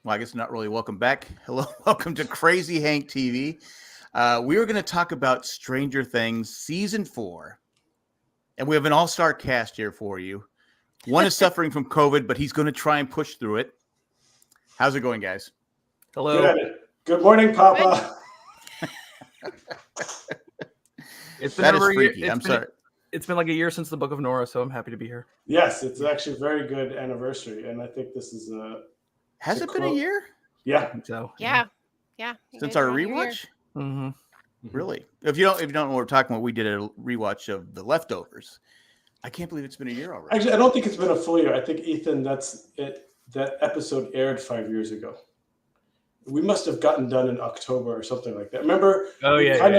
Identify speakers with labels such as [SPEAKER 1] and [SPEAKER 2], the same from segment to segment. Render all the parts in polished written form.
[SPEAKER 1] Well, I guess not really. Welcome back. Hello, welcome to Crazy Hank TV. We are going to talk about Stranger Things season 4, and we have an all-star cast here for you. One is suffering from COVID, but he's going to try and push through it. How's it going, guys?
[SPEAKER 2] Hello.
[SPEAKER 3] Good morning, Papa.
[SPEAKER 2] It's been
[SPEAKER 1] That is
[SPEAKER 2] over a year.
[SPEAKER 1] freaky. I'm sorry.
[SPEAKER 2] It's been like a year since the Book of Nora, so I'm happy to be here.
[SPEAKER 3] Yes, it's actually a very good anniversary, and I think this is
[SPEAKER 1] Has it been a year?
[SPEAKER 3] Yeah.
[SPEAKER 2] So
[SPEAKER 4] Yeah.
[SPEAKER 1] Since our rewatch?
[SPEAKER 2] Mm-hmm.
[SPEAKER 1] Really? If you don't know what we're talking about, we did a rewatch of The Leftovers. I can't believe it's been a year already.
[SPEAKER 3] Actually, I don't think it's been a full year. I think, Ethan, that's it. That episode aired 5 years ago. We must have gotten done in October or something like that. Remember?
[SPEAKER 2] Oh,
[SPEAKER 3] we
[SPEAKER 2] yeah.
[SPEAKER 3] kind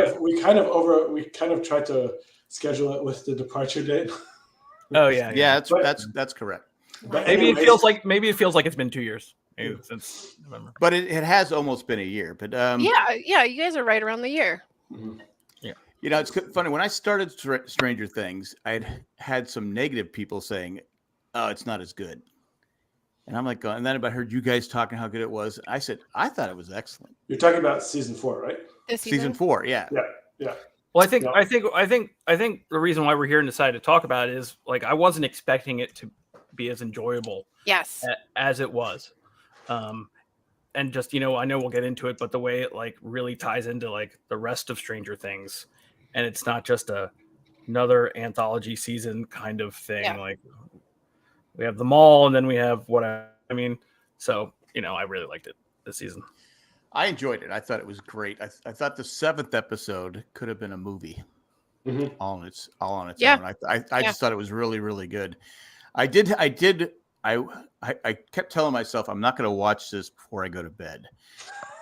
[SPEAKER 3] of tried to schedule it with the departure date.
[SPEAKER 2] Oh yeah.
[SPEAKER 1] Yeah, that's correct.
[SPEAKER 3] But
[SPEAKER 2] Maybe
[SPEAKER 3] anyways,
[SPEAKER 2] it feels like it's been 2 years since November.
[SPEAKER 1] But it has almost been a year. But
[SPEAKER 4] Yeah, you guys are right around the year.
[SPEAKER 3] Mhm.
[SPEAKER 1] You know, it's funny. When I started Stranger Things, I had some negative people saying, "Oh, it's not as good." And I'm like, and then I heard you guys talking how good it was. I said, I thought it was excellent.
[SPEAKER 3] You're talking about season 4, right?
[SPEAKER 4] This
[SPEAKER 1] Season 4, yeah.
[SPEAKER 3] Yeah.
[SPEAKER 2] Well, I think
[SPEAKER 3] Yeah.
[SPEAKER 2] the reason why we're here and decided to talk about it is like I wasn't expecting it to be as enjoyable
[SPEAKER 4] Yes.
[SPEAKER 2] as it was, and just I know we'll get into it, but the way it like really ties into like the rest of Stranger Things, and it's not just another anthology season kind of thing.
[SPEAKER 4] Yeah.
[SPEAKER 2] Like we have the mall, and then we have so I really liked it this season.
[SPEAKER 1] I enjoyed it. I thought it was great. I thought the 7th episode could have been a movie
[SPEAKER 3] Mhm.
[SPEAKER 1] all on its
[SPEAKER 4] Yeah.
[SPEAKER 1] own. I just thought it was really, really good. I kept telling myself I'm not going to watch this before I go to bed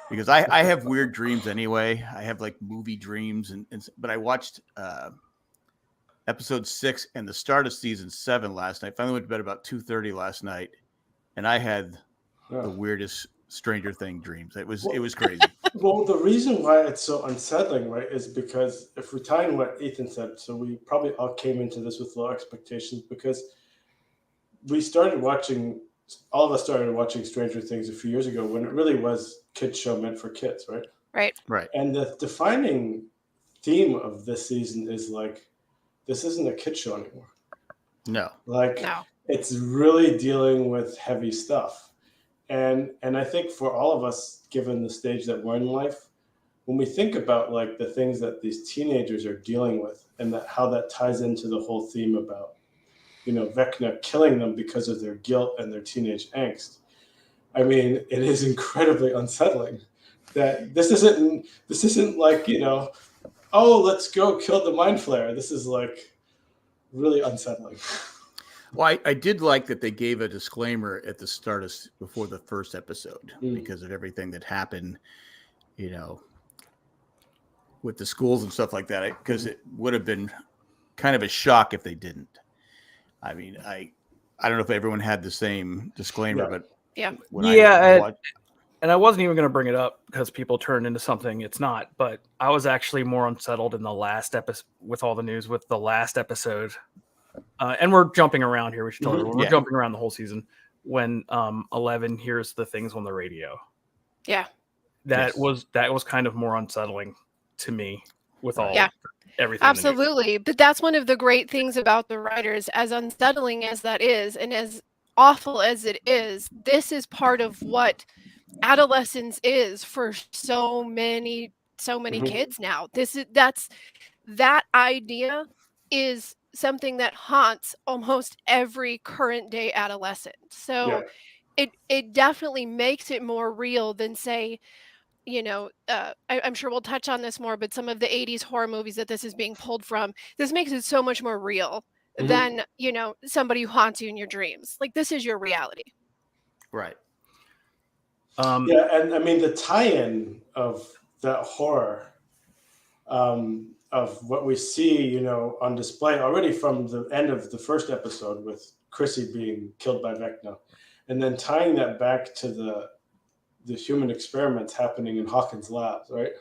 [SPEAKER 1] because I have weird dreams anyway. I have like movie dreams, but I watched episode 6 and the start of season 7 last night. Finally went to bed about 2:30 last night, and I had the weirdest Stranger Thing dreams. It was crazy.
[SPEAKER 3] Well, the reason why it's so unsettling, right, is because if we tie in what Ethan said, so we probably all came into this with low expectations because all of us started watching Stranger Things a few years ago when it really was kids show meant for kids, right?
[SPEAKER 4] Right.
[SPEAKER 3] And the defining theme of this season is like, this isn't a kid show anymore.
[SPEAKER 1] No.
[SPEAKER 3] Like,
[SPEAKER 4] No.
[SPEAKER 3] it's really dealing with heavy stuff. And I think for all of us, given the stage that we're in life, when we think about like the things that these teenagers are dealing with and how that ties into the whole theme about, Vecna killing them because of their guilt and their teenage angst. I mean, it is incredibly unsettling that this isn't like, oh, let's go kill the Mind Flayer. This is like really unsettling.
[SPEAKER 1] Well, I did like that they gave a disclaimer at the start before the first episode because of everything that happened, with the schools and stuff like that. Because it would have been kind of a shock if they didn't. I mean, I don't know if everyone had the same disclaimer, but
[SPEAKER 4] Yeah.
[SPEAKER 2] And I wasn't even going to bring it up because people turn into something it's not. But I was actually more unsettled in the last episode with all the news with the last episode. And we're jumping around here. We should tell everyone we're jumping around the whole season. When 11 hears the things on the radio.
[SPEAKER 4] Yeah.
[SPEAKER 2] That was kind of more unsettling to me with all everything.
[SPEAKER 4] Absolutely. But that's one of the great things about the writers, as unsettling as that is, and as awful as it is, this is part of what adolescence is for so many kids now. That idea is something that haunts almost every current day adolescent. So it definitely makes it more real than, say, I'm sure we'll touch on this more, but some of the 80s horror movies that this is being pulled from, this makes it so much more real than, somebody who haunts you in your dreams. Like, this is your reality.
[SPEAKER 1] Right.
[SPEAKER 3] And I mean, the tie-in of that horror, of what we see, on display already from the end of the first episode with Chrissy being killed by Vecna, and then tying that back to the human experiments happening in Hawkins' labs, right?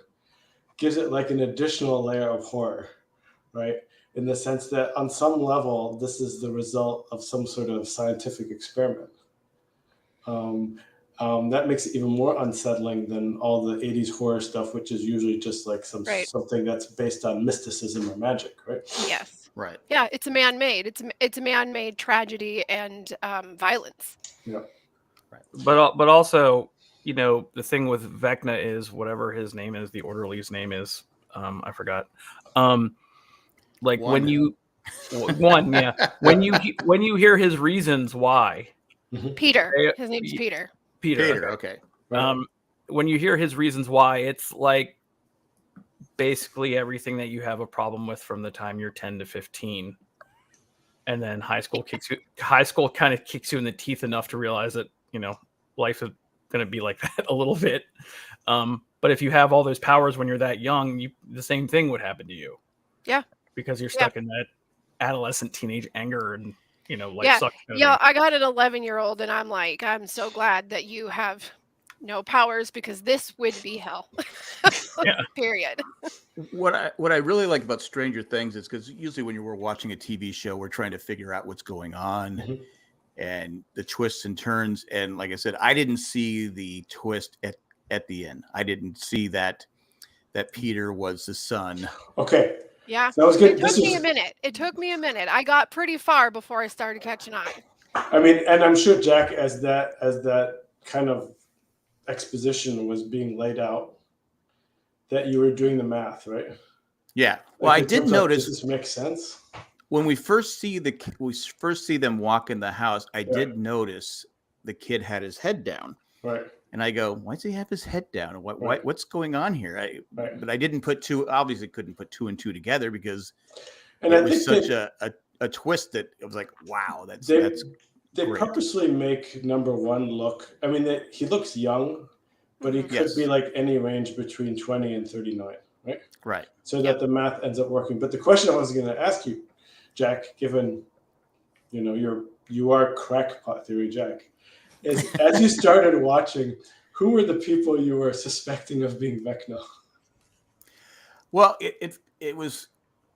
[SPEAKER 3] Gives it like an additional layer of horror, right? In the sense that on some level, this is the result of some sort of scientific experiment. that makes it even more unsettling than all the 80s horror stuff, which is usually just like
[SPEAKER 4] Right.
[SPEAKER 3] something that's based on mysticism or magic, right?
[SPEAKER 4] Yes.
[SPEAKER 1] Right.
[SPEAKER 4] Yeah, it's a man-made. It's a man-made tragedy and violence.
[SPEAKER 3] Yeah.
[SPEAKER 2] But also, the thing with Vecna is whatever his name is, the orderly's name is, I forgot. Like
[SPEAKER 1] One.
[SPEAKER 2] when you when you hear his reasons why,
[SPEAKER 4] Peter.
[SPEAKER 2] They-
[SPEAKER 4] His name's Peter.
[SPEAKER 1] Peter, okay.
[SPEAKER 3] Right.
[SPEAKER 2] When you hear his reasons why, it's like basically everything that you have a problem with from the time you're 10 to 15, and then high school kind of kicks you in the teeth enough to realize that life is going to be like that a little bit. But if you have all those powers when you're that young, the same thing would happen to you.
[SPEAKER 4] Yeah.
[SPEAKER 2] Because you're stuck in that adolescent teenage anger and life
[SPEAKER 4] Yeah.
[SPEAKER 2] sucks.
[SPEAKER 4] Yeah, I got an 11-year-old, and I'm like, I'm so glad that you have no powers, because this would be hell.
[SPEAKER 2] Yeah.
[SPEAKER 4] Period.
[SPEAKER 1] What I really like about Stranger Things is because usually when we're watching a TV show, we're trying to figure out what's going on and the twists and turns. And like I said, I didn't see the twist at the end. I didn't see that Peter was the son.
[SPEAKER 3] Okay.
[SPEAKER 4] Yeah.
[SPEAKER 3] That was good.
[SPEAKER 4] It took me a minute. It took me a minute. I got pretty far before I started catching on.
[SPEAKER 3] I mean, and I'm sure, Jack, as that kind of exposition was being laid out, that you were doing the math, right?
[SPEAKER 1] Yeah. Well, I
[SPEAKER 3] in
[SPEAKER 1] did
[SPEAKER 3] terms of,
[SPEAKER 1] notice
[SPEAKER 3] does this make sense?
[SPEAKER 1] when we first see them walk in the house, I did notice the kid had his head down.
[SPEAKER 3] Right.
[SPEAKER 1] And I go, why does he have his head down? What's going on here?
[SPEAKER 3] Right.
[SPEAKER 1] But I couldn't put two and two together because
[SPEAKER 3] And
[SPEAKER 1] it
[SPEAKER 3] I
[SPEAKER 1] was
[SPEAKER 3] think
[SPEAKER 1] such a twist that it was like, wow,
[SPEAKER 3] they
[SPEAKER 1] great.
[SPEAKER 3] purposely make number one look. I mean, he looks young, but he could be like any range between 20 and 39, right?
[SPEAKER 1] Right.
[SPEAKER 3] So that the math ends up working. But the question I was going to ask you, Jack, given you are crackpot theory, Jack, is as you started watching, who were the people you were suspecting of being Vecna?
[SPEAKER 1] Well, it was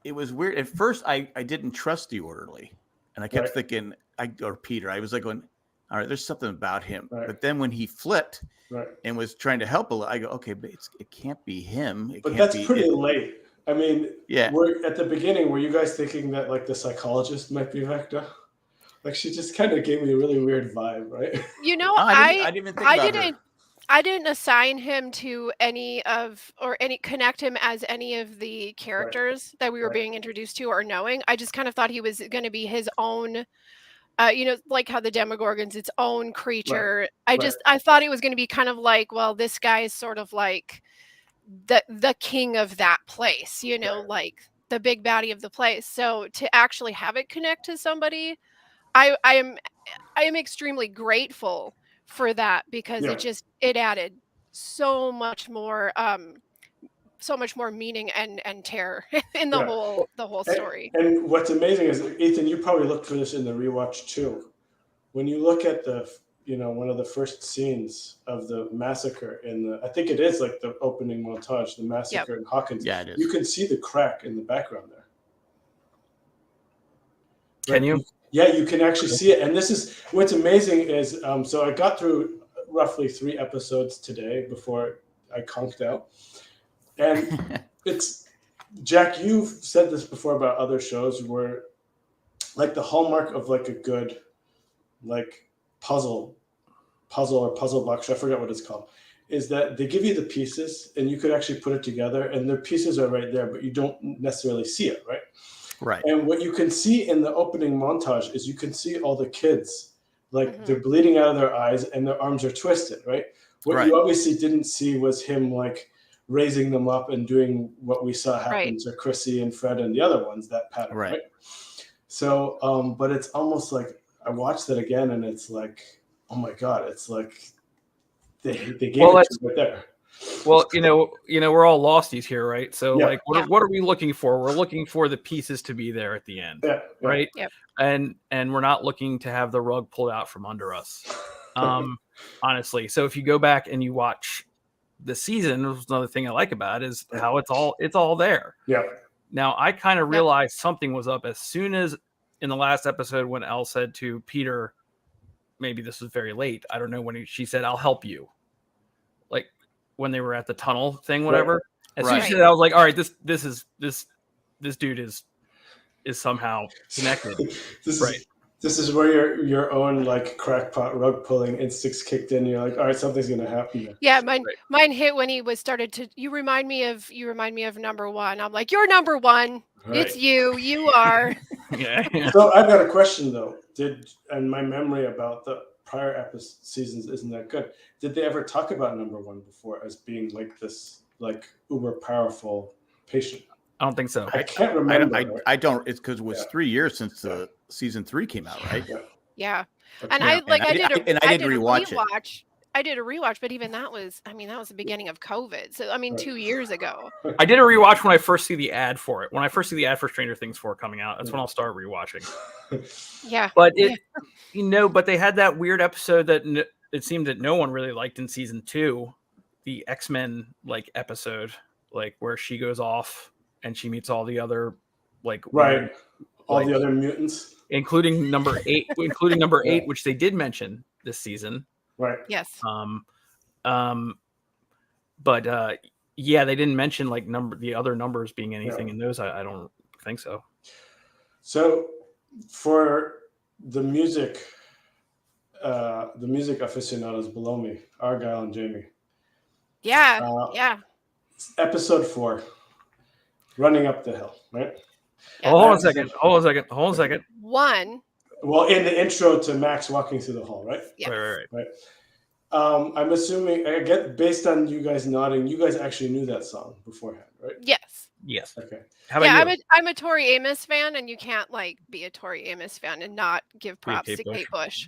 [SPEAKER 1] weird. At first, I didn't trust the orderly, and I kept thinking, or Peter. I was like going, all right, there's something about him.
[SPEAKER 3] Right.
[SPEAKER 1] But then when he flipped
[SPEAKER 3] Right.
[SPEAKER 1] and was trying to help, I go, okay, but it can't be him.
[SPEAKER 3] But that's pretty late. I mean,
[SPEAKER 1] yeah.
[SPEAKER 3] We're at the beginning. Were you guys thinking that like the psychologist might be Vecna? Like she just kind of gave me a really weird vibe, right?
[SPEAKER 1] I didn't even think about her.
[SPEAKER 4] I didn't assign him to connect him as any of the characters that we were being introduced to or knowing. I just kind of thought he was going to be his own, like how the Demogorgon's its own creature.
[SPEAKER 3] Right.
[SPEAKER 4] I thought it was going to be kind of like, well, this guy is sort of like the king of that place, like the big baddie of the place. So to actually have it connect to somebody, I am extremely grateful for that, because it added so much more meaning and terror in the whole story.
[SPEAKER 3] And what's amazing is, Ethan, you probably looked for this in the rewatch too. When you look at one of the first scenes of the massacre I think it is like the opening montage, the massacre in Hawkins.
[SPEAKER 1] Yeah, it is.
[SPEAKER 3] You can see the crack in the background there.
[SPEAKER 2] Can you?
[SPEAKER 3] Yeah, you can actually see it. And this is what's amazing is, so I got through roughly 3 episodes today before I conked out. And it's, Jack, you've said this before about other shows where like the hallmark of like a good like puzzle or puzzle box, I forget what it's called, is that they give you the pieces and you could actually put it together and the pieces are right there, but you don't necessarily see it, right?
[SPEAKER 1] Right.
[SPEAKER 3] And what you can see in the opening montage is you can see all the kids, like they're bleeding out of their eyes and their arms are twisted, right? What you obviously didn't see was him like raising them up and doing what we saw happen to Chrissy and Fred and the other ones, that pattern, right? So, but it's almost like I watched it again and it's like, oh my God, it's like they gave it to you right there.
[SPEAKER 2] Well, we're all losties here, right? So like, what are we looking for? We're looking for the pieces to be there at the end, right?
[SPEAKER 4] Yep.
[SPEAKER 2] And we're not looking to have the rug pulled out from under us, honestly. So if you go back and you watch the season, another thing I like about it is how it's all there.
[SPEAKER 3] Yeah.
[SPEAKER 2] Now I kind of realized something was up as soon as in the last episode when Elle said to Peter, maybe this was very late. I don't know when she said, "I'll help you," like when they were at the tunnel thing, whatever. As soon as she said that, I was like, all right, this dude is somehow connected.
[SPEAKER 3] This is where your own like crackpot rug pulling instincts kicked in. You're like, all right, something's gonna happen here.
[SPEAKER 4] Yeah, mine hit when he was started to. You remind me of number one. I'm like, you're number one.
[SPEAKER 3] Right.
[SPEAKER 4] It's you. You are.
[SPEAKER 2] Yeah.
[SPEAKER 3] So I've got a question though. And my memory about the prior seasons isn't that good. Did they ever talk about number one before as being like this like uber powerful patient?
[SPEAKER 2] I don't think so.
[SPEAKER 3] I can't remember.
[SPEAKER 1] I don't. It's because it was 3 years since the season 3 came out, right?
[SPEAKER 4] Yeah.
[SPEAKER 3] Okay.
[SPEAKER 4] And I did
[SPEAKER 1] rewatch it.
[SPEAKER 4] I did a rewatch, but even that was the beginning of COVID. So 2 years ago.
[SPEAKER 2] I did a rewatch when I first see the ad for it. When I first see the ad for Stranger Things 4 coming out, that's when I'll start rewatching.
[SPEAKER 4] Yeah.
[SPEAKER 2] But but they had that weird episode that it seemed that no one really liked in season 2, the X-Men like episode, like where she goes off and she meets all the other
[SPEAKER 3] the other mutants,
[SPEAKER 2] including number 8, which they did mention this season.
[SPEAKER 3] Right.
[SPEAKER 4] Yes.
[SPEAKER 2] But they didn't mention the other numbers being anything in those. I don't think so.
[SPEAKER 3] So for the music aficionados below me, Argyle and Jamie.
[SPEAKER 4] Yeah.
[SPEAKER 3] Episode 4, Running Up the Hill, right?
[SPEAKER 4] Yeah.
[SPEAKER 2] Hold on a second.
[SPEAKER 4] One.
[SPEAKER 3] Well, in the intro to Max walking through the hall, right?
[SPEAKER 4] Yes.
[SPEAKER 2] Right.
[SPEAKER 3] I'm assuming, based on you guys nodding, you guys actually knew that song beforehand, right?
[SPEAKER 4] Yes.
[SPEAKER 3] Okay.
[SPEAKER 2] How about you?
[SPEAKER 4] I'm a Tori Amos fan, and you can't be a Tori Amos fan and not give props to Kate Bush.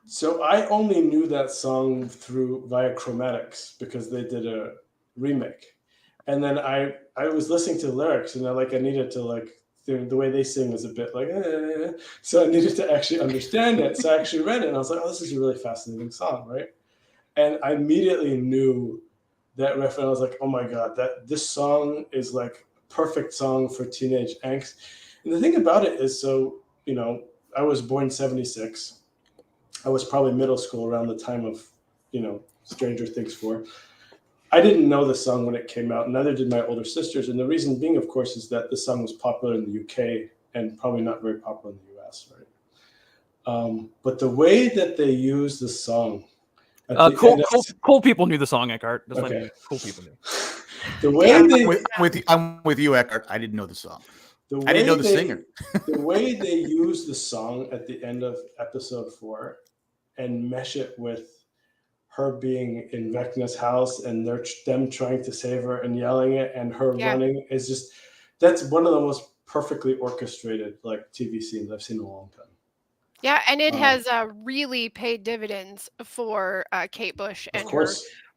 [SPEAKER 3] So I only knew that song via Chromatics because they did a remake, and then I was listening to the lyrics, and I needed to the way they sing was a bit so I needed to actually understand it. So I actually read it, and I was like, oh, this is a really fascinating song, right? And I immediately knew that riff, and I was like, oh my god, this song is perfect song for teenage angst. And the thing about it is, I was born 76. I was probably middle school around the time of, Stranger Things 4. I didn't know the song when it came out, neither did my older sisters. And the reason being, of course, is that the song was popular in the UK and probably not very popular in the US, right? But the way that they use the song...
[SPEAKER 2] Cool people knew the song, Eckhart.
[SPEAKER 3] Okay.
[SPEAKER 2] Cool people knew.
[SPEAKER 3] The way
[SPEAKER 1] I'm with you, Eckhart. I didn't know the song. I didn't know the singer.
[SPEAKER 3] The way they use the song at the end of episode 4 and mesh it with her being in Vecna's house and them trying to save her and yelling it and her running is just, that's one of the most perfectly orchestrated TV scenes I've seen in a long time.
[SPEAKER 4] Yeah, and it has really paid dividends for Kate Bush and her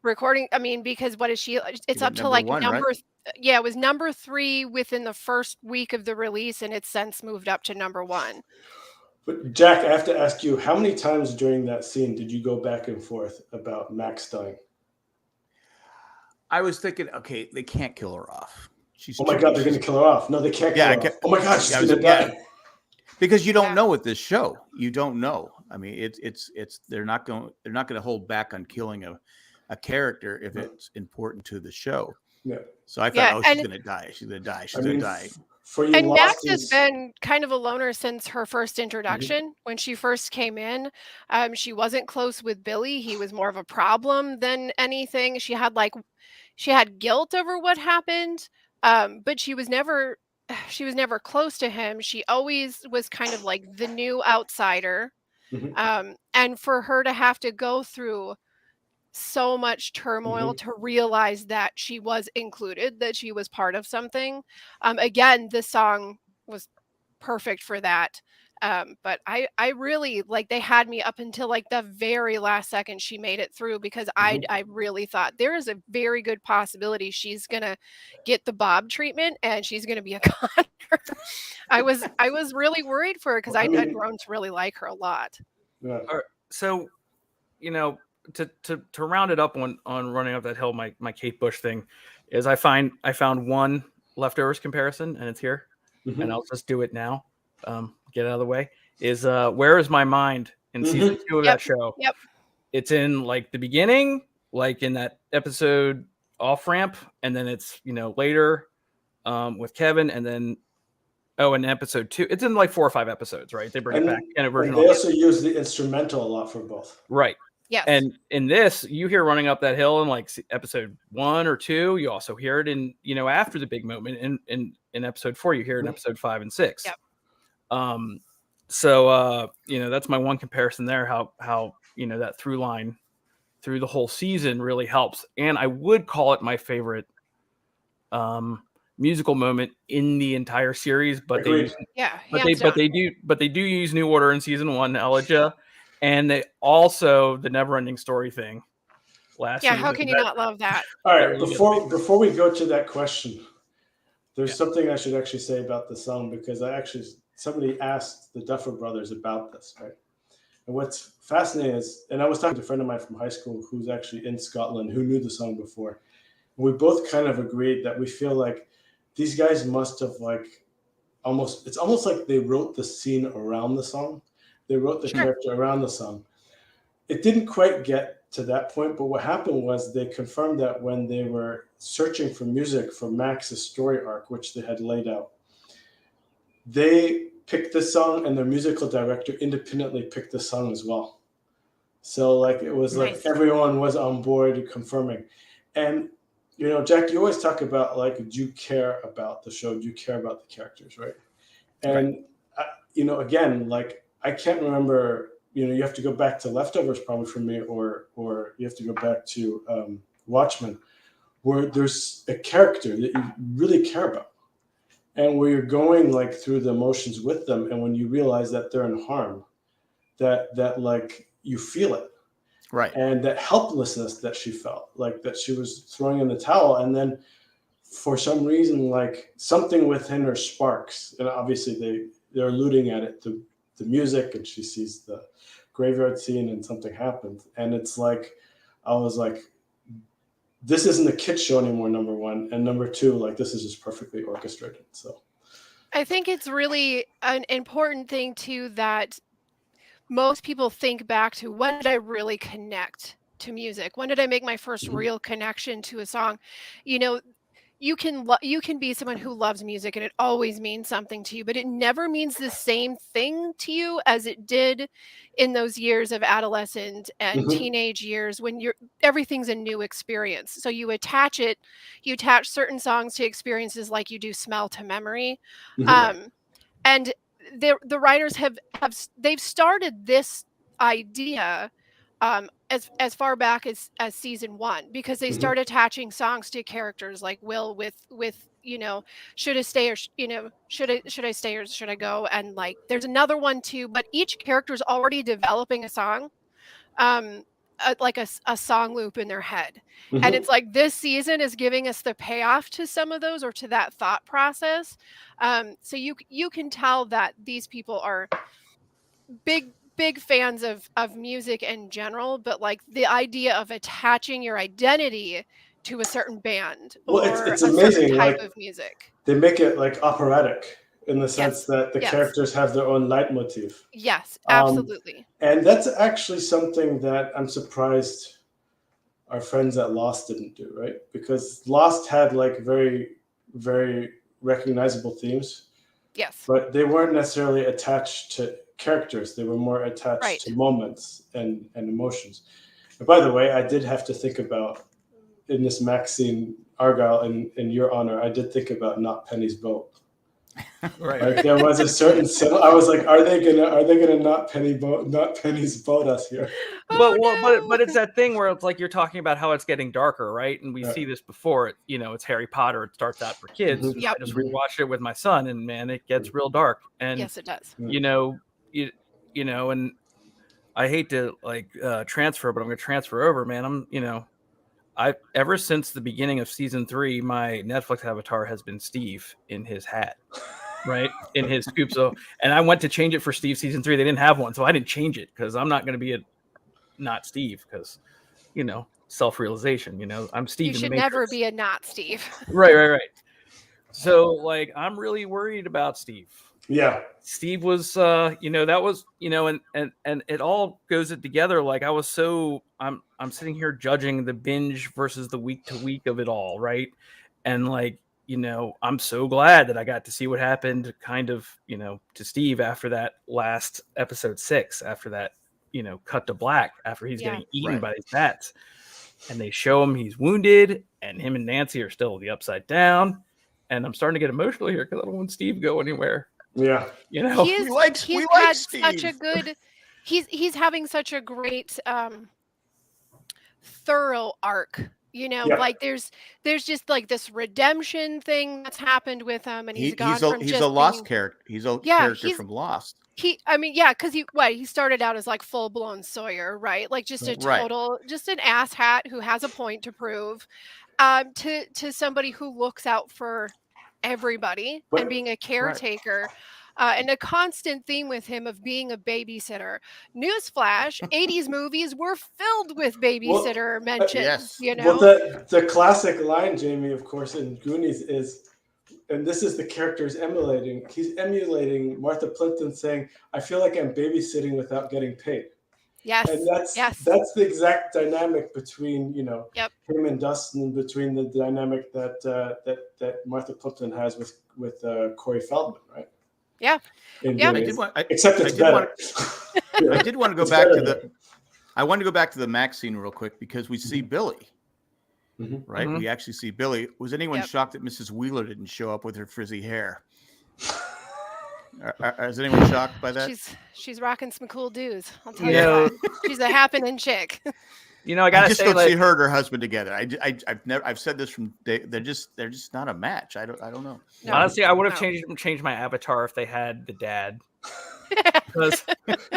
[SPEAKER 4] recording. Because what is she? It's up to number.
[SPEAKER 1] Right?
[SPEAKER 4] Yeah, it was number 3 within the first week of the release, and it's since moved up to number 1.
[SPEAKER 3] But Jack, I have to ask you, how many times during that scene did you go back and forth about Max dying?
[SPEAKER 1] I was thinking, okay, they can't kill her off.
[SPEAKER 3] Oh my god, they're going to kill her off. No, they can't kill her off. Oh my god, she's going to die.
[SPEAKER 1] Because you don't know with this show. You don't know. They're not going to hold back on killing a character if it's important to the show.
[SPEAKER 3] Yeah.
[SPEAKER 1] So I thought, she's going to die. She's going to die.
[SPEAKER 4] And Max has been kind of a loner since her first introduction. Mm-hmm. When she first came in, she wasn't close with Billy. He was more of a problem than anything. She had guilt over what happened, but she was never close to him. She always was kind of like the new outsider. Mm-hmm. And for her to have to go through so much turmoil to realize that she was included, that she was part of something. Again, this song was perfect for that. But I really they had me up until the very last second she made it through, because I really thought there is a very good possibility she's gonna get the Bob treatment and she's gonna be a Connor. I was really worried for her because I'd grown to really like her a lot.
[SPEAKER 3] Yeah.
[SPEAKER 2] So, to round it up on Running Up That Hill, my Kate Bush thing is I found one leftovers comparison, and it's here, and I'll just do it now. Get out of the way. Is Where Is My Mind in season 2 of
[SPEAKER 4] Yep.
[SPEAKER 2] that show.
[SPEAKER 4] Yep.
[SPEAKER 2] It's in like the beginning, like in that episode Off Ramp, and then it's later with Kevin, and then in episode 2, it's in like 4 or 5 episodes, right? They bring it back in a version.
[SPEAKER 3] And they also use the instrumental a lot for both.
[SPEAKER 2] Right.
[SPEAKER 4] Yes.
[SPEAKER 2] And in this, you hear Running Up That Hill in like episode 1 or 2. You also hear it in, after the big moment in episode 4. You hear it in episode 5 and 6.
[SPEAKER 4] Yep.
[SPEAKER 2] So that's my one comparison there. How that through line through the whole season really helps. And I would call it my favorite musical moment in the entire series. But
[SPEAKER 3] Agreed.
[SPEAKER 2] they do use New Order in season 1, Elijah. And they also the Neverending Story thing last season.
[SPEAKER 4] How can you not love that?
[SPEAKER 3] All right, before we go to that question, there's something I should actually say about the song, because somebody asked the Duffer Brothers about this, right? And what's fascinating is, and I was talking to a friend of mine from high school who's actually in Scotland who knew the song before. And we both kind of agreed that we feel like these guys must have it's almost like they wrote the scene around the song. They wrote the character around the song. It didn't quite get to that point, but what happened was they confirmed that when they were searching for music for Max's story arc, which they had laid out, they picked the song, and their musical director independently picked the song as well. So it was
[SPEAKER 4] nice.
[SPEAKER 3] Like everyone was on board confirming. And Jack, you always talk about do you care about the show? Do you care about the characters, right? And again, I can't remember. You have to go back to Leftovers probably for me, or you have to go back to Watchmen, where there's a character that you really care about, and where you're going through the emotions with them, and when you realize that they're in harm, that you feel it,
[SPEAKER 1] right?
[SPEAKER 3] And that helplessness that she felt, that she was throwing in the towel, and then for some reason, something within her sparks, and obviously they're alluding at it to the music, and she sees the graveyard scene and something happens. And it's I was this isn't a kid show anymore, number one. And number two, this is just perfectly orchestrated. So
[SPEAKER 4] I think it's really an important thing too, that most people think back to, when did I really connect to music? When did I make my first real connection to a song? You can be someone who loves music and it always means something to you, but it never means the same thing to you as it did in those years of adolescent and teenage years, when everything's a new experience. So you attach certain songs to experiences like you do smell to memory. And the writers they've started this idea as far back as season 1, because they start attaching songs to characters like Will with should I stay, or should I stay, or should I go? And there's another one too, but each character's already developing a song, a song loop in their head. And it's this season is giving us the payoff to some of those, or to that thought process. So you can tell that these people are big fans of music in general, but the idea of attaching your identity to a certain band or
[SPEAKER 3] it's
[SPEAKER 4] a
[SPEAKER 3] amazing
[SPEAKER 4] certain type of music.
[SPEAKER 3] They make it operatic in the sense that the characters have their own leitmotif.
[SPEAKER 4] Yes, absolutely.
[SPEAKER 3] And that's actually something that I'm surprised our friends at Lost didn't do, right? Because Lost had very, very recognizable themes.
[SPEAKER 4] Yes.
[SPEAKER 3] But they weren't necessarily attached to characters. They were more attached to moments and emotions. And by the way, I did have to think about, in this Max scene, Argyle, in your honor, I did think about Not Penny's boat.
[SPEAKER 2] Right.
[SPEAKER 3] There was a certain I was are they gonna not Penny's boat us here?
[SPEAKER 2] But it's that thing where it's you're talking about how it's getting darker, right? And we see this before. It's Harry Potter. It starts out for kids. I just rewatched it with my son, and man, it gets real dark. And
[SPEAKER 4] yes, it does.
[SPEAKER 2] And I hate to transfer, but I'm going to transfer over, man. I ever since the beginning of season 3, my Netflix avatar has been Steve in his hat, right? In his scoop. So, and I went to change it for Steve season 3. They didn't have one. So I didn't change it, because I'm not going to be not Steve, because, self-realization, I'm Steve.
[SPEAKER 4] You should never be a not Steve.
[SPEAKER 2] Right. So I'm really worried about Steve.
[SPEAKER 3] Yeah.
[SPEAKER 2] Steve was, that was, and it all goes it together. Like I'm sitting here judging the binge versus the week to week of it all, right? And like, I'm so glad that I got to see what happened, kind of, to Steve after that last episode 6, after that, cut to black, after he's getting eaten by these bats, and they show him he's wounded, and him and Nancy are still the Upside Down, and I'm starting to get emotional here because I don't want Steve to go anywhere.
[SPEAKER 3] Yeah.
[SPEAKER 1] We like Steve.
[SPEAKER 4] Such a good. He's having such a great thorough arc. Like there's just like this redemption thing that's happened with him, and he's
[SPEAKER 1] a Lost character. He's a character from Lost.
[SPEAKER 4] Because he started out as like full blown Sawyer, right? Like just a total, just an asshat who has a point to prove, to somebody who looks out for everybody and being a caretaker. And a constant theme with him of being a babysitter. Newsflash: 80s movies were filled with babysitter mentions.
[SPEAKER 3] Well, the classic line, Jamie, of course, in Goonies is, and this is the character's emulating. He's emulating Martha Plimpton saying, "I feel like I'm babysitting without getting paid."
[SPEAKER 4] Yes,
[SPEAKER 3] and that's the exact dynamic between him and Dustin, between the dynamic that Martha Plimpton has with Corey Feldman, right?
[SPEAKER 4] Yeah.
[SPEAKER 3] Except it's better.
[SPEAKER 1] I did want to go back to I wanted to go back to the Max scene real quick because we see Billy, right? We actually see Billy. Was anyone shocked that Mrs. Wheeler didn't show up with her frizzy hair? Is anyone shocked by that?
[SPEAKER 4] She's rocking some cool dudes. I'll tell you that. She's a happening chick.
[SPEAKER 2] I gotta
[SPEAKER 1] just don't see her and her husband together. I've said this from day. They're just not a match. I don't know.
[SPEAKER 2] No. Honestly, I would have changed my avatar if they had the dad. Because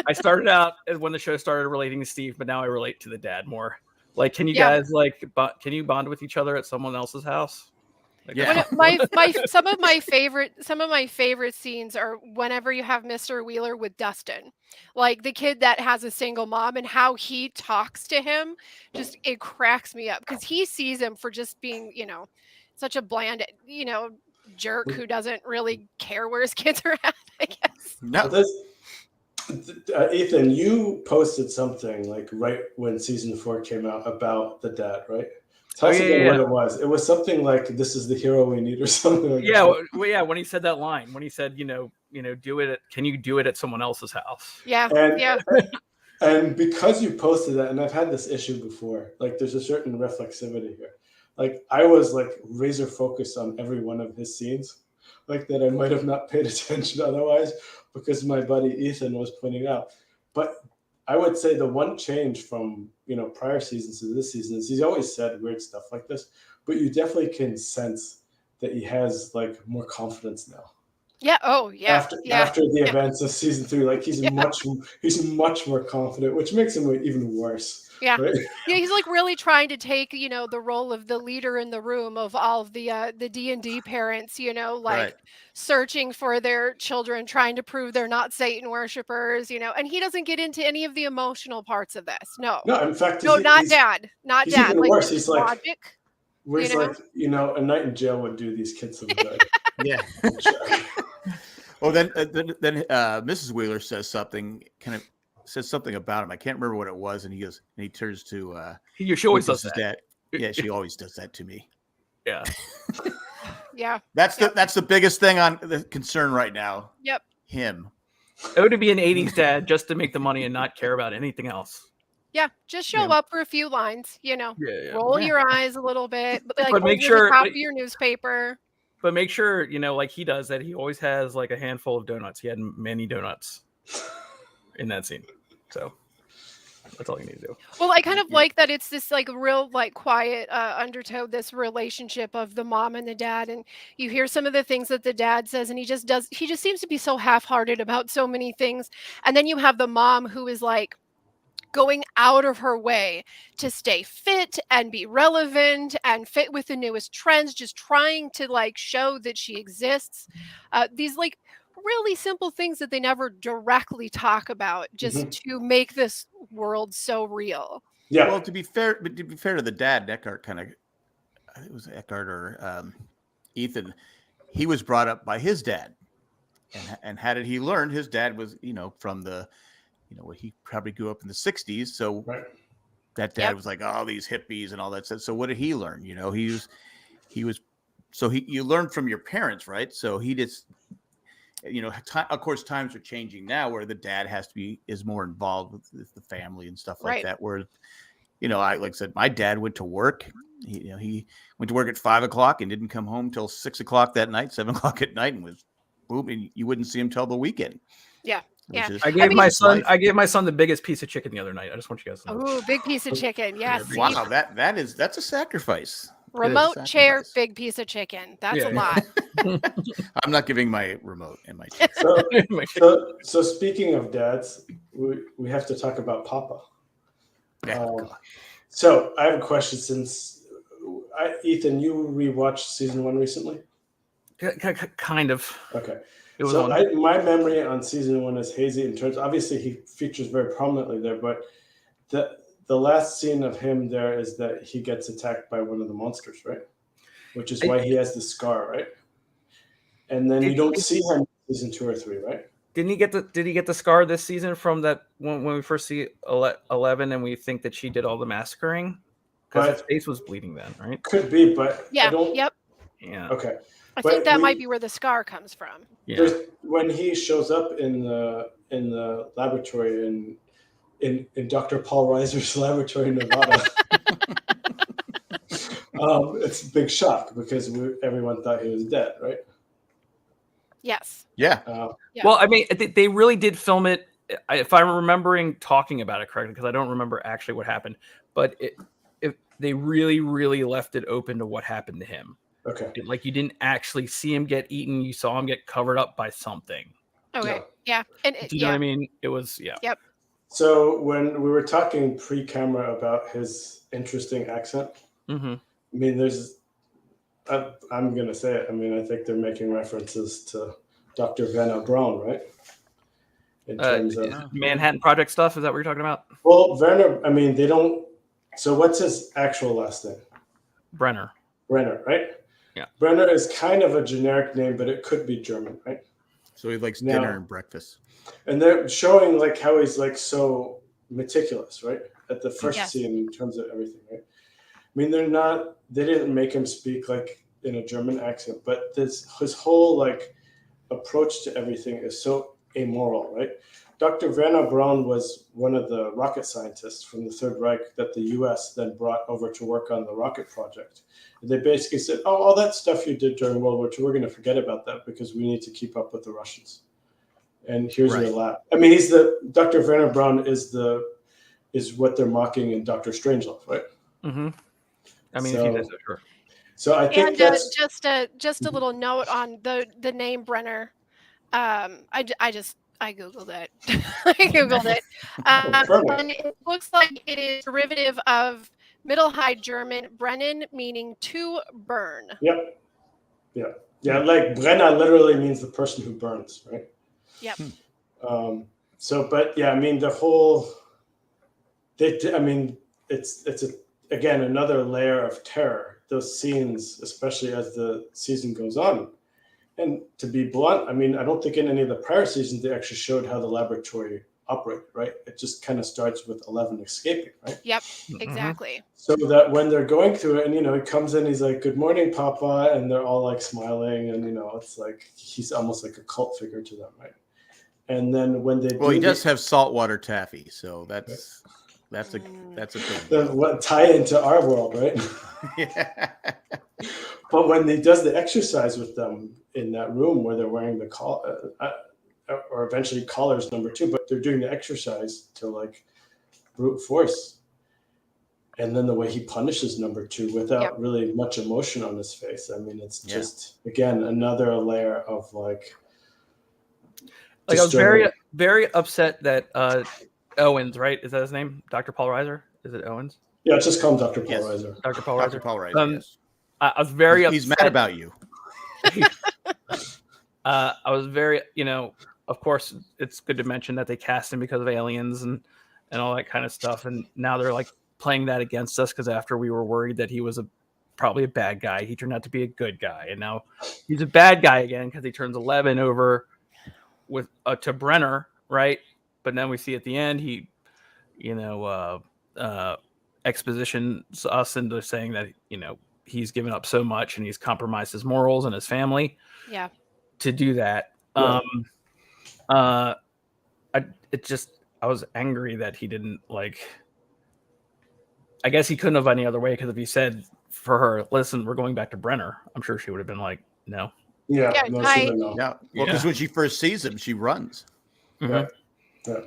[SPEAKER 2] I started out when the show started relating to Steve, but now I relate to the dad more. Like, can you guys can you bond with each other at someone else's house?
[SPEAKER 4] Some of my favorite scenes are whenever you have Mr. Wheeler with Dustin, like the kid that has a single mom, and how he talks to him, just it cracks me up because he sees him for just being, such a bland, jerk who doesn't really care where his kids are at, I guess.
[SPEAKER 1] No.
[SPEAKER 3] Ethan, you posted something like right when season 4 came out about the dad, right? Tell us again what it was. It was something like, "This is the hero we need," or something like that.
[SPEAKER 2] Well, when he said that line, when he said, do it can you do it at someone else's house?
[SPEAKER 3] And because you posted that, and I've had this issue before, like there's a certain reflexivity here. Like I was like razor focused on every one of his scenes, like that I might have not paid attention otherwise because my buddy Ethan was pointing out. But I would say the one change from prior seasons to this season is he's always said weird stuff like this, but you definitely can sense that he has like more confidence now.
[SPEAKER 4] Yeah. Oh, yeah.
[SPEAKER 3] After the events of season 3, like he's much more confident, which makes him even worse.
[SPEAKER 4] Yeah.
[SPEAKER 3] Right?
[SPEAKER 4] Yeah, he's like really trying to take, the role of the leader in the room of all of the D&D parents, searching for their children, trying to prove they're not Satan worshipers, and he doesn't get into any of the emotional parts of this. No,
[SPEAKER 3] in fact,
[SPEAKER 4] not dad.
[SPEAKER 3] He's even
[SPEAKER 4] like
[SPEAKER 3] worse. He's like,
[SPEAKER 4] logic,
[SPEAKER 3] where he's like, a night in jail would do these kids some good.
[SPEAKER 1] Yeah. Well, then Mrs. Wheeler says something about him. I can't remember what it was, and he turns to
[SPEAKER 2] she always does that.
[SPEAKER 1] Dad. Yeah, she always does that to me.
[SPEAKER 2] Yeah.
[SPEAKER 4] Yeah.
[SPEAKER 1] That's the biggest thing on the concern right now.
[SPEAKER 4] Yep.
[SPEAKER 1] Him.
[SPEAKER 2] It would be an 80s dad just to make the money and not care about anything else.
[SPEAKER 4] Yeah, just show up for a few lines, roll your eyes a little bit, but
[SPEAKER 2] make sure
[SPEAKER 4] top of your newspaper.
[SPEAKER 2] But make sure, like he does, that he always has like a handful of donuts. He had many donuts in that scene. So that's all you need to do.
[SPEAKER 4] Well, I kind of like that it's this like real like quiet undertow, this relationship of the mom and the dad, and you hear some of the things that the dad says, and he just seems to be so half-hearted about so many things. And then you have the mom who is like going out of her way to stay fit and be relevant and fit with the newest trends, just trying to like show that she exists. These like really simple things that they never directly talk about, just to make this world so real.
[SPEAKER 3] Yeah.
[SPEAKER 1] Well, to be fair to the dad, Eckhart I think it was Eckhart or Ethan, he was brought up by his dad. and how did he learn? His dad was, from the, he probably grew up in the 60s. So
[SPEAKER 3] Right.
[SPEAKER 1] that dad was like, oh, these hippies and all that stuff. So what did he learn? You learn from your parents, right? So he just, of course, times are changing now where the dad is more involved with the family and stuff like that. Where, like I said, my dad went to work. He went to work at 5 o'clock and didn't come home till 6 o'clock that night, 7 o'clock at night, and was boom, and you wouldn't see him till the weekend.
[SPEAKER 4] Yeah. Yeah.
[SPEAKER 2] I gave my son the biggest piece of chicken the other night. I just want you guys to know.
[SPEAKER 4] Oh, big piece of chicken. Yes.
[SPEAKER 1] Wow, that's a sacrifice.
[SPEAKER 4] Remote chair, big piece of chicken. That's a lot.
[SPEAKER 1] I'm not giving my remote and my
[SPEAKER 3] chair. So speaking of dads, we have to talk about Papa. So I have a question. Since Ethan, you rewatched season 1 recently?
[SPEAKER 2] Kind of.
[SPEAKER 3] Okay. So my memory on season 1 is hazy in terms. Obviously, he features very prominently there, but the last scene of him there is that he gets attacked by one of the monsters, right? Which is why he has the scar, right? And then you don't see him in season 2 or 3, right?
[SPEAKER 2] Did he get the scar this season from that when we first see 11 and we think that she did all the massacring? Because his face was bleeding then, right?
[SPEAKER 3] Could be, but
[SPEAKER 4] yeah,
[SPEAKER 2] yeah.
[SPEAKER 3] Okay.
[SPEAKER 4] I think that might be where the scar comes from.
[SPEAKER 2] Yeah.
[SPEAKER 3] When he shows up in the laboratory in Dr. Paul Reiser's laboratory in Nevada, it's a big shock because everyone thought he was dead, right?
[SPEAKER 4] Yes.
[SPEAKER 1] Yeah.
[SPEAKER 2] Well, I mean, they really did film it. If I'm remembering talking about it correctly, because I don't remember actually what happened, but if they really, really left it open to what happened to him.
[SPEAKER 3] Okay.
[SPEAKER 2] Like you didn't actually see him get eaten. You saw him get covered up by something.
[SPEAKER 4] Okay. Yeah. And
[SPEAKER 2] do you know what I mean? It was,
[SPEAKER 4] Yep.
[SPEAKER 3] So when we were talking pre-camera about his interesting accent, I mean, I'm going to say it. I mean, I think they're making references to Dr. Werner Braun, right? In terms of
[SPEAKER 2] Manhattan Project stuff. Is that what you're talking about?
[SPEAKER 3] Well, Werner, I mean, they don't. So what's his actual last name?
[SPEAKER 2] Brenner,
[SPEAKER 3] right?
[SPEAKER 2] Yeah.
[SPEAKER 3] Brenner is kind of a generic name, but it could be German, right?
[SPEAKER 1] So he likes dinner and breakfast.
[SPEAKER 3] And they're showing like how he's like so meticulous, right? At the first scene in terms of everything, right? I mean, they didn't make him speak like in a German accent, but his whole like approach to everything is so amoral, right? Dr. Werner Braun was one of the rocket scientists from the Third Reich that the US then brought over to work on the rocket project. And they basically said, oh, all that stuff you did during World War II, we're going to forget about that because we need to keep up with the Russians. And here's your lab. I mean, Dr. Werner Braun is what they're mocking in Dr. Strangelove, right?
[SPEAKER 2] Mm-hmm. I mean, if you guys are sure.
[SPEAKER 3] So I think that's
[SPEAKER 4] just a little note on the name Brenner. I googled it. And it looks like it is derivative of Middle High German Brennen, meaning to burn.
[SPEAKER 3] Yep. Yeah. Like Brenner literally means the person who burns, right?
[SPEAKER 4] Yep.
[SPEAKER 3] But yeah, I mean the whole. I mean, it's again another layer of terror. Those scenes, especially as the season goes on. And to be blunt, I mean, I don't think in any of the prior seasons they actually showed how the laboratory operated, right? It just kind of starts with 11 escaping, right?
[SPEAKER 4] Yep, exactly.
[SPEAKER 3] So that when they're going through it, and he comes in, he's like, "Good morning, Papa," and they're all like smiling, and it's like he's almost like a cult figure to them, right? And then when they
[SPEAKER 1] he does have saltwater taffy, so that's a thing.
[SPEAKER 3] Then what tie into our world, right?
[SPEAKER 1] Yeah.
[SPEAKER 3] But when he does the exercise with them in that room where they're wearing the or eventually collars number 2, but they're doing the exercise to like brute force. And then the way he punishes number 2 without really much emotion on his face. I mean, it's just, again, another layer of like.
[SPEAKER 2] I was very, very upset that Owens, right? Is that his name? Dr. Paul Reiser? Is it Owens?
[SPEAKER 3] Yeah, just call him Dr. Paul Reiser.
[SPEAKER 2] Dr. Paul Reiser.
[SPEAKER 1] Dr. Paul Reiser, yes.
[SPEAKER 2] I was very upset.
[SPEAKER 1] He's mad about you.
[SPEAKER 2] I was very, of course, it's good to mention that they cast him because of Aliens and all that kind of stuff. And now they're like playing that against us because after we were worried that he was probably a bad guy, he turned out to be a good guy. And now he's a bad guy again because he turns 11 over with to Brenner, right? But then we see at the end he, expositions us into saying that he's given up so much and he's compromised his morals and his family.
[SPEAKER 4] Yeah.
[SPEAKER 2] To do that.
[SPEAKER 3] Yeah.
[SPEAKER 2] I was angry that he didn't I guess he couldn't have any other way, because if he said for her, listen, we're going back to Brenner, I'm sure she would have been like, no.
[SPEAKER 3] Yeah,
[SPEAKER 4] Yeah,
[SPEAKER 3] no,
[SPEAKER 4] I-
[SPEAKER 3] she would know.
[SPEAKER 1] Yeah. Well, because when she first sees him, she runs.
[SPEAKER 2] Mhm.
[SPEAKER 3] Yeah.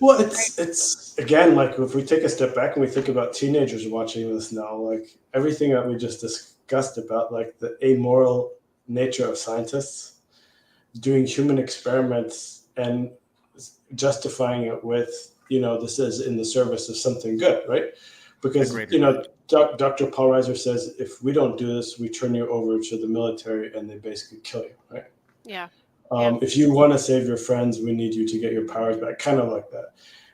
[SPEAKER 3] Well, it's again, like if we take a step back and we think about teenagers watching this now, like everything that we just discussed about, like the amoral nature of scientists doing human experiments and justifying it with, this is in the service of something good, right? Because, Dr. Paul Reiser says, if we don't do this, we turn you over to the military and they basically kill you, right?
[SPEAKER 4] Yeah.
[SPEAKER 3] If you want to save your friends, we need you to get your powers back, kind of like that.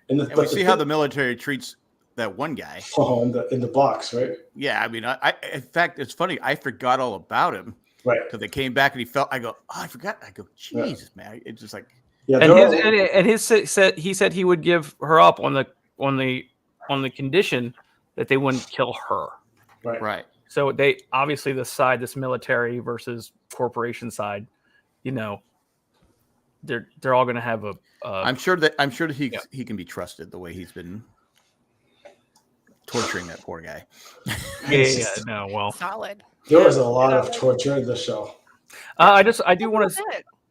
[SPEAKER 1] And we see how the military treats that one guy.
[SPEAKER 3] Oh, in the box, right?
[SPEAKER 1] Yeah, I mean, I in fact, it's funny. I forgot all about him.
[SPEAKER 3] Right.
[SPEAKER 1] Because they came back and I go, I forgot. I go, Jesus, man. It's just like,
[SPEAKER 3] yeah.
[SPEAKER 2] And he said he would give her up on the condition that they wouldn't kill her.
[SPEAKER 3] Right.
[SPEAKER 2] So they obviously this military versus corporation side, they're all going to have a.
[SPEAKER 1] I'm sure that he can be trusted the way he's been torturing that poor guy.
[SPEAKER 4] Solid.
[SPEAKER 3] There was a lot of torture in the show.
[SPEAKER 2] I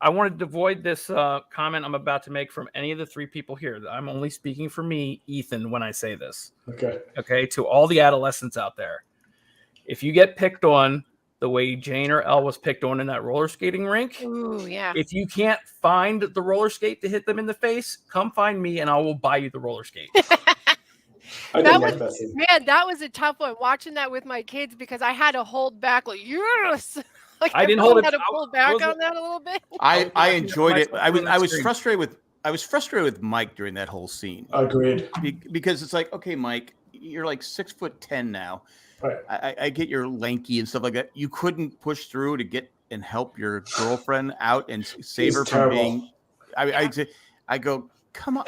[SPEAKER 2] wanted to avoid this comment I'm about to make from any of the three people here. I'm only speaking for me, Ethan, when I say this. Okay. To all the adolescents out there, if you get picked on the way Jane or Elle was picked on in that roller skating rink,
[SPEAKER 4] Ooh, yeah.
[SPEAKER 2] if you can't find the roller skate to hit them in the face, come find me and I will buy you the roller skate.
[SPEAKER 3] That
[SPEAKER 4] was a tough one. Watching that with my kids, because I had to hold back, like, yes. Like,
[SPEAKER 2] I didn't hold it.
[SPEAKER 4] Had to pull back on that a little bit.
[SPEAKER 1] I enjoyed it. I was frustrated with Mike during that whole scene.
[SPEAKER 3] Agreed.
[SPEAKER 1] Because it's like, okay, Mike, you're like 6'10" now.
[SPEAKER 3] Right.
[SPEAKER 1] I get you're lanky and stuff like that. You couldn't push through to get and help your girlfriend out and save her from being. I go, come on.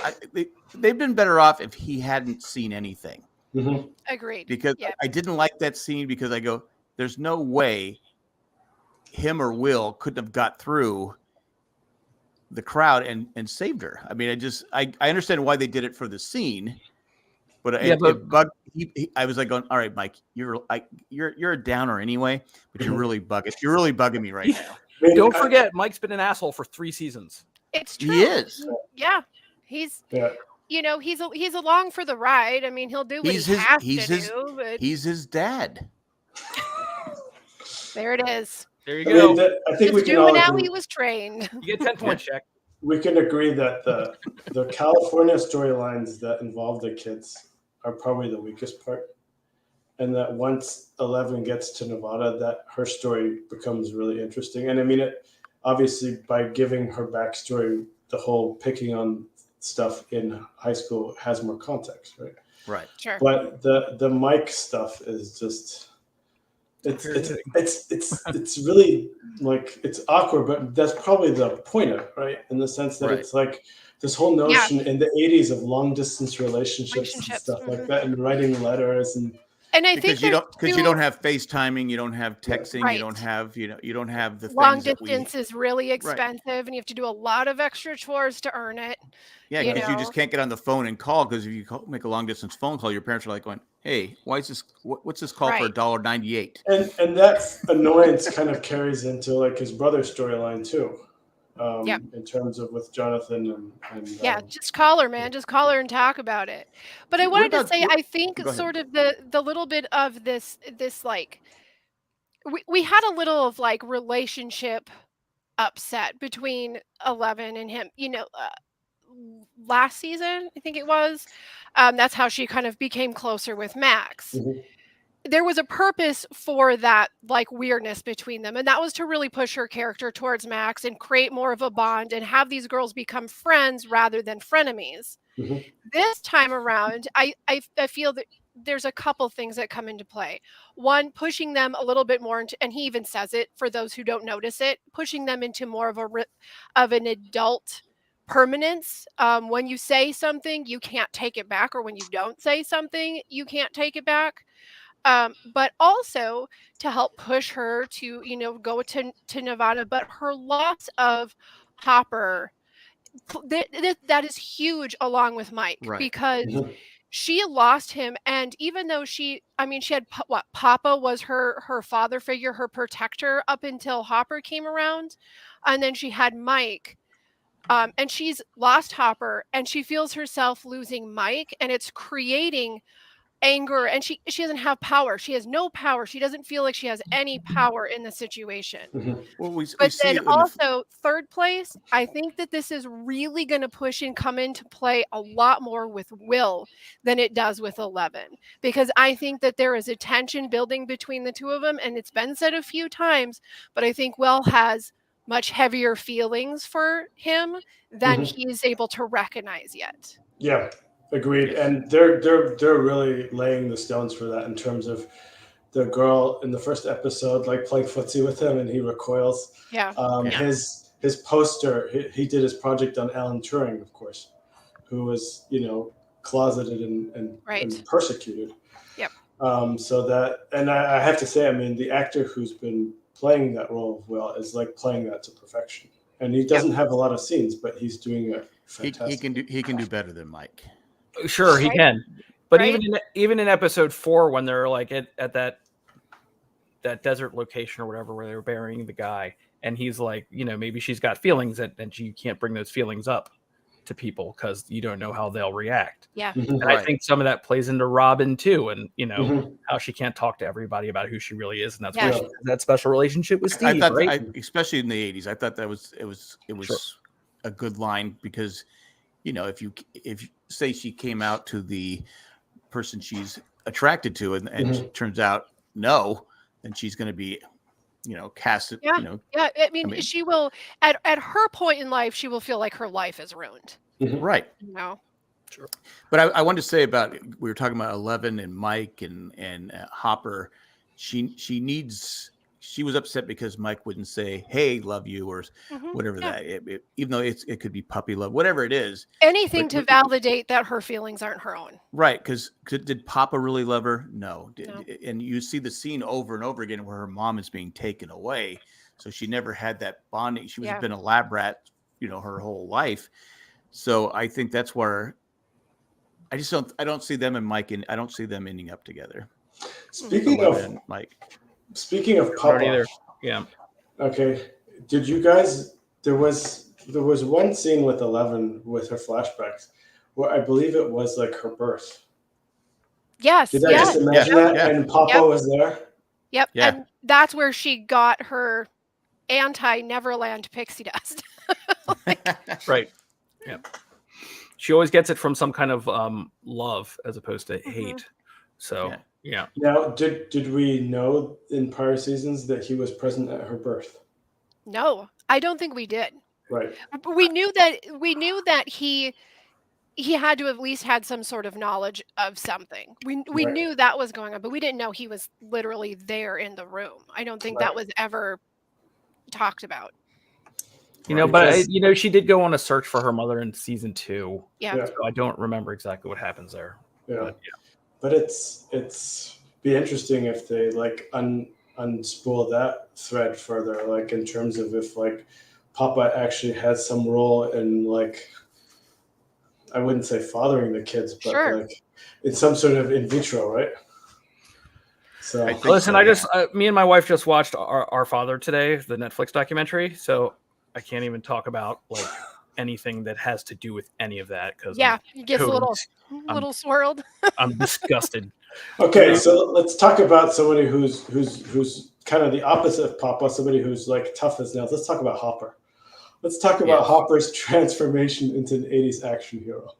[SPEAKER 1] They've been better off if he hadn't seen anything.
[SPEAKER 3] Mm-hmm.
[SPEAKER 4] Agreed.
[SPEAKER 1] Because I didn't like that scene, because I go, there's no way him or Will couldn't have got through the crowd and saved her. I mean, I understand why they did it for the scene, but I was like going, all right, Mike, you're a downer anyway, but you're really bugging me right now.
[SPEAKER 2] Don't forget, Mike's been an asshole for 3 seasons.
[SPEAKER 4] It's true.
[SPEAKER 1] He is.
[SPEAKER 4] Yeah. He's along for the ride. I mean, he'll do what he has to do. But
[SPEAKER 1] he's his dad.
[SPEAKER 4] There it is.
[SPEAKER 2] There you go.
[SPEAKER 3] I think we can
[SPEAKER 4] doing
[SPEAKER 3] all
[SPEAKER 4] how
[SPEAKER 3] agree.
[SPEAKER 4] he was trained.
[SPEAKER 2] You get 10 points, Shaq.
[SPEAKER 3] We can agree that the California storylines that involve the kids are probably the weakest part, and that once 11 gets to Nevada, that her story becomes really interesting. And I mean, it obviously by giving her backstory, the whole picking on stuff in high school has more context, right?
[SPEAKER 1] Right.
[SPEAKER 4] Sure.
[SPEAKER 3] But the Mike stuff is just it's really like it's awkward, but that's probably the point of it, right? In the sense that it's like this whole notion in the 80s of long distance relationships and stuff like that, and writing letters
[SPEAKER 4] and I
[SPEAKER 1] because
[SPEAKER 4] think
[SPEAKER 1] you don't have FaceTiming, you don't have texting, you don't have the
[SPEAKER 4] long
[SPEAKER 1] things
[SPEAKER 4] distance is really expensive, and you have to do a lot of extra chores to earn it.
[SPEAKER 1] Yeah, because you just can't get on the phone and call, because if you make a long distance phone call, your parents are like going, "Hey, why is this? What's this call for $1.98?"
[SPEAKER 3] And that annoyance kind of carries into like his brother's storyline too. In terms of with Jonathan and
[SPEAKER 4] just call her, man. Just call her and talk about it. But I wanted to say, I think sort of the little bit of this like we had a little of like relationship upset between 11 and him. Last season, I think it was. That's how she kind of became closer with Max.
[SPEAKER 3] Mm-hmm.
[SPEAKER 4] There was a purpose for that like weirdness between them, and that was to really push her character towards Max and create more of a bond and have these girls become friends rather than frenemies.
[SPEAKER 3] Mm-hmm.
[SPEAKER 4] This time around, I feel that there's a couple things that come into play. One, pushing them a little bit more into, and he even says it for those who don't notice it, pushing them into more of an adult permanence. When you say something, you can't take it back, or when you don't say something, you can't take it back. But also to help push her to, go to Nevada. But her loss of Hopper, that is huge, along with Mike,
[SPEAKER 1] Right.
[SPEAKER 4] because she lost him. And even though she had Papa was her father figure, her protector up until Hopper came around, and then she had Mike. And she's lost Hopper, and she feels herself losing Mike, and it's creating anger, and she doesn't have power. She has no power. She doesn't feel like she has any power in the situation.
[SPEAKER 1] Well, we
[SPEAKER 4] But
[SPEAKER 1] see
[SPEAKER 4] then
[SPEAKER 1] it in
[SPEAKER 4] also, third place, I think that this is really going to push and come into play a lot more with Will than it does with 11, because I think that there is a tension building between the two of them, and it's been said a few times, but I think Will has much heavier feelings for him than he's able to recognize yet.
[SPEAKER 3] Yeah, agreed. And they're really laying the stones for that, in terms of the girl in the first episode, like playing footsie with him, and he recoils.
[SPEAKER 4] Yeah.
[SPEAKER 3] His poster, he did his project on Alan Turing, of course, who was, closeted and persecuted.
[SPEAKER 4] Yep.
[SPEAKER 3] So that, and I have to say, the actor who's been playing that role of Will is like playing that to perfection. And he doesn't have a lot of scenes, but he's doing it fantastic.
[SPEAKER 1] he can do better than Mike.
[SPEAKER 2] Sure, he can. But
[SPEAKER 4] Right?
[SPEAKER 2] even in episode 4, when they're like at that desert location or whatever, where they're burying the guy, and he's like, maybe she's got feelings, and you can't bring those feelings up to people because you don't know how they'll react.
[SPEAKER 4] Yeah.
[SPEAKER 2] And I think some of that plays into Robin too, and how she can't talk to everybody about who she really is, and that's why she has that special relationship with Steve.
[SPEAKER 1] I thought,
[SPEAKER 2] right?
[SPEAKER 1] especially in the 80s, I thought that was
[SPEAKER 2] Sure.
[SPEAKER 1] a good line, because if you say she came out to the person she's attracted to, and it turns out no, then she's going to be cast.
[SPEAKER 4] Yeah. She will, at her point in life, she will feel like her life is ruined.
[SPEAKER 1] Right.
[SPEAKER 2] Sure.
[SPEAKER 1] But I wanted to say about, we were talking about 11 and Mike and Hopper. She was upset because Mike wouldn't say, "Hey, love you," or whatever that. Even though it could be puppy love, whatever it is.
[SPEAKER 4] Anything to validate that her feelings aren't her own.
[SPEAKER 1] Right? Because did Papa really love her? No.
[SPEAKER 4] No.
[SPEAKER 1] And you see the scene over and over again where her mom is being taken away, so she never had that bonding. She was been a lab rat, her whole life. So I think that's where I don't see them and Mike, and I don't see them ending up together.
[SPEAKER 3] Speaking of
[SPEAKER 1] Mike.
[SPEAKER 3] Speaking of Papa,
[SPEAKER 2] yeah.
[SPEAKER 3] Okay, did you guys? There was one scene with 11 with her flashbacks, where I believe it was like her birth.
[SPEAKER 4] Yes.
[SPEAKER 3] Did I just imagine that?
[SPEAKER 1] Yeah.
[SPEAKER 3] And Papa was there.
[SPEAKER 4] Yep.
[SPEAKER 1] Yeah.
[SPEAKER 4] And that's where she got her anti-Neverland pixie dust.
[SPEAKER 2] Right. Yeah. She always gets it from some kind of love as opposed to hate. So yeah.
[SPEAKER 3] Now, did we know in prior seasons that he was present at her birth?
[SPEAKER 4] No, I don't think we did.
[SPEAKER 3] Right.
[SPEAKER 4] We knew that he had to have at least had some sort of knowledge of something. We knew that was going on, but we didn't know he was literally there in the room. I don't think that was ever talked about.
[SPEAKER 2] But she did go on a search for her mother in season 2.
[SPEAKER 4] Yeah.
[SPEAKER 2] So I don't remember exactly what happens there.
[SPEAKER 3] Yeah. But it's be interesting if they like unspool that thread further, like in terms of if like Papa actually has some role in, like, I wouldn't say fathering the kids, but like it's some sort of in vitro, right? So
[SPEAKER 2] listen, me and my wife just watched Our Father today, the Netflix documentary. So I can't even talk about like anything that has to do with any of that, because
[SPEAKER 4] it gets a little swirled.
[SPEAKER 2] I'm disgusted.
[SPEAKER 3] Okay, so let's talk about somebody who's kind of the opposite of Papa, somebody who's like tough as nails. Let's talk about Hopper. Let's talk about Hopper's transformation into an 80s action hero.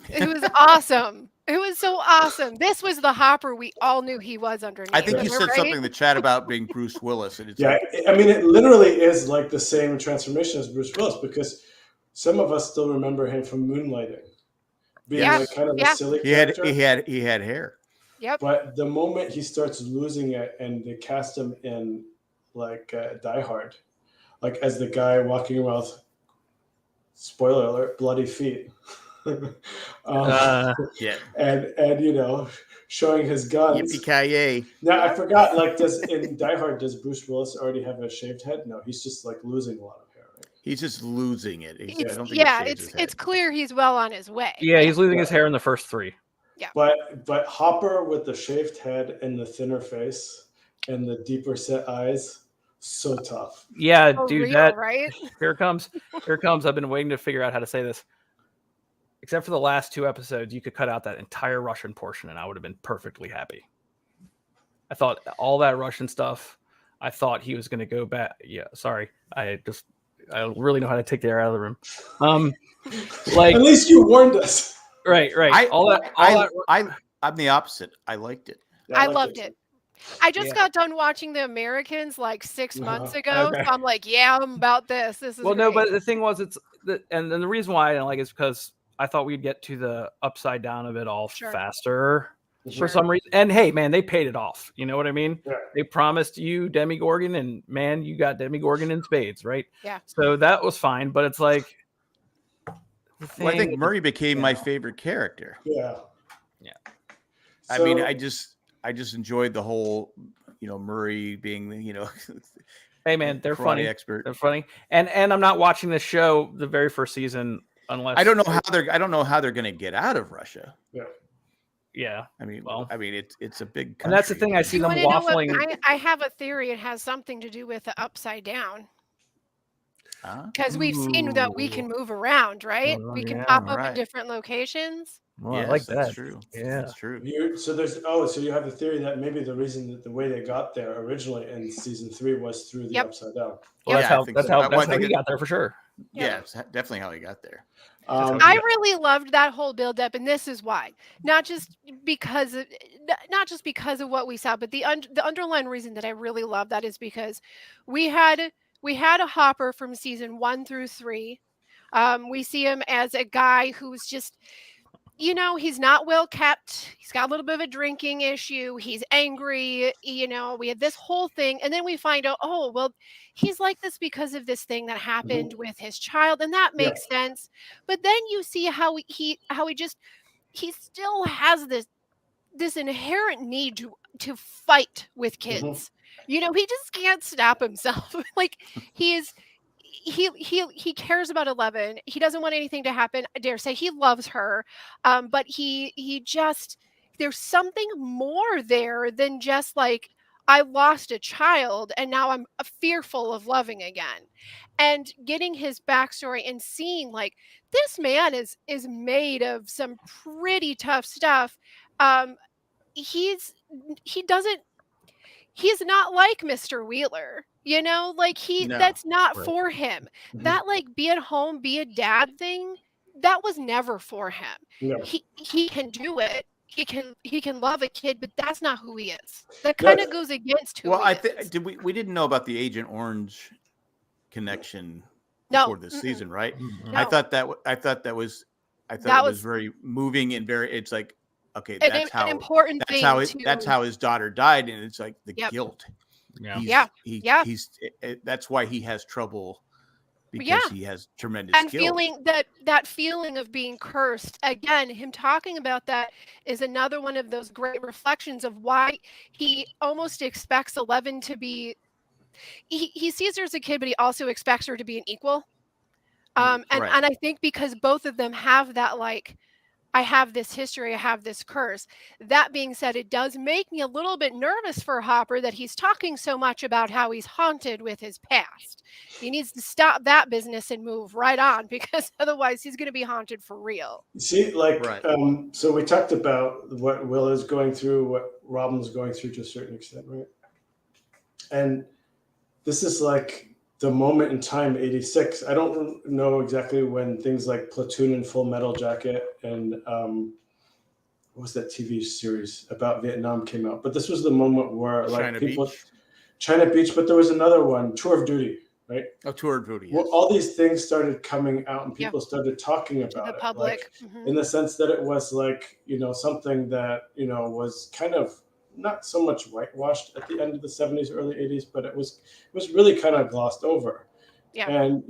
[SPEAKER 4] It was awesome. It was so awesome. This was the Hopper we all knew he was underneath.
[SPEAKER 1] I think you said something in the chat about being Bruce Willis. And it's
[SPEAKER 3] it literally is like the same transformation as Bruce Willis, because some of us still remember him from Moonlighting, being like kind of a silly character.
[SPEAKER 1] He had hair.
[SPEAKER 4] Yep.
[SPEAKER 3] But the moment he starts losing it, and they cast him in like Die Hard, like as the guy walking around, with, spoiler alert, bloody feet,
[SPEAKER 1] Yeah.
[SPEAKER 3] and showing his guns.
[SPEAKER 1] Yippee-ki-yay.
[SPEAKER 3] Now I forgot. Like, in Die Hard, does Bruce Willis already have a shaved head? No, he's just like losing a lot of hair. Right?
[SPEAKER 1] He's just losing it. I
[SPEAKER 4] It's,
[SPEAKER 1] don't think he shaves his
[SPEAKER 4] it's
[SPEAKER 1] head.
[SPEAKER 4] clear he's well on his way.
[SPEAKER 2] Yeah, he's losing his hair in the first 3.
[SPEAKER 3] But Hopper with the shaved head and the thinner face and the deeper set eyes, so tough.
[SPEAKER 2] Yeah,
[SPEAKER 4] For
[SPEAKER 2] dude,
[SPEAKER 4] real, right?
[SPEAKER 2] here it comes. Here it comes. I've been waiting to figure out how to say this. Except for the last 2 episodes, you could cut out that entire Russian portion and I would have been perfectly happy. I thought all that Russian stuff, I thought he was going to go back. Yeah, sorry. I really know how to take the air out of the room. Like,
[SPEAKER 3] At least you warned us.
[SPEAKER 2] right.
[SPEAKER 1] I'm the opposite. I liked it.
[SPEAKER 3] Yeah,
[SPEAKER 4] I
[SPEAKER 3] liked
[SPEAKER 4] loved it. I just
[SPEAKER 2] Yeah.
[SPEAKER 4] got done watching The Americans like 6 months ago.
[SPEAKER 2] Okay.
[SPEAKER 4] So I'm like, yeah, I'm about this. This is
[SPEAKER 2] Well, no,
[SPEAKER 4] great.
[SPEAKER 2] but the thing was, and then the reason why I didn't like it is because I thought we'd get to the upside down of it all
[SPEAKER 4] Sure.
[SPEAKER 2] faster
[SPEAKER 3] Sure.
[SPEAKER 2] for some reason. And hey, man, they paid it off. You know what I mean?
[SPEAKER 3] Yeah.
[SPEAKER 2] They promised you Demogorgon, and man, you got Demogorgon in spades, right?
[SPEAKER 4] Yeah.
[SPEAKER 2] So that was fine, but it's like,
[SPEAKER 1] Well, I think Murray became my
[SPEAKER 2] Yeah.
[SPEAKER 1] favorite character.
[SPEAKER 3] Yeah.
[SPEAKER 2] Yeah.
[SPEAKER 1] I
[SPEAKER 3] So-
[SPEAKER 1] mean, I just enjoyed the whole, Murray being the,
[SPEAKER 2] hey, man, they're
[SPEAKER 1] karate
[SPEAKER 2] funny.
[SPEAKER 1] expert.
[SPEAKER 2] They're funny, and I'm not watching this show the very first season unless
[SPEAKER 1] I don't know how they're going to get out of Russia.
[SPEAKER 2] Yeah,
[SPEAKER 1] I mean,
[SPEAKER 2] Well.
[SPEAKER 1] it's a big country.
[SPEAKER 2] and that's the thing. I see
[SPEAKER 4] You
[SPEAKER 2] them
[SPEAKER 4] wanna know what?
[SPEAKER 2] waffling.
[SPEAKER 4] I have a theory. It has something to do with the upside down
[SPEAKER 1] Huh?
[SPEAKER 4] because we've seen that we can move around, right?
[SPEAKER 2] Oh,
[SPEAKER 4] We can
[SPEAKER 2] yeah,
[SPEAKER 4] pop up
[SPEAKER 1] right.
[SPEAKER 4] in different locations.
[SPEAKER 2] Well,
[SPEAKER 1] Yes,
[SPEAKER 2] I like
[SPEAKER 1] that's
[SPEAKER 2] that.
[SPEAKER 1] true.
[SPEAKER 2] Yeah.
[SPEAKER 1] That's true.
[SPEAKER 3] So you have the theory that maybe the reason that the way they got there originally in season 3 was through the
[SPEAKER 4] Yep.
[SPEAKER 3] upside down.
[SPEAKER 2] Well,
[SPEAKER 1] Yeah, I think so. Well, I
[SPEAKER 2] that's how
[SPEAKER 1] think
[SPEAKER 2] he got there for sure.
[SPEAKER 1] Yeah, it's definitely how he got there.
[SPEAKER 4] I really loved that whole build up, and this is why. Not just because of what we saw, but the underlying reason that I really love that is because we had a Hopper from season 1 through 3. We see him as a guy who's just, he's not well kept. He's got a little bit of a drinking issue. He's angry. We had this whole thing. And then we find out, oh, well, he's like this because of this thing that happened with his child. And that makes sense. But then you see how he still has this inherent need to fight with kids. He just can't stop himself. Like he cares about 11. He doesn't want anything to happen. I dare say he loves her. But he just, there's something more there than just like, I lost a child and now I'm fearful of loving again. And getting his backstory and seeing like this man is made of some pretty tough stuff. He's not like Mr. Wheeler,
[SPEAKER 1] No.
[SPEAKER 4] that's not
[SPEAKER 2] Right.
[SPEAKER 4] for him.
[SPEAKER 3] Mhm.
[SPEAKER 4] That like be at home, be a dad thing, that was never for him.
[SPEAKER 3] No.
[SPEAKER 4] He can do it. He can love a kid, but that's not who he is. That kind of goes against who
[SPEAKER 1] Well,
[SPEAKER 4] he
[SPEAKER 1] I
[SPEAKER 4] is.
[SPEAKER 1] think we didn't know about the Agent Orange connection
[SPEAKER 4] No,
[SPEAKER 1] before this season, right?
[SPEAKER 2] Mhm.
[SPEAKER 1] I
[SPEAKER 4] No.
[SPEAKER 1] thought that was
[SPEAKER 4] That
[SPEAKER 1] it was
[SPEAKER 4] was-
[SPEAKER 1] very moving and very. It's like, okay,
[SPEAKER 4] An
[SPEAKER 1] that's
[SPEAKER 4] important thing
[SPEAKER 1] that's how his daughter died, and it's like the
[SPEAKER 4] Yep.
[SPEAKER 1] guilt.
[SPEAKER 2] Yeah.
[SPEAKER 1] He's,
[SPEAKER 4] Yeah.
[SPEAKER 1] That's why he has trouble because
[SPEAKER 4] Yeah.
[SPEAKER 1] he has tremendous
[SPEAKER 4] and
[SPEAKER 1] guilt.
[SPEAKER 4] feeling that feeling of being cursed again, him talking about that is another one of those great reflections of why he almost expects 11 to be he sees her as a kid, but he also expects her to be an equal. And
[SPEAKER 1] Right.
[SPEAKER 4] I think because both of them have that, like, I have this history, I have this curse. That being said, it does make me a little bit nervous for Hopper that he's talking so much about how he's haunted with his past. He needs to stop that business and move right on, because otherwise he's going to be haunted for real.
[SPEAKER 3] See, like,
[SPEAKER 1] Right.
[SPEAKER 3] So we talked about what Will is going through, what Robin's going through to a certain extent, right? And this is like the moment in time, 86. I don't know exactly when things like Platoon and Full Metal Jacket and what was that TV series about Vietnam came out. But this was the moment where like
[SPEAKER 1] China
[SPEAKER 3] people,
[SPEAKER 1] Beach.
[SPEAKER 3] China Beach, but there was another one, Tour of Duty, right?
[SPEAKER 1] Oh, Tour Rudy.
[SPEAKER 3] Well,
[SPEAKER 1] Yes.
[SPEAKER 3] all these things started coming out and
[SPEAKER 4] Yeah.
[SPEAKER 3] people started talking about
[SPEAKER 4] To the
[SPEAKER 3] it,
[SPEAKER 4] public.
[SPEAKER 3] like,
[SPEAKER 4] Mhm.
[SPEAKER 3] in the sense that it was like, something that, was kind of not so much whitewashed at the end of the 70s, early 80s, but it was really kind of glossed over.
[SPEAKER 4] Yeah.
[SPEAKER 3] And,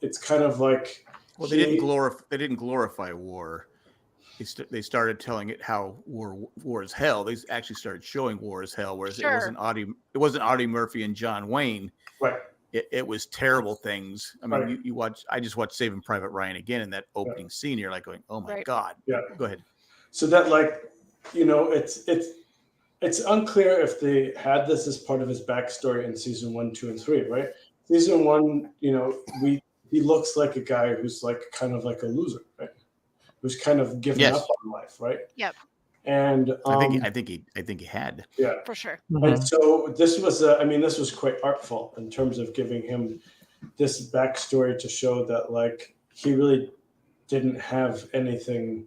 [SPEAKER 3] it's kind of like,
[SPEAKER 1] Well, they didn't glorify war. They started telling it how war is hell. They actually started showing war as hell, whereas
[SPEAKER 4] Sure.
[SPEAKER 1] it wasn't Audie Murphy and John Wayne.
[SPEAKER 3] right.
[SPEAKER 1] It was terrible things. I mean,
[SPEAKER 3] Right.
[SPEAKER 1] I just watched Saving Private Ryan again, in that opening scene, you're like going, oh my
[SPEAKER 4] Right.
[SPEAKER 1] God.
[SPEAKER 3] Yeah.
[SPEAKER 1] Go ahead.
[SPEAKER 3] So that, like, it's unclear if they had this as part of his backstory in season 1, 2, and 3, right? Season 1, he looks like a guy who's like kind of like a loser, right? Who's kind of given
[SPEAKER 1] Yes.
[SPEAKER 3] up on life, right?
[SPEAKER 4] Yep.
[SPEAKER 3] And
[SPEAKER 1] I think he had.
[SPEAKER 3] yeah.
[SPEAKER 4] For sure.
[SPEAKER 3] And so this was quite artful in terms of giving him this backstory to show that, like, he really didn't have anything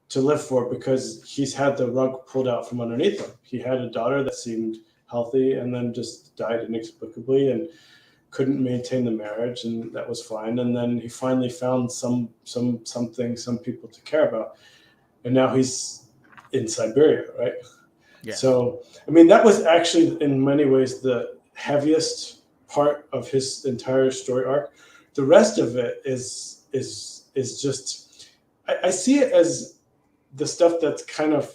[SPEAKER 3] to live for because he's had the rug pulled out from underneath him. He had a daughter that seemed healthy and then just died inexplicably and couldn't maintain the marriage, and that was fine. And then he finally found some people to care about, and now he's in Siberia, right?
[SPEAKER 1] Yeah.
[SPEAKER 3] So, I mean, that was actually in many ways the heaviest part of his entire story arc. The rest of it is just, I see it as the stuff that's kind of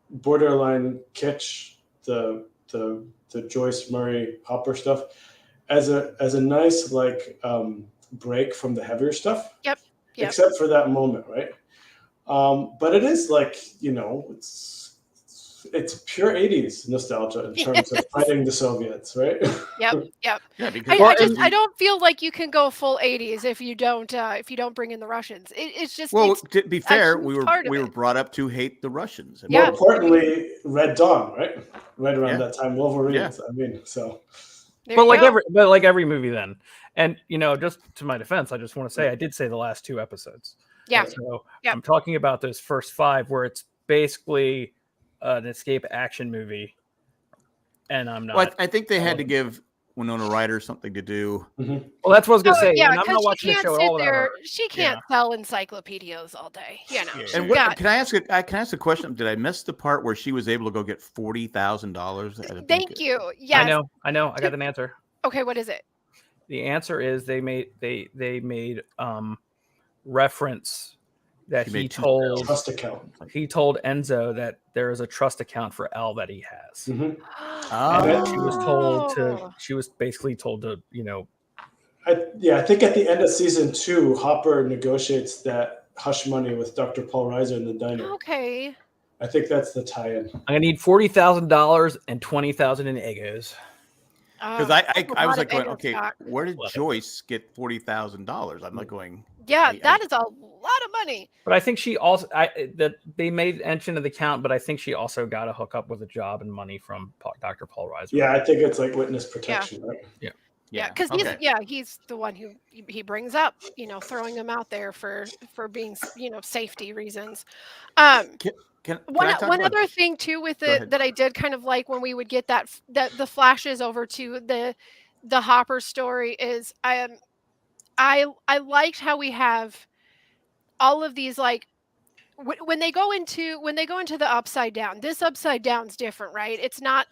[SPEAKER 3] borderline kitsch, the Joyce Murray Hopper stuff, as a nice, like, break from the heavier stuff.
[SPEAKER 4] Yep.
[SPEAKER 3] Except for that moment, right? But it is like, it's pure 80s nostalgia in terms of fighting the Soviets, right?
[SPEAKER 4] Yep.
[SPEAKER 1] Yeah, because
[SPEAKER 4] I don't feel like you can go full 80s if you don't bring in the Russians. It's just
[SPEAKER 1] well,
[SPEAKER 4] it's
[SPEAKER 1] to be fair,
[SPEAKER 4] huge
[SPEAKER 1] we were
[SPEAKER 4] part of
[SPEAKER 1] we were
[SPEAKER 4] it.
[SPEAKER 1] brought up to hate the Russians. I mean,
[SPEAKER 4] Yeah.
[SPEAKER 3] More importantly, Red Dawn, right? Right around
[SPEAKER 1] Yeah.
[SPEAKER 3] that time, Wolverines.
[SPEAKER 1] Yeah.
[SPEAKER 3] I mean, so
[SPEAKER 4] There
[SPEAKER 2] But
[SPEAKER 4] you
[SPEAKER 2] like
[SPEAKER 4] go.
[SPEAKER 2] every movie then. And just to my defense, I just want to say I did say the last 2 episodes.
[SPEAKER 4] Yeah.
[SPEAKER 2] So
[SPEAKER 4] Yep.
[SPEAKER 2] I'm talking about those first 5 where it's basically an escape action movie. And I'm not.
[SPEAKER 1] well, I think they had to give Winona Ryder something to do.
[SPEAKER 2] Well, that's what I was gonna
[SPEAKER 4] Oh,
[SPEAKER 2] say.
[SPEAKER 4] yeah,
[SPEAKER 2] And I'm
[SPEAKER 4] because
[SPEAKER 2] not
[SPEAKER 4] she
[SPEAKER 2] watching the
[SPEAKER 4] can't
[SPEAKER 2] show at
[SPEAKER 4] sit
[SPEAKER 2] all without
[SPEAKER 4] there.
[SPEAKER 2] her.
[SPEAKER 4] She can't sell encyclopedias all day.
[SPEAKER 2] Yeah.
[SPEAKER 1] And what, can I ask a question? Did I miss the part where she was able to go get $40,000?
[SPEAKER 4] Thank you. Yes.
[SPEAKER 2] I know. I got an answer.
[SPEAKER 4] Okay, what is it?
[SPEAKER 2] The answer is they made reference that
[SPEAKER 1] She
[SPEAKER 2] he
[SPEAKER 1] made two
[SPEAKER 2] told
[SPEAKER 3] trust account.
[SPEAKER 2] Enzo that there is a trust account for Al that he has.
[SPEAKER 3] Mhm.
[SPEAKER 2] And that she was told
[SPEAKER 4] Oh.
[SPEAKER 2] she was basically told to,
[SPEAKER 3] I think at the end of season 2, Hopper negotiates that hush money with Dr. Paul Reiser in the diner.
[SPEAKER 4] Okay.
[SPEAKER 3] I think that's the tie-in.
[SPEAKER 2] I'm gonna need $40,000 and 20,000 in Egos.
[SPEAKER 1] Because
[SPEAKER 4] That's a
[SPEAKER 1] I was
[SPEAKER 4] lot
[SPEAKER 1] like
[SPEAKER 4] of
[SPEAKER 1] going,
[SPEAKER 4] Eggo
[SPEAKER 1] okay,
[SPEAKER 4] stock.
[SPEAKER 1] where did
[SPEAKER 2] Love it.
[SPEAKER 1] Joyce get $40,000? I'm like going,
[SPEAKER 4] Yeah,
[SPEAKER 1] I-
[SPEAKER 4] that is a lot of money.
[SPEAKER 2] But I think she also that they made mention of the count, but I think she also got a hookup with a job and money from Dr. Paul Reiser.
[SPEAKER 3] Yeah, I think it's like witness protection, right?
[SPEAKER 4] Yeah, because he's the one who he brings up, throwing him out there for being, safety reasons.
[SPEAKER 1] Can
[SPEAKER 4] One
[SPEAKER 1] I talk
[SPEAKER 4] one
[SPEAKER 1] about-
[SPEAKER 4] other thing too with
[SPEAKER 1] Go
[SPEAKER 4] it
[SPEAKER 1] ahead.
[SPEAKER 4] that I did kind of like when we would get that the flashes over to the Hopper story is I liked how we have all of these, like, when they go into the upside down. This upside down's different, right? It's not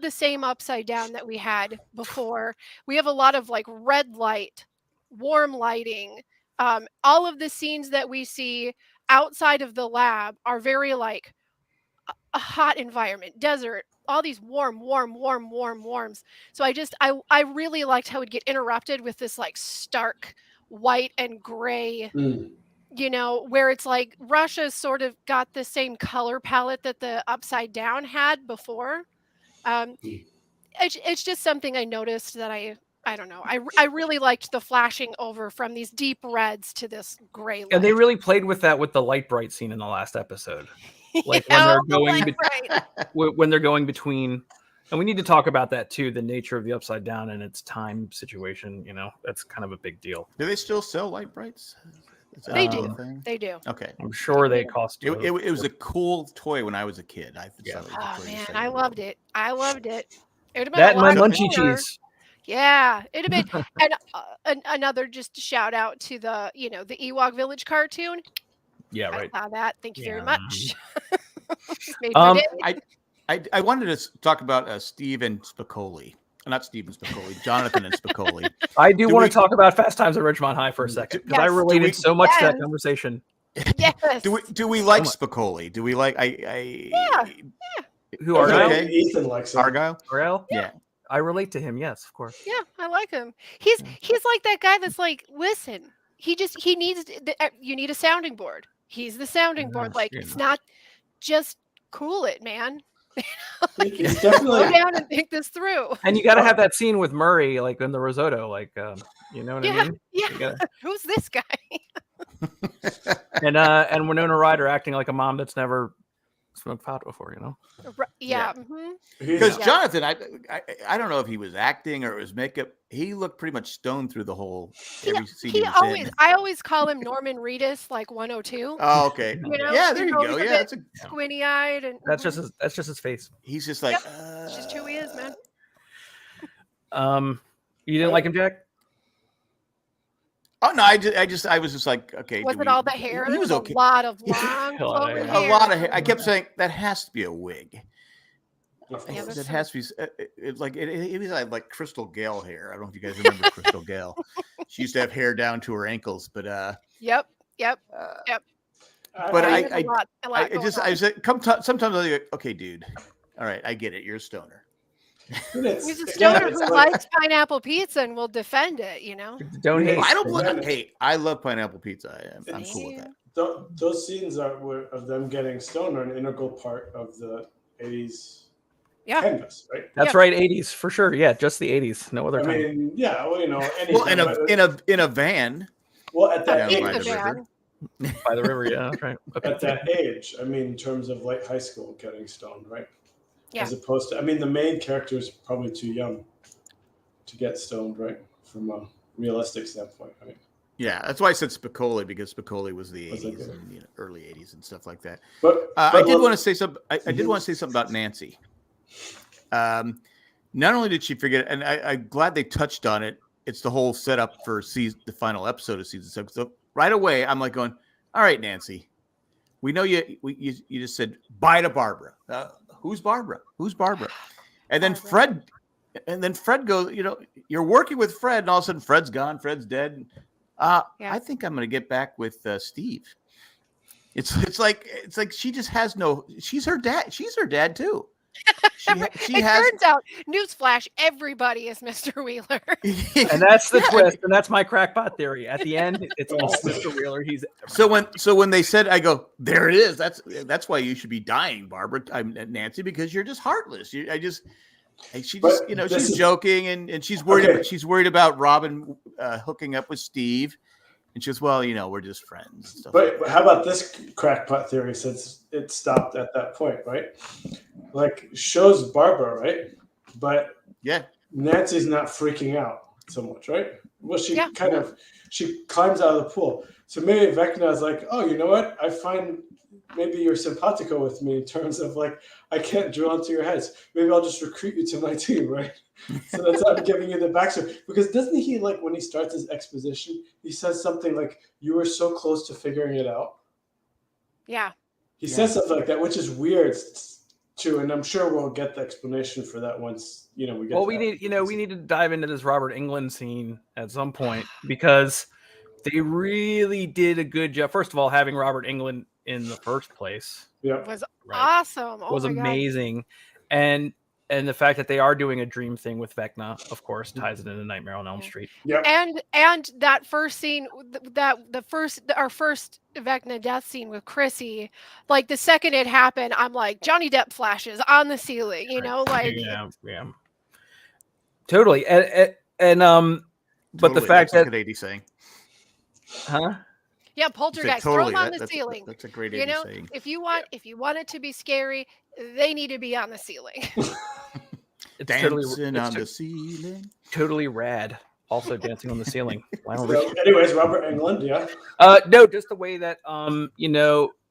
[SPEAKER 4] the same upside down that we had before. We have a lot of, like, red light, warm lighting. All of the scenes that we see outside of the lab are very, like, a hot environment, desert, all these warms. So I really liked how it would get interrupted with this, like, stark white and gray, where it's like Russia's sort of got the same color palette that the upside down had before. It's just something I noticed that I don't know. I really liked the flashing over from these deep reds to this gray light.
[SPEAKER 2] And they really played with that with the light bright scene in the last episode. Like
[SPEAKER 4] Yeah,
[SPEAKER 2] when they're going between, and we need to talk about that too, the nature of the upside down and its time situation, that's kind of a big deal.
[SPEAKER 1] Do they still sell light brights? Is that
[SPEAKER 4] They
[SPEAKER 1] a
[SPEAKER 4] do.
[SPEAKER 1] thing?
[SPEAKER 4] They do.
[SPEAKER 1] Okay.
[SPEAKER 2] I'm sure they cost.
[SPEAKER 1] It was a cool toy when I was a kid.
[SPEAKER 2] Yeah.
[SPEAKER 1] thought it was the
[SPEAKER 4] Oh
[SPEAKER 1] coolest
[SPEAKER 4] man,
[SPEAKER 1] thing
[SPEAKER 4] I
[SPEAKER 1] in the
[SPEAKER 4] loved
[SPEAKER 1] world.
[SPEAKER 4] it. I loved it. It would have been
[SPEAKER 2] That
[SPEAKER 4] a
[SPEAKER 2] and my
[SPEAKER 4] lot
[SPEAKER 2] munchie
[SPEAKER 4] cooler.
[SPEAKER 2] cheese.
[SPEAKER 4] Yeah, it'd have been another just shout out to the the Ewok Village cartoon.
[SPEAKER 2] Yeah,
[SPEAKER 4] I
[SPEAKER 2] right.
[SPEAKER 4] saw that. Thank you very
[SPEAKER 2] Yeah.
[SPEAKER 4] much. Just made my day.
[SPEAKER 1] I wanted to talk about Steven Spicoli. Not Steven Spicoli, Jonathan and Spicoli.
[SPEAKER 2] I do
[SPEAKER 1] Do
[SPEAKER 2] want
[SPEAKER 1] we-
[SPEAKER 2] to talk about Fast Times at Ridgemont High for a second because I
[SPEAKER 4] Yes.
[SPEAKER 2] related so much to that
[SPEAKER 4] Yes.
[SPEAKER 2] conversation.
[SPEAKER 4] Yes.
[SPEAKER 1] Do we like
[SPEAKER 2] much.
[SPEAKER 1] Spicoli? Do we like
[SPEAKER 2] Who
[SPEAKER 3] I
[SPEAKER 2] are
[SPEAKER 3] feel like
[SPEAKER 1] Okay.
[SPEAKER 3] Ethan likes him.
[SPEAKER 1] Argyle?
[SPEAKER 2] Ariel?
[SPEAKER 1] Yeah.
[SPEAKER 2] I relate to him. Yes, of course.
[SPEAKER 4] Yeah, I like him. He's like that guy that's like, listen, he needs you need a sounding board. He's the sounding board.
[SPEAKER 2] Yes,
[SPEAKER 4] Like
[SPEAKER 2] yeah.
[SPEAKER 4] it's not just cool it, man.
[SPEAKER 3] He's
[SPEAKER 4] Slow
[SPEAKER 3] definitely
[SPEAKER 4] down and think this through.
[SPEAKER 2] And you got to have that scene with Murray, like in the risotto, like you know what I
[SPEAKER 4] Yeah,
[SPEAKER 2] mean?
[SPEAKER 4] yeah.
[SPEAKER 2] You gotta-
[SPEAKER 4] Who's this guy?
[SPEAKER 2] and Winona Ryder acting like a mom that's never smoked pot before, you know?
[SPEAKER 4] Yeah.
[SPEAKER 1] Yeah.
[SPEAKER 4] mhm.
[SPEAKER 1] Because
[SPEAKER 4] Yeah.
[SPEAKER 1] Jonathan, I don't know if he was acting or it was makeup. He looked pretty much stoned through the whole every scene he was in.
[SPEAKER 4] I always call him Norman Reedus, like 102.
[SPEAKER 1] Oh, okay.
[SPEAKER 4] You know,
[SPEAKER 1] Yeah, there
[SPEAKER 4] he's
[SPEAKER 1] you go.
[SPEAKER 4] always a
[SPEAKER 1] Yeah,
[SPEAKER 4] bit squinty eyed, and
[SPEAKER 2] That's just his face.
[SPEAKER 1] he's just like
[SPEAKER 4] it's just who he is, man.
[SPEAKER 2] You didn't like him, Jack?
[SPEAKER 1] Oh no, I was just like, okay.
[SPEAKER 4] Was
[SPEAKER 1] do
[SPEAKER 4] it
[SPEAKER 1] we-
[SPEAKER 4] all the hair?
[SPEAKER 1] He
[SPEAKER 4] There
[SPEAKER 1] was
[SPEAKER 4] was
[SPEAKER 1] okay.
[SPEAKER 4] a lot of long,
[SPEAKER 2] A lot of
[SPEAKER 4] flowing
[SPEAKER 2] hair.
[SPEAKER 1] A
[SPEAKER 4] hair.
[SPEAKER 1] lot of hair. I kept saying that has to be a wig.
[SPEAKER 3] Of
[SPEAKER 4] Yeah,
[SPEAKER 3] course.
[SPEAKER 4] that's
[SPEAKER 1] It has to be. It's like it was like Crystal Gale hair. I don't know if you guys remember Crystal Gale. She used to have hair down to her ankles, but
[SPEAKER 4] Yep.
[SPEAKER 1] But
[SPEAKER 4] He
[SPEAKER 1] I-
[SPEAKER 4] has a lot
[SPEAKER 1] I
[SPEAKER 4] going
[SPEAKER 1] just
[SPEAKER 4] on.
[SPEAKER 1] I said sometimes I go, okay, dude. All right, I get it. You're a stoner.
[SPEAKER 3] And it's-
[SPEAKER 4] He's a
[SPEAKER 3] again,
[SPEAKER 4] stoner
[SPEAKER 3] it's
[SPEAKER 4] who
[SPEAKER 3] like-
[SPEAKER 4] likes pineapple pizza and will defend it. You know.
[SPEAKER 2] Don't hate.
[SPEAKER 3] Yeah.
[SPEAKER 1] I don't
[SPEAKER 3] Yeah.
[SPEAKER 1] hey, I love pineapple pizza. I'm cool with
[SPEAKER 4] Yeah.
[SPEAKER 1] that.
[SPEAKER 3] Those scenes were of them getting stoned are an integral part of the 80s
[SPEAKER 4] Yeah.
[SPEAKER 3] canvas, right?
[SPEAKER 2] That's right, 80s for sure. Yeah, just the 80s. No other
[SPEAKER 3] I
[SPEAKER 2] time.
[SPEAKER 3] mean, yeah, well, anything.
[SPEAKER 1] Well,
[SPEAKER 3] but-
[SPEAKER 1] in a van.
[SPEAKER 3] well, at that
[SPEAKER 1] Yeah,
[SPEAKER 3] age,
[SPEAKER 1] by the
[SPEAKER 4] Pizza
[SPEAKER 1] river.
[SPEAKER 4] van.
[SPEAKER 2] By the river, yeah, that's right. Okay.
[SPEAKER 3] at that age, I mean, in terms of late high school getting stoned, right?
[SPEAKER 4] Yeah.
[SPEAKER 3] As opposed to, I mean, the main character is probably too young to get stoned, right? From a realistic standpoint. I mean,
[SPEAKER 1] Yeah, that's why I said Spicoli because Spicoli was the
[SPEAKER 3] Was
[SPEAKER 1] 80s
[SPEAKER 3] like
[SPEAKER 1] and early 80s and stuff like that.
[SPEAKER 3] but
[SPEAKER 1] I did want to say something. I did want to say something about Nancy. Not only did she forget, and I'm glad they touched on it. It's the whole setup for the final episode of season 6. So right away, I'm like going, "All right, Nancy, we know you. You just said bye to Barbara. Who's Barbara? Who's Barbara?" And then
[SPEAKER 4] Barbara.
[SPEAKER 1] Fred goes, you're working with Fred, and all of a sudden Fred's gone. Fred's dead.
[SPEAKER 4] Yeah.
[SPEAKER 1] I think I'm going to get back with Steve. It's like she just has no. She's her dad. She's her dad too. She
[SPEAKER 4] It
[SPEAKER 1] has.
[SPEAKER 4] turns out, newsflash, everybody is Mr. Wheeler.
[SPEAKER 2] And that's the twist, and that's my crackpot theory. At the end, it's all Mr. Wheeler. He's
[SPEAKER 1] So when they said, I go, there it is. That's why you should be dying, Barbara. Nancy, because you're just heartless. She just
[SPEAKER 3] But
[SPEAKER 1] she's
[SPEAKER 3] this is-
[SPEAKER 1] joking and she's worried.
[SPEAKER 3] Okay.
[SPEAKER 1] She's worried about Robin hooking up with Steve, and she goes, well, we're just friends. And stuff
[SPEAKER 3] But how about this crackpot theory since it stopped at that point, right? Like, shows Barbara, right? But
[SPEAKER 1] yeah.
[SPEAKER 3] Nancy's not freaking out so much, right? Well, she
[SPEAKER 4] Yeah.
[SPEAKER 3] she climbs out of the pool. So maybe Vecna is like, oh, you know what? I find maybe you're simpatico with me in terms of like, I can't drill into your heads. Maybe I'll just recruit you to my team, right? So that's why I'm giving you the backstory. Because doesn't he, like, when he starts his exposition, he says something like, you were so close to figuring it out.
[SPEAKER 4] Yeah.
[SPEAKER 3] He
[SPEAKER 1] Yeah.
[SPEAKER 3] says something like that, which is weird too. And I'm sure we'll get the explanation for that once, we get
[SPEAKER 2] well,
[SPEAKER 3] to
[SPEAKER 2] we
[SPEAKER 3] that.
[SPEAKER 2] need to dive into this Robert Englund scene at some point because they really did a good job. First of all, having Robert Englund in the first place
[SPEAKER 3] Yeah.
[SPEAKER 4] Was
[SPEAKER 2] right,
[SPEAKER 4] awesome. Oh
[SPEAKER 2] was
[SPEAKER 4] my God.
[SPEAKER 2] amazing, and the fact that they are doing a dream thing with Vecna, of course, ties it into Nightmare on Elm Street.
[SPEAKER 4] And that first scene, our first Vecna death scene with Chrissy, like the second it happened, I'm like, Johnny Depp flashes on the ceiling, like
[SPEAKER 2] yeah, totally, but
[SPEAKER 1] Totally.
[SPEAKER 2] the fact
[SPEAKER 1] That's
[SPEAKER 2] that,
[SPEAKER 1] like an 80s saying.
[SPEAKER 2] huh?
[SPEAKER 4] yeah,
[SPEAKER 1] You said
[SPEAKER 4] poltergeist, throw them on the
[SPEAKER 1] that's-
[SPEAKER 4] ceiling.
[SPEAKER 1] That's a great 80s
[SPEAKER 4] You know,
[SPEAKER 1] saying.
[SPEAKER 4] if you want it to be scary, they need to be on the ceiling.
[SPEAKER 2] It's
[SPEAKER 1] Dancing on the ceiling.
[SPEAKER 2] totally rad. Also dancing on the ceiling. Lionel
[SPEAKER 3] So,
[SPEAKER 2] Richie.
[SPEAKER 3] anyways, Robert Englund, yeah.
[SPEAKER 2] No, just the way that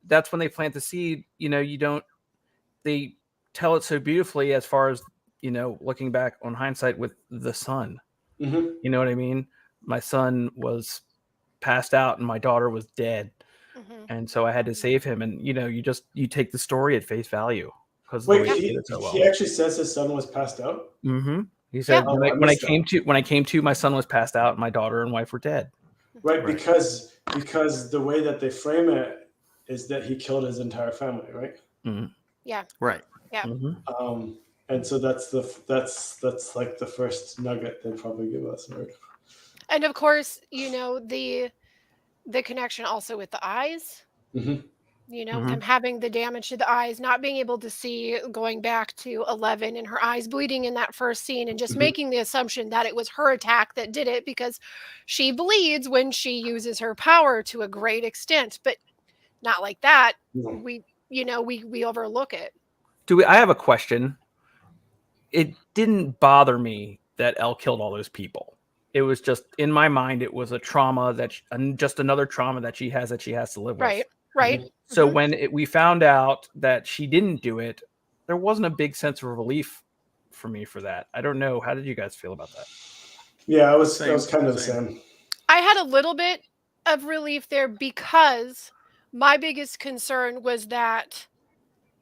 [SPEAKER 2] that's when they plant the seed. They tell it so beautifully as far as looking back on hindsight with the sun.
[SPEAKER 3] Mhm.
[SPEAKER 2] You know what I mean? My son was passed out and my daughter was dead.
[SPEAKER 4] Mhm.
[SPEAKER 2] And so I had to save him. And you take the story at face value because of the
[SPEAKER 3] Wait,
[SPEAKER 2] way they did it so
[SPEAKER 3] he
[SPEAKER 2] well.
[SPEAKER 3] actually says his son was passed out?
[SPEAKER 2] Mm-hmm. He said
[SPEAKER 3] Oh, I
[SPEAKER 2] when I
[SPEAKER 3] missed that.
[SPEAKER 2] came to, my son was passed out and my daughter and wife were dead.
[SPEAKER 3] Right,
[SPEAKER 1] Right.
[SPEAKER 3] because the way that they frame it is that he killed his entire family, right?
[SPEAKER 1] Right.
[SPEAKER 2] Mm-hmm.
[SPEAKER 3] And so that's like the first nugget they probably give us, right?
[SPEAKER 4] And of course, the connection also with the eyes.
[SPEAKER 3] Mhm.
[SPEAKER 4] Them having the damage to the eyes, not being able to see, going back to 11 and her eyes bleeding in that first scene, and just
[SPEAKER 3] Mhm.
[SPEAKER 4] making the assumption that it was her attack that did it because she bleeds when she uses her power to a great extent, but not like that.
[SPEAKER 3] No.
[SPEAKER 4] We overlook it.
[SPEAKER 2] I have a question. It didn't bother me that Elle killed all those people. It was just in my mind, it was a trauma just another trauma that she has to live with.
[SPEAKER 4] Right.
[SPEAKER 2] So
[SPEAKER 4] Mhm.
[SPEAKER 2] when we found out that she didn't do it, there wasn't a big sense of relief for me for that. I don't know. How did you guys feel about that?
[SPEAKER 3] Yeah, I was
[SPEAKER 1] Same,
[SPEAKER 3] kind of the
[SPEAKER 1] same.
[SPEAKER 3] same.
[SPEAKER 4] I had a little bit of relief there because my biggest concern was that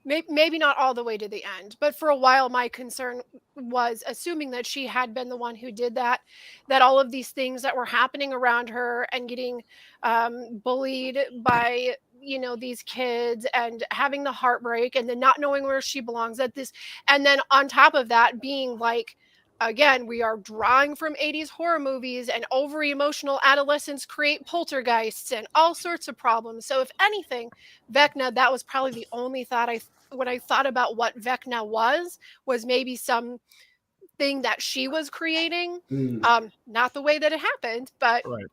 [SPEAKER 4] maybe not all the way to the end, but for a while my concern was, assuming that she had been the one who did that all of these things that were happening around her and getting bullied by these kids and having the heartbreak and then not knowing where she belongs at this, and then on top of that being like, again, we are drawing from 80s horror movies, and over emotional adolescents create poltergeists and all sorts of problems. So if anything, Vecna, that was probably the only thought when I thought about what Vecna was maybe some thing that she was creating. Not the way that it happened, but
[SPEAKER 2] Right.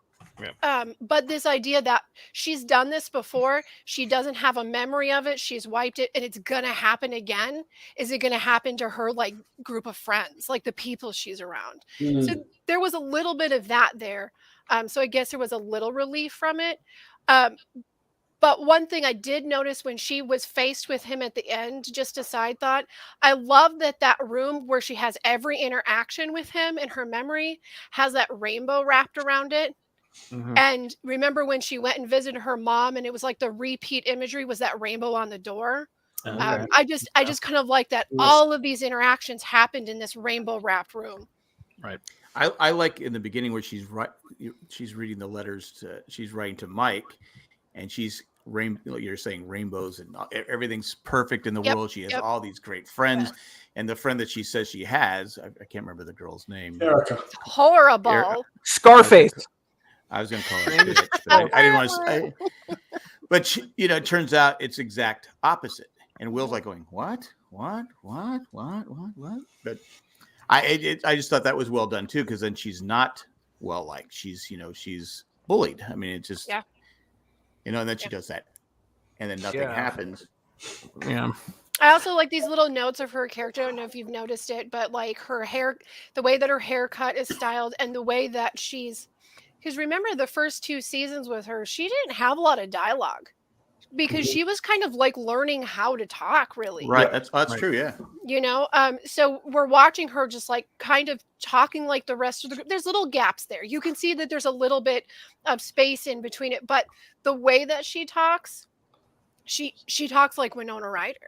[SPEAKER 4] but this idea that she's done this before, she doesn't have a memory of it, she's wiped it, and it's gonna happen again. Is it gonna happen to her like group of friends, like the people she's around? So there was a little bit of that there. So I guess there was a little relief from it. But one thing I did notice when she was faced with him at the end, just a side thought, I love that room where she has every interaction with him in her memory has that rainbow wrapped around it. And remember when she went and visited her mom and it was like the repeat imagery was that rainbow on the door?
[SPEAKER 2] Okay.
[SPEAKER 4] I just kind of like that all of these interactions happened in this rainbow wrapped room.
[SPEAKER 2] Right.
[SPEAKER 1] I like in the beginning where she's reading the letters she's writing to Mike, and you're saying rainbows and everything's perfect in the world. She has all these great friends, and the friend that she says she has, I can't remember the girl's name.
[SPEAKER 3] Erica.
[SPEAKER 4] Horrible.
[SPEAKER 2] Scarface.
[SPEAKER 1] I was going to call her a bitch, but I didn't want to say. But she, it turns out it's exact opposite. And Will's like going, what? But I just thought that was well done too, because then she's not well liked. She's bullied. I mean, it's just and then she does that, and then nothing happens.
[SPEAKER 2] Yeah.
[SPEAKER 4] I also like these little notes of her character. I don't know if you've noticed it, but like her hair, the way that her haircut is styled, and the way that because remember the first 2 seasons with her, she didn't have a lot of dialogue because she was kind of like learning how to talk, really.
[SPEAKER 1] Right. That's true. Yeah.
[SPEAKER 4] So we're watching her just like kind of talking like the rest of the group. There's little gaps there. You can see that there's a little bit of space in between it, but the way that she talks, she talks like Winona Ryder.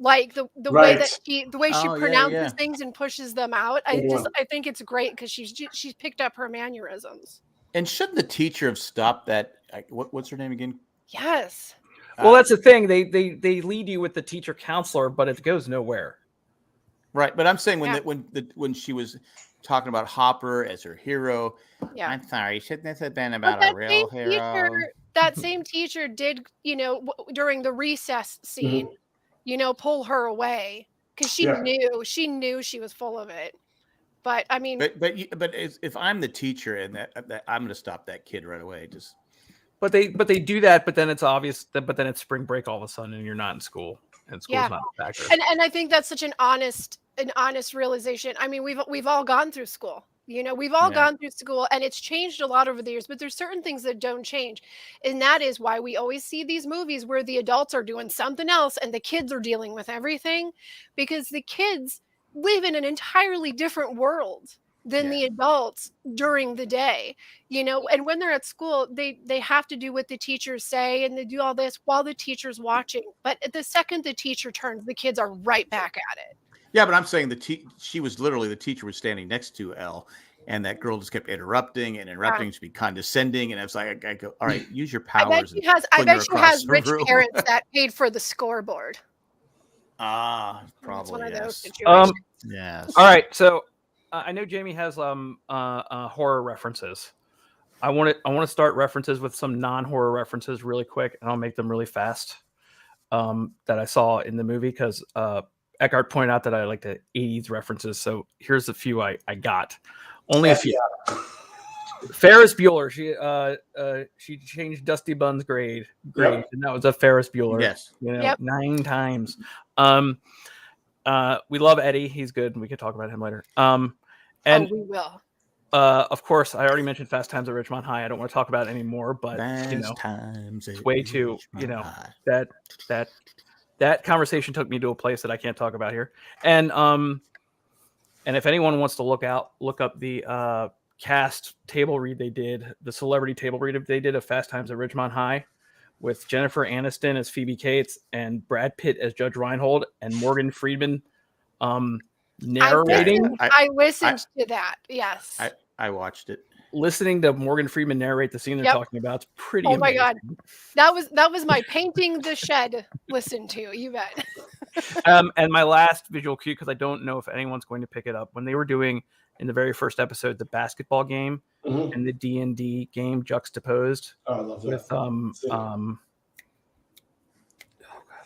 [SPEAKER 4] Like the way that she pronounces things and pushes them out. I think it's great because she's picked up her mannerisms.
[SPEAKER 1] And shouldn't the teacher have stopped that? What's her name again?
[SPEAKER 4] Yes.
[SPEAKER 2] Well, that's the thing. They lead you with the teacher counselor, but it goes nowhere.
[SPEAKER 1] Right, but I'm saying when she was talking about Hopper as her hero, I'm sorry, shouldn't this have been about a real hero?
[SPEAKER 4] That same teacher did, during the recess scene, pull her away because she knew she was full of it. But I mean,
[SPEAKER 1] but if I'm the teacher and that I'm going to stop that kid right away.
[SPEAKER 2] But they do that. But then it's obvious but then it's spring break all of a sudden, and you're not in school, and school's not a factor.
[SPEAKER 4] And I think that's such an honest realization. I mean, we've all gone through school. We've all gone through school, and it's changed a lot over the years. But there's certain things that don't change, and that is why we always see these movies where the adults are doing something else and the kids are dealing with everything, because the kids live in an entirely different world. than the adults during the day, and when they're at school, they have to do what the teachers say, and they do all this while the teacher's watching. But at the second the teacher turns, the kids are right back at it.
[SPEAKER 1] Yeah, but I'm saying she was literally, the teacher was standing next to Elle, and that girl just kept interrupting, to be condescending, and I was like, I go, all right, use your powers.
[SPEAKER 4] I bet she has rich parents that paid for the scoreboard.
[SPEAKER 1] Probably.
[SPEAKER 4] It's one of those
[SPEAKER 1] Yes.
[SPEAKER 4] situations.
[SPEAKER 1] Yes.
[SPEAKER 2] All right, so I know Jamie has horror references. I want to start references with some non-horror references really quick, and I'll make them really fast. That I saw in the movie, because Eckhart pointed out that I like the 80s references. So here's a few I got. Only a few. Ferris Bueller. She changed Dusty Bun's grade, and that was a Ferris Bueller.
[SPEAKER 1] Yes.
[SPEAKER 2] 9 times. We love Eddie. He's good, and we can talk about him later. And
[SPEAKER 4] we will.
[SPEAKER 2] Of course, I already mentioned Fast Times at Ridgemont High. I don't want to talk about it anymore, but
[SPEAKER 1] Times
[SPEAKER 2] it's way too. That conversation took me to a place that I can't talk about here. And if anyone wants to look up the cast table read they did, the celebrity table read they did of Fast Times at Ridgemont High, with Jennifer Aniston as Phoebe Cates and Brad Pitt as Judge Reinhold and Morgan Freeman narrating.
[SPEAKER 4] I listened to that. Yes.
[SPEAKER 1] I watched it.
[SPEAKER 2] Listening to Morgan Freeman narrate the scene they're talking about, it's pretty amazing.
[SPEAKER 4] My God. That was my painting the shed listen to, you bet.
[SPEAKER 2] And my last visual cue, because I don't know if anyone's going to pick it up, when they were doing in the very first episode the basketball game and the D&D game juxtaposed.
[SPEAKER 3] Oh, I love that.
[SPEAKER 2] With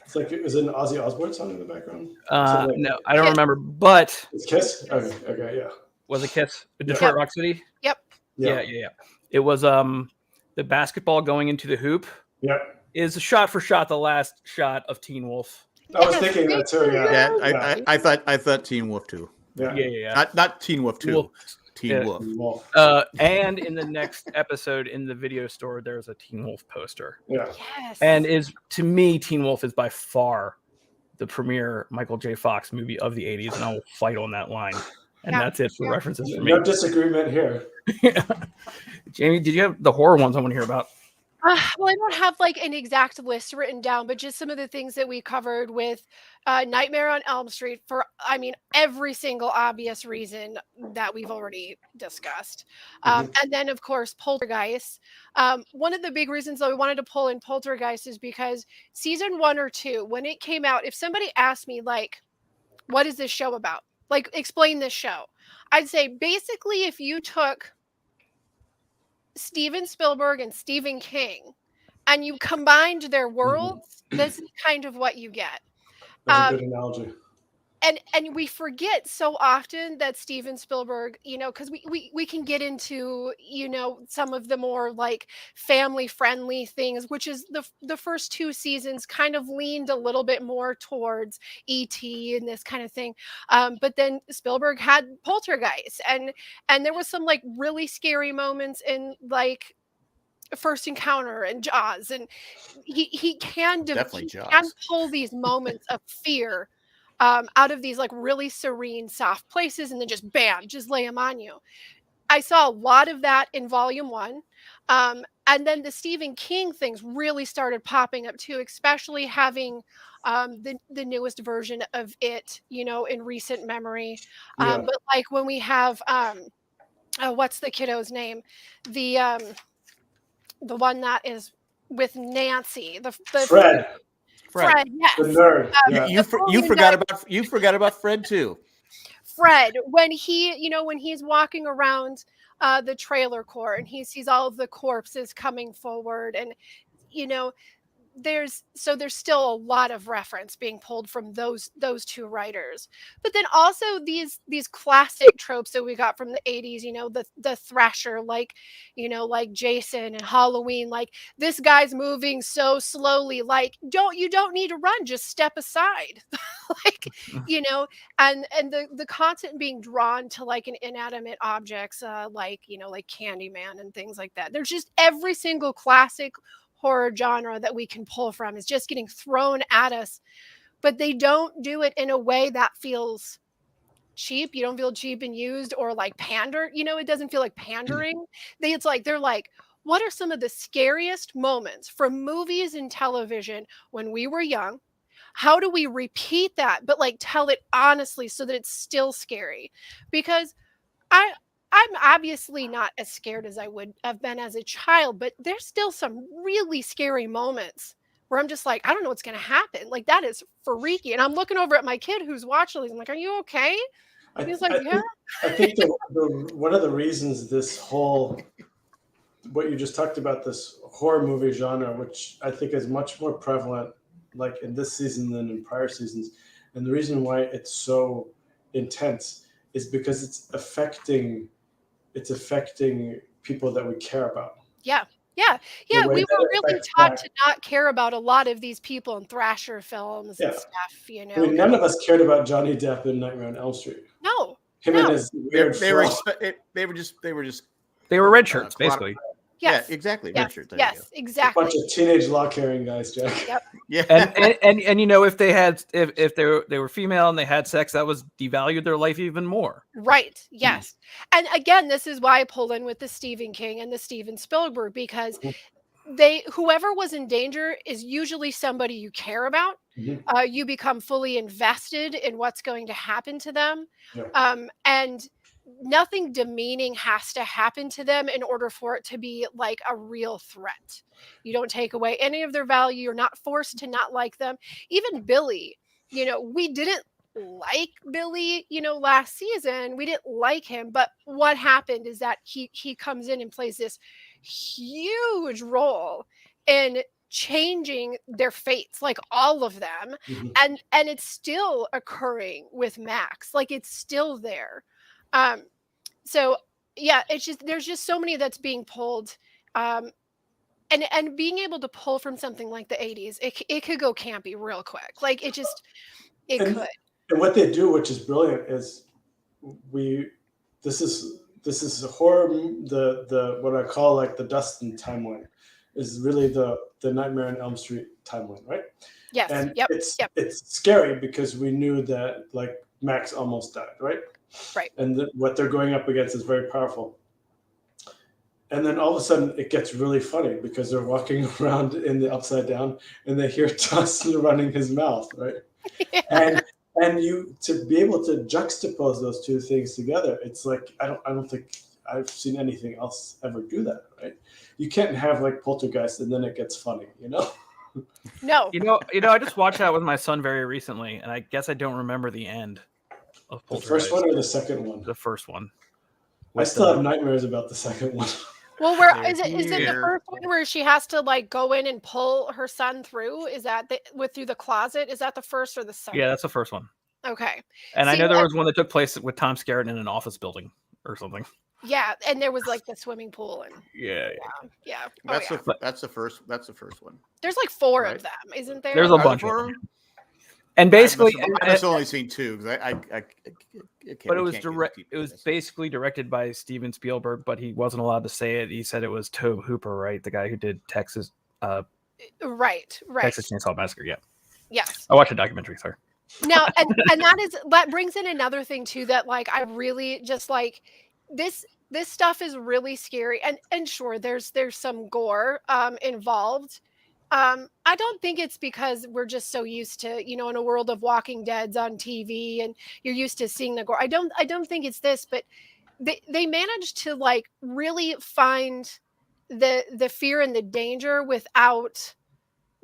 [SPEAKER 3] it's like, is it an Ozzy Osbourne song in the background?
[SPEAKER 2] No, I don't remember, but
[SPEAKER 3] it's Kiss. Okay, yeah.
[SPEAKER 2] Was it Kiss? Detroit Rock City?
[SPEAKER 4] Yep.
[SPEAKER 2] Yeah. It was the basketball going into the hoop.
[SPEAKER 3] Yep.
[SPEAKER 2] Is shot for shot the last shot of Teen Wolf.
[SPEAKER 3] I was thinking that too.
[SPEAKER 1] Yeah. I thought Teen Wolf 2.
[SPEAKER 3] Yeah.
[SPEAKER 1] Not Teen Wolf 2. Teen Wolf.
[SPEAKER 2] And in the next episode in the video store, there's a Teen Wolf poster.
[SPEAKER 3] Yeah.
[SPEAKER 4] Yes.
[SPEAKER 2] And to me, Teen Wolf is by far the premier Michael J. Fox movie of the 80s, and I will fight on that line. And that's it for references for me.
[SPEAKER 3] No disagreement here.
[SPEAKER 2] Jamie, did you have the horror ones I want to hear about?
[SPEAKER 4] Well, I don't have like an exact list written down, but just some of the things that we covered with Nightmare on Elm Street for, every single obvious reason that we've already discussed. And then, of course, Poltergeist. One of the big reasons that we wanted to pull in Poltergeist is because season 1 or 2, when it came out, if somebody asked me, like, what is this show about? Like, explain this show. I'd say basically if you took Steven Spielberg and Stephen King and you combined their worlds, this is kind of what you get.
[SPEAKER 3] That's a good analogy.
[SPEAKER 4] And we forget so often that Steven Spielberg, because we can get into, some of the more like family friendly things, which is the first 2 seasons kind of leaned a little bit more towards E.T. and this kind of thing. But then Spielberg had Poltergeist and there was some like really scary moments in like First Encounter and Jaws. And he can pull these moments of fear out of these like really serene, soft places, and then just bam, just lay them on you. I saw a lot of that in volume 1. And then the Stephen King things really started popping up too, especially having the newest version of it, in recent memory. But like when we have, what's the kiddo's name? The one that is with Nancy, the Fred, yes.
[SPEAKER 3] The nerd.
[SPEAKER 1] You forgot about Fred too.
[SPEAKER 4] Fred, when he's walking around the trailer court and he sees all of the corpses coming forward, and there's still a lot of reference being pulled from those 2 writers. But then also these classic tropes that we got from the 80s, the thrasher, like Jason and Halloween, like this guy's moving so slowly, like you don't need to run, just step aside. like and the content being drawn to like an inanimate objects, like Candyman and things like that. There's just every single classic horror genre that we can pull from is just getting thrown at us, but they don't do it in a way that feels cheap. You don't feel cheap and used or like pander. It doesn't feel like pandering. They're like, what are some of the scariest moments from movies and television when we were young? How do we repeat that, but like tell it honestly so that it's still scary? Because I'm obviously not as scared as I would have been as a child, but there's still some really scary moments where I'm just like, I don't know what's going to happen. Like, that is freaky. And I'm looking over at my kid who's watching these. I'm like, are you okay? And he's like, yeah.
[SPEAKER 3] I think one of the reasons this whole, what you just talked about, this horror movie genre, which I think is much more prevalent, like in this season than in prior seasons, and the reason why it's so intense is because it's affecting people that we care about.
[SPEAKER 4] Yeah. We were really taught to not care about a lot of these people in Thrasher films and stuff,
[SPEAKER 3] I mean, none of us cared about Johnny Depp in Nightmare on Elm Street.
[SPEAKER 4] No.
[SPEAKER 3] Him and his weird
[SPEAKER 1] they were
[SPEAKER 2] red shirts, basically.
[SPEAKER 4] Yes.
[SPEAKER 1] Yeah, exactly.
[SPEAKER 4] Yes,
[SPEAKER 1] Richard, there
[SPEAKER 4] yes,
[SPEAKER 1] you
[SPEAKER 4] exactly.
[SPEAKER 3] A bunch of teenage law carrying guys, Jack.
[SPEAKER 4] Yep.
[SPEAKER 1] Yeah.
[SPEAKER 2] And if they had if they were female and they had sex, that was devalued their life even more.
[SPEAKER 4] Right. Yes. And again, this is why I pull in with the Stephen King and the Steven Spielberg, because whoever was in danger is usually somebody you care about. You become fully invested in what's going to happen to them. And nothing demeaning has to happen to them in order for it to be like a real threat. You don't take away any of their value. You're not forced to not like them. Even Billy, we didn't like Billy, last season. We didn't like him. But what happened is that he comes in and plays this huge role in changing their fates, like all of them. And it's still occurring with Max. Like, it's still there. So yeah, it's just, there's just so many that's being pulled, and being able to pull from something like the 80s, it could go campy real quick. Like, it could.
[SPEAKER 3] And what they do, which is brilliant, is this is a horror, the what I call like the Dustin timeline is really the Nightmare on Elm Street timeline, right?
[SPEAKER 4] Yes.
[SPEAKER 3] And
[SPEAKER 4] Yep.
[SPEAKER 3] it's scary because we knew that like Max almost died, right?
[SPEAKER 4] Right.
[SPEAKER 3] And what they're going up against is very powerful. And then all of a sudden it gets really funny because they're walking around in the Upside Down and they hear Dustin running his mouth, right?
[SPEAKER 4] Yeah.
[SPEAKER 3] And you, to be able to juxtapose those two things together, it's like I don't think I've seen anything else ever do that, right? You can't have like Poltergeist and then it gets funny,
[SPEAKER 4] No.
[SPEAKER 2] I just watched that with my son very recently, and I guess I don't remember the end of
[SPEAKER 3] The
[SPEAKER 2] Poltergeist.
[SPEAKER 3] first one or the second one?
[SPEAKER 2] The first one.
[SPEAKER 3] I still have nightmares about the second one.
[SPEAKER 4] Well, where is it the first one where she has to like go in and pull her son through? Is that through the closet? Is that the first or the second?
[SPEAKER 2] Yeah, that's the first one.
[SPEAKER 4] Okay.
[SPEAKER 2] And I know there was one that took place with Tom Skerritt in an office building or something.
[SPEAKER 4] Yeah, and there was like the swimming pool and
[SPEAKER 2] yeah.
[SPEAKER 1] That's the first one.
[SPEAKER 4] There's like 4 of them, isn't there?
[SPEAKER 2] There's a bunch of them. And basically,
[SPEAKER 1] I've only seen 2 because I
[SPEAKER 2] but it was basically directed by Steven Spielberg, but he wasn't allowed to say it. He said it was Tobe Hooper, right? The guy who did Texas.
[SPEAKER 4] Right.
[SPEAKER 2] Texas Chainsaw Massacre. Yeah.
[SPEAKER 4] Yes.
[SPEAKER 2] I watched a documentary. Sorry.
[SPEAKER 4] Now, and that brings in another thing too, that like I really just like this stuff is really scary, and sure, there's some gore involved. I don't think it's because we're just so used to, in a world of Walking Dead's on TV and you're used to seeing the gore. I don't think it's this, but they managed to like really find the fear and the danger without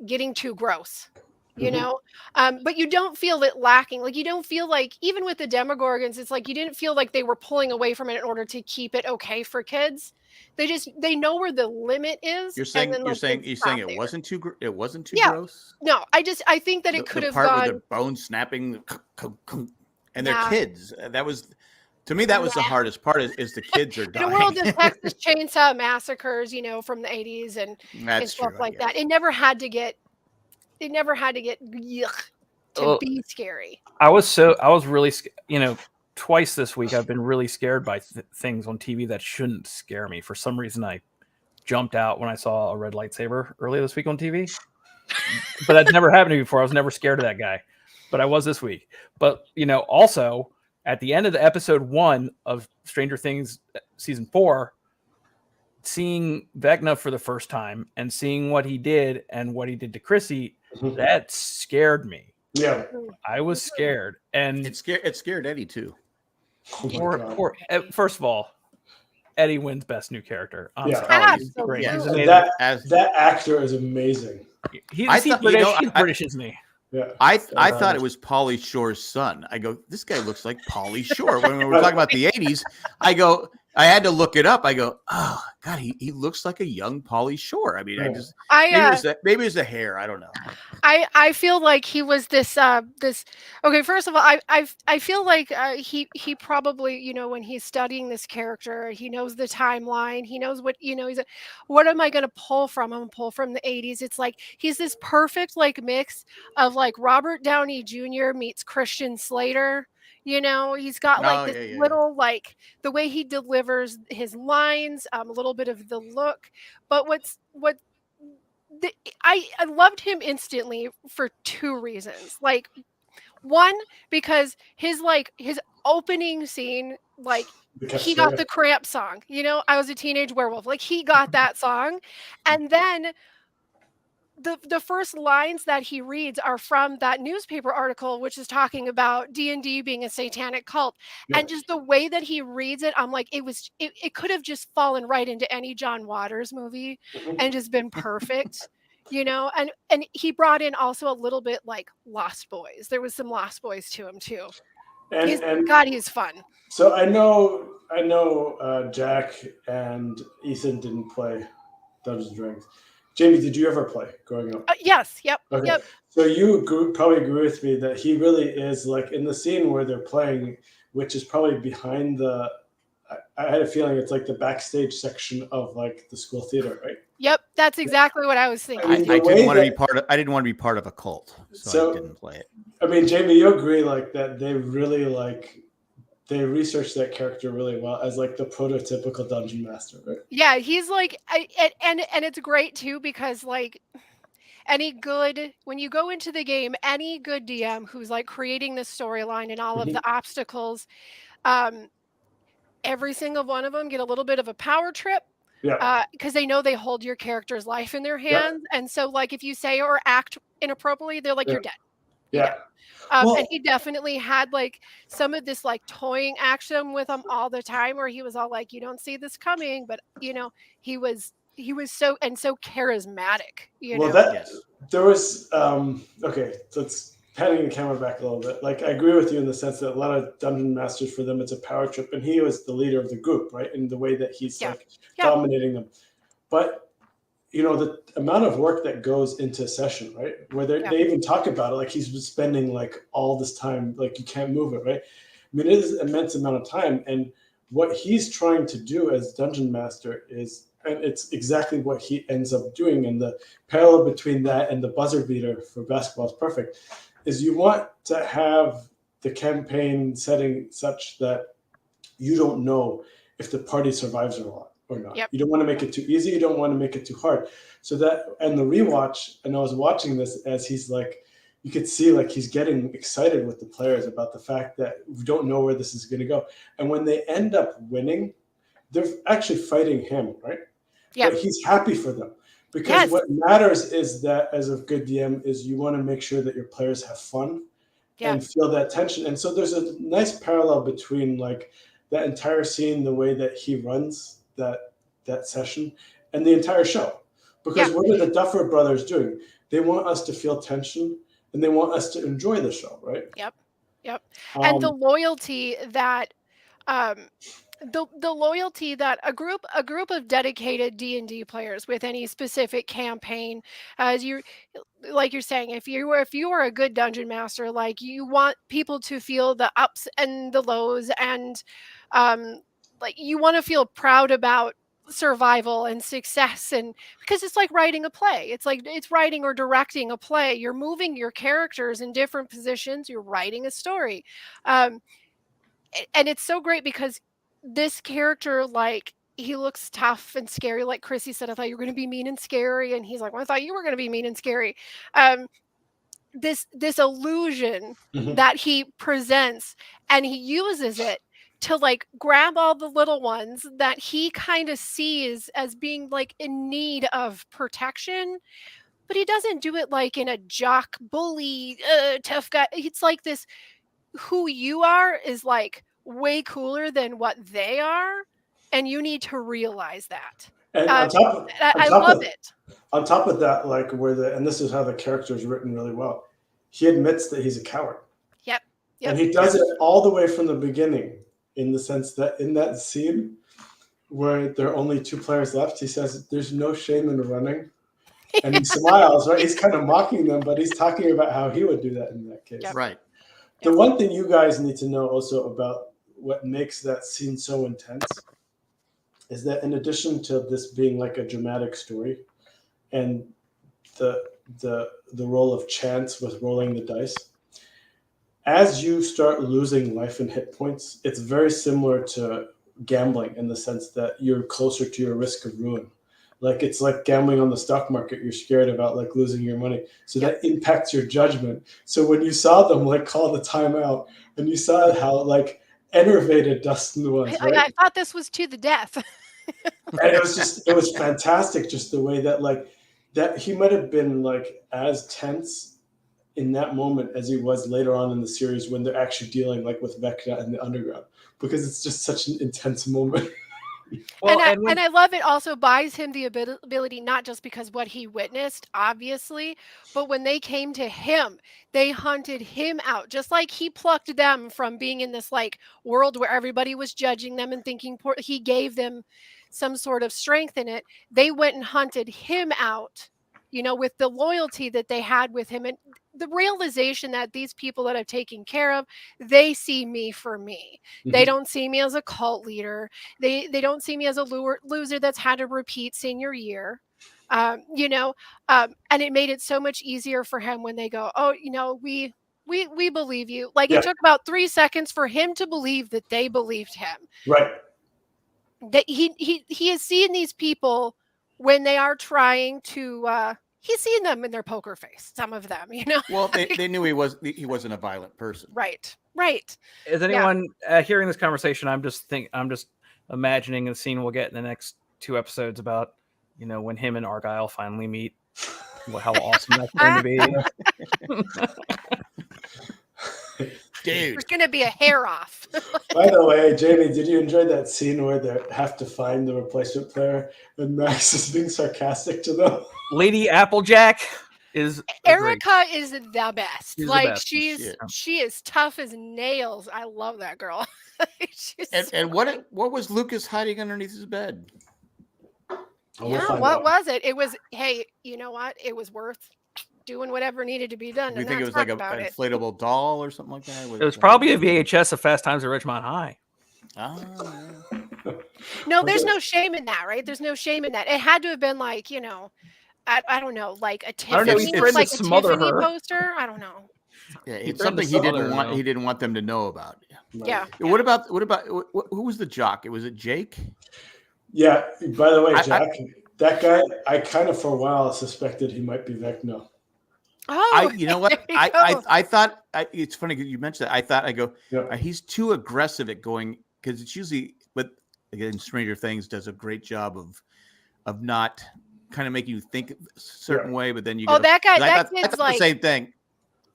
[SPEAKER 4] getting too gross. But you don't feel it lacking. Like, you don't feel like, even with the Demogorgons, it's like you didn't feel like they were pulling away from it in order to keep it okay for kids. They know where the limit is.
[SPEAKER 1] You're saying it wasn't too gross?
[SPEAKER 4] No, I think that it could have gone.
[SPEAKER 1] Where the bone snapping, and they're kids. That was, to me, that was the hardest part. Is the kids are dying.
[SPEAKER 4] In a world of Texas Chainsaw Massacres, from the 80s and stuff like that, it never had to get. They never had to get to be scary.
[SPEAKER 2] I was really, twice this week I've been really scared by things on TV that shouldn't scare me. For some reason, I jumped out when I saw a red lightsaber earlier this week on TV. But that's never happened to me before. I was never scared of that guy, but I was this week. But also at the end of the episode 1 of Stranger Things season 4, seeing Vecna for the first time and seeing what he did and what he did to Chrissy, that scared me.
[SPEAKER 3] Yeah.
[SPEAKER 2] I was scared. And
[SPEAKER 1] It scared Eddie too.
[SPEAKER 3] Oh my God.
[SPEAKER 2] first of all, Eddie wins best new character. I'm
[SPEAKER 3] Yeah.
[SPEAKER 2] sorry.
[SPEAKER 1] Oh,
[SPEAKER 2] He's great.
[SPEAKER 1] yeah.
[SPEAKER 2] He's
[SPEAKER 3] And
[SPEAKER 2] amazing.
[SPEAKER 3] that actor is amazing.
[SPEAKER 2] He's British. He's British, isn't he?
[SPEAKER 3] Yeah.
[SPEAKER 1] I thought it was Pauly Shore's son. I go, this guy looks like Pauly Shore. When we were talking about the 80s, I had to look it up. I go, oh God, he looks like a young Pauly Shore. I mean, maybe it's the hair. I don't know.
[SPEAKER 4] I feel like he was this okay, first of all, I feel like he probably, you know, when he's studying this character, he knows the timeline, he knows what, you know, what am I going to pull from? I'm going to pull from the 80s. It's like he's this perfect like mix of like Robert Downey Jr. meets Christian Slater. You know, he's got like this little like the way he delivers his lines, a little bit of the look. But I loved him instantly for 2 reasons. Like, one, because his opening scene, like he got the Cramp song. You know, I was a teenage werewolf. Like he got that song, and then the first lines that he reads are from that newspaper article, which is talking about D&D being a satanic cult. Yeah. And just the way that he reads it, I'm like, it could have just fallen right into any John Waters movie and just been perfect, you know? And he brought in also a little bit like Lost Boys. There was some Lost Boys to him too. And God, he's fun.
[SPEAKER 3] So I know Jack and Ethan didn't play Dungeons and Dragons. Jamie, did you ever play growing up?
[SPEAKER 4] Yes. Yep.
[SPEAKER 3] Okay.
[SPEAKER 4] Yep.
[SPEAKER 3] So you probably agree with me that he really is like in the scene where they're playing, which is probably behind the. I had a feeling it's like the backstage section of like the school theater, right?
[SPEAKER 4] Yep, that's exactly what I was thinking.
[SPEAKER 1] I didn't want to be part of a cult, so I didn't play it.
[SPEAKER 3] I mean, Jamie, you agree like that they really they researched that character really well as like the prototypical dungeon master, right?
[SPEAKER 4] Yeah, he's like, and it's great too because like when you go into the game, any good DM who's like creating this storyline and all of the obstacles, every single one of them get a little bit of a power trip. Yeah. Because they know they hold your character's life in their hands, and so like if you say or act inappropriately, they're like you're dead.
[SPEAKER 3] Yeah.
[SPEAKER 4] And he definitely had like some of this like toying action with him all the time where he was all like, you don't see this coming, but you know, he was so charismatic, you know.
[SPEAKER 3] There was okay, let's panning the camera back a little bit. Like I agree with you in the sense that a lot of dungeon masters, for them it's a power trip, and he was the leader of the group, right? In the way that he's dominating them. But you know, the amount of work that goes into a session, right? Where they even talk about it, like he's spending like all this time, like you can't move it, right? I mean, it is an immense amount of time. And what he's trying to do as dungeon master is, and it's exactly what he ends up doing. And the parallel between that and the buzzer beater for Basketball is Perfect, is you want to have the campaign setting such that you don't know if the party survives or not. Yep. You don't want to make it too easy. You don't want to make it too hard. So that, and the rewatch, and I was watching this as he's like, you could see like he's getting excited with the players about the fact that we don't know where this is going to go. And when they end up winning, they're actually fighting him, right? Yeah. But he's happy for them because what matters is that as a good DM is you want to make sure that your players have fun and feel that tension. And so there's a nice parallel between like that entire scene, the way that he runs that session and the entire show, because what are the Duffer Brothers doing? They want us to feel tension and they want us to enjoy the show, right?
[SPEAKER 4] Yep. And the loyalty that the loyalty that a group of dedicated D&D players with any specific campaign, as you're saying, if you were a good dungeon master, like you want people to feel the ups and the lows, and like you want to feel proud about survival and success, and because it's like writing a play, it's writing or directing a play. You're moving your characters in different positions, you're writing a story, and it's so great because this character, like he looks tough and scary, like Chrissy said, I thought you were going to be mean and scary, and he's like, well, I thought you were going to be mean and scary, this illusion
[SPEAKER 3] Mhm.
[SPEAKER 4] that he presents, and he uses it to like grab all the little ones that he kind of sees as being like in need of protection, but he doesn't do it like in a jock bully tough guy. It's like this, who you are is like way cooler than what they are, and you need to realize that.
[SPEAKER 3] And
[SPEAKER 4] uh, I love it.
[SPEAKER 3] on top of that, like and this is how the character is written really well. He admits that he's a coward,
[SPEAKER 4] Yep.
[SPEAKER 3] and he does it all the way from the beginning. In the sense that in that scene where there are only 2 players left, he says, "There's no shame in running," and he smiles. Right? He's kind of mocking them, but he's talking about how he would do that in that case.
[SPEAKER 4] Yep.
[SPEAKER 1] Right.
[SPEAKER 3] The one thing you guys need to know also about what makes that scene so intense is that in addition to this being like a dramatic story, and the role of chance with rolling the dice, as you start losing life and hit points, it's very similar to gambling in the sense that you're closer to your risk of ruin. Like it's like gambling on the stock market. You're scared about like losing your money. So that impacts your judgment. So when you saw them like call the timeout and you saw how like enervated Dustin was, right?
[SPEAKER 4] I thought this was to the death.
[SPEAKER 3] And it was fantastic just the way that like that he might have been like as tense in that moment as he was later on in the series when they're actually dealing like with Vecna and the underground, because it's just such an intense moment.
[SPEAKER 2] Well,
[SPEAKER 4] and I love it also buys him the ability, not just because what he witnessed, obviously, but when they came to him, they hunted him out, just like he plucked them from being in this like world where everybody was judging them and thinking poor. He gave them some sort of strength in it. They went and hunted him out, with the loyalty that they had with him, and the realization that these people that I've taken care of, they see me for me. They don't see me as a cult leader. They don't see me as a loser that's had to repeat senior year. And it made it so much easier for him when they go, oh, we believe you. Like it took about 3 seconds for him to believe that they believed him.
[SPEAKER 3] Right.
[SPEAKER 4] That he has seen these people when they are trying to he's seen them in their poker face, some of them,
[SPEAKER 1] Well, they knew he wasn't a violent person.
[SPEAKER 4] Right.
[SPEAKER 2] Is anyone hearing this conversation? I'm just imagining the scene we'll get in the next 2 episodes about, when him and Argyle finally meet. How awesome that's going to be.
[SPEAKER 1] Dude.
[SPEAKER 4] There's going to be a hair off.
[SPEAKER 3] By the way, Jamie, did you enjoy that scene where they have to find the replacement player and Max is being sarcastic to them?
[SPEAKER 2] Lady Applejack is
[SPEAKER 4] Erica is the best.
[SPEAKER 2] She's
[SPEAKER 4] like
[SPEAKER 2] the best.
[SPEAKER 4] she is tough as nails. I love that girl.
[SPEAKER 1] And what was Lucas hiding underneath his bed?
[SPEAKER 4] What was it? It was, hey, you know what? It was worth doing whatever needed to be done.
[SPEAKER 1] We think it was like an inflatable doll or something like that.
[SPEAKER 2] It was probably a VHS of Fast Times at Ridgemont High.
[SPEAKER 4] No, there's no shame in that, right? There's no shame in that. It had to have been like, I don't know, like a Tiffany, like a Tiffany poster. I don't know.
[SPEAKER 1] Yeah, it's something he didn't want them to know about.
[SPEAKER 4] Yeah.
[SPEAKER 1] What about who was the jock? Was it Jake?
[SPEAKER 3] Yeah. By the way, Jack, that guy, I kind of for a while suspected he might be Vecna.
[SPEAKER 4] Oh,
[SPEAKER 1] you know what? I thought it's funny you mentioned that. He's too aggressive at going, because it's usually, but again, Stranger Things does a great job of not kind of making you think a certain way, but then you go,
[SPEAKER 4] that guy,
[SPEAKER 1] I thought like the same thing.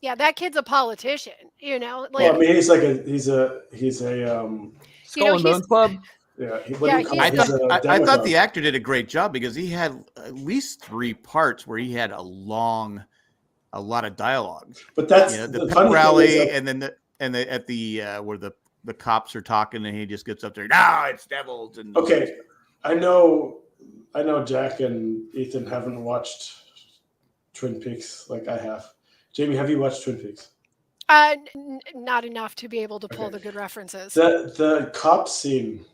[SPEAKER 4] Yeah, that kid's a politician, Like,
[SPEAKER 3] well, I mean, he's a
[SPEAKER 2] Skull and Bones Club.
[SPEAKER 3] Yeah,
[SPEAKER 1] I thought the actor did a great job because he had at least 3 parts where he had a lot of dialogue.
[SPEAKER 3] But that's
[SPEAKER 1] the pep rally, and then at the where the cops are talking, and he just gets up there. No, it's devils. And
[SPEAKER 3] okay, I know Jack and Ethan haven't watched Twin Peaks like I have. Jamie, have you watched Twin Peaks?
[SPEAKER 4] Not enough to be able to pull the good references.
[SPEAKER 3] The cop scene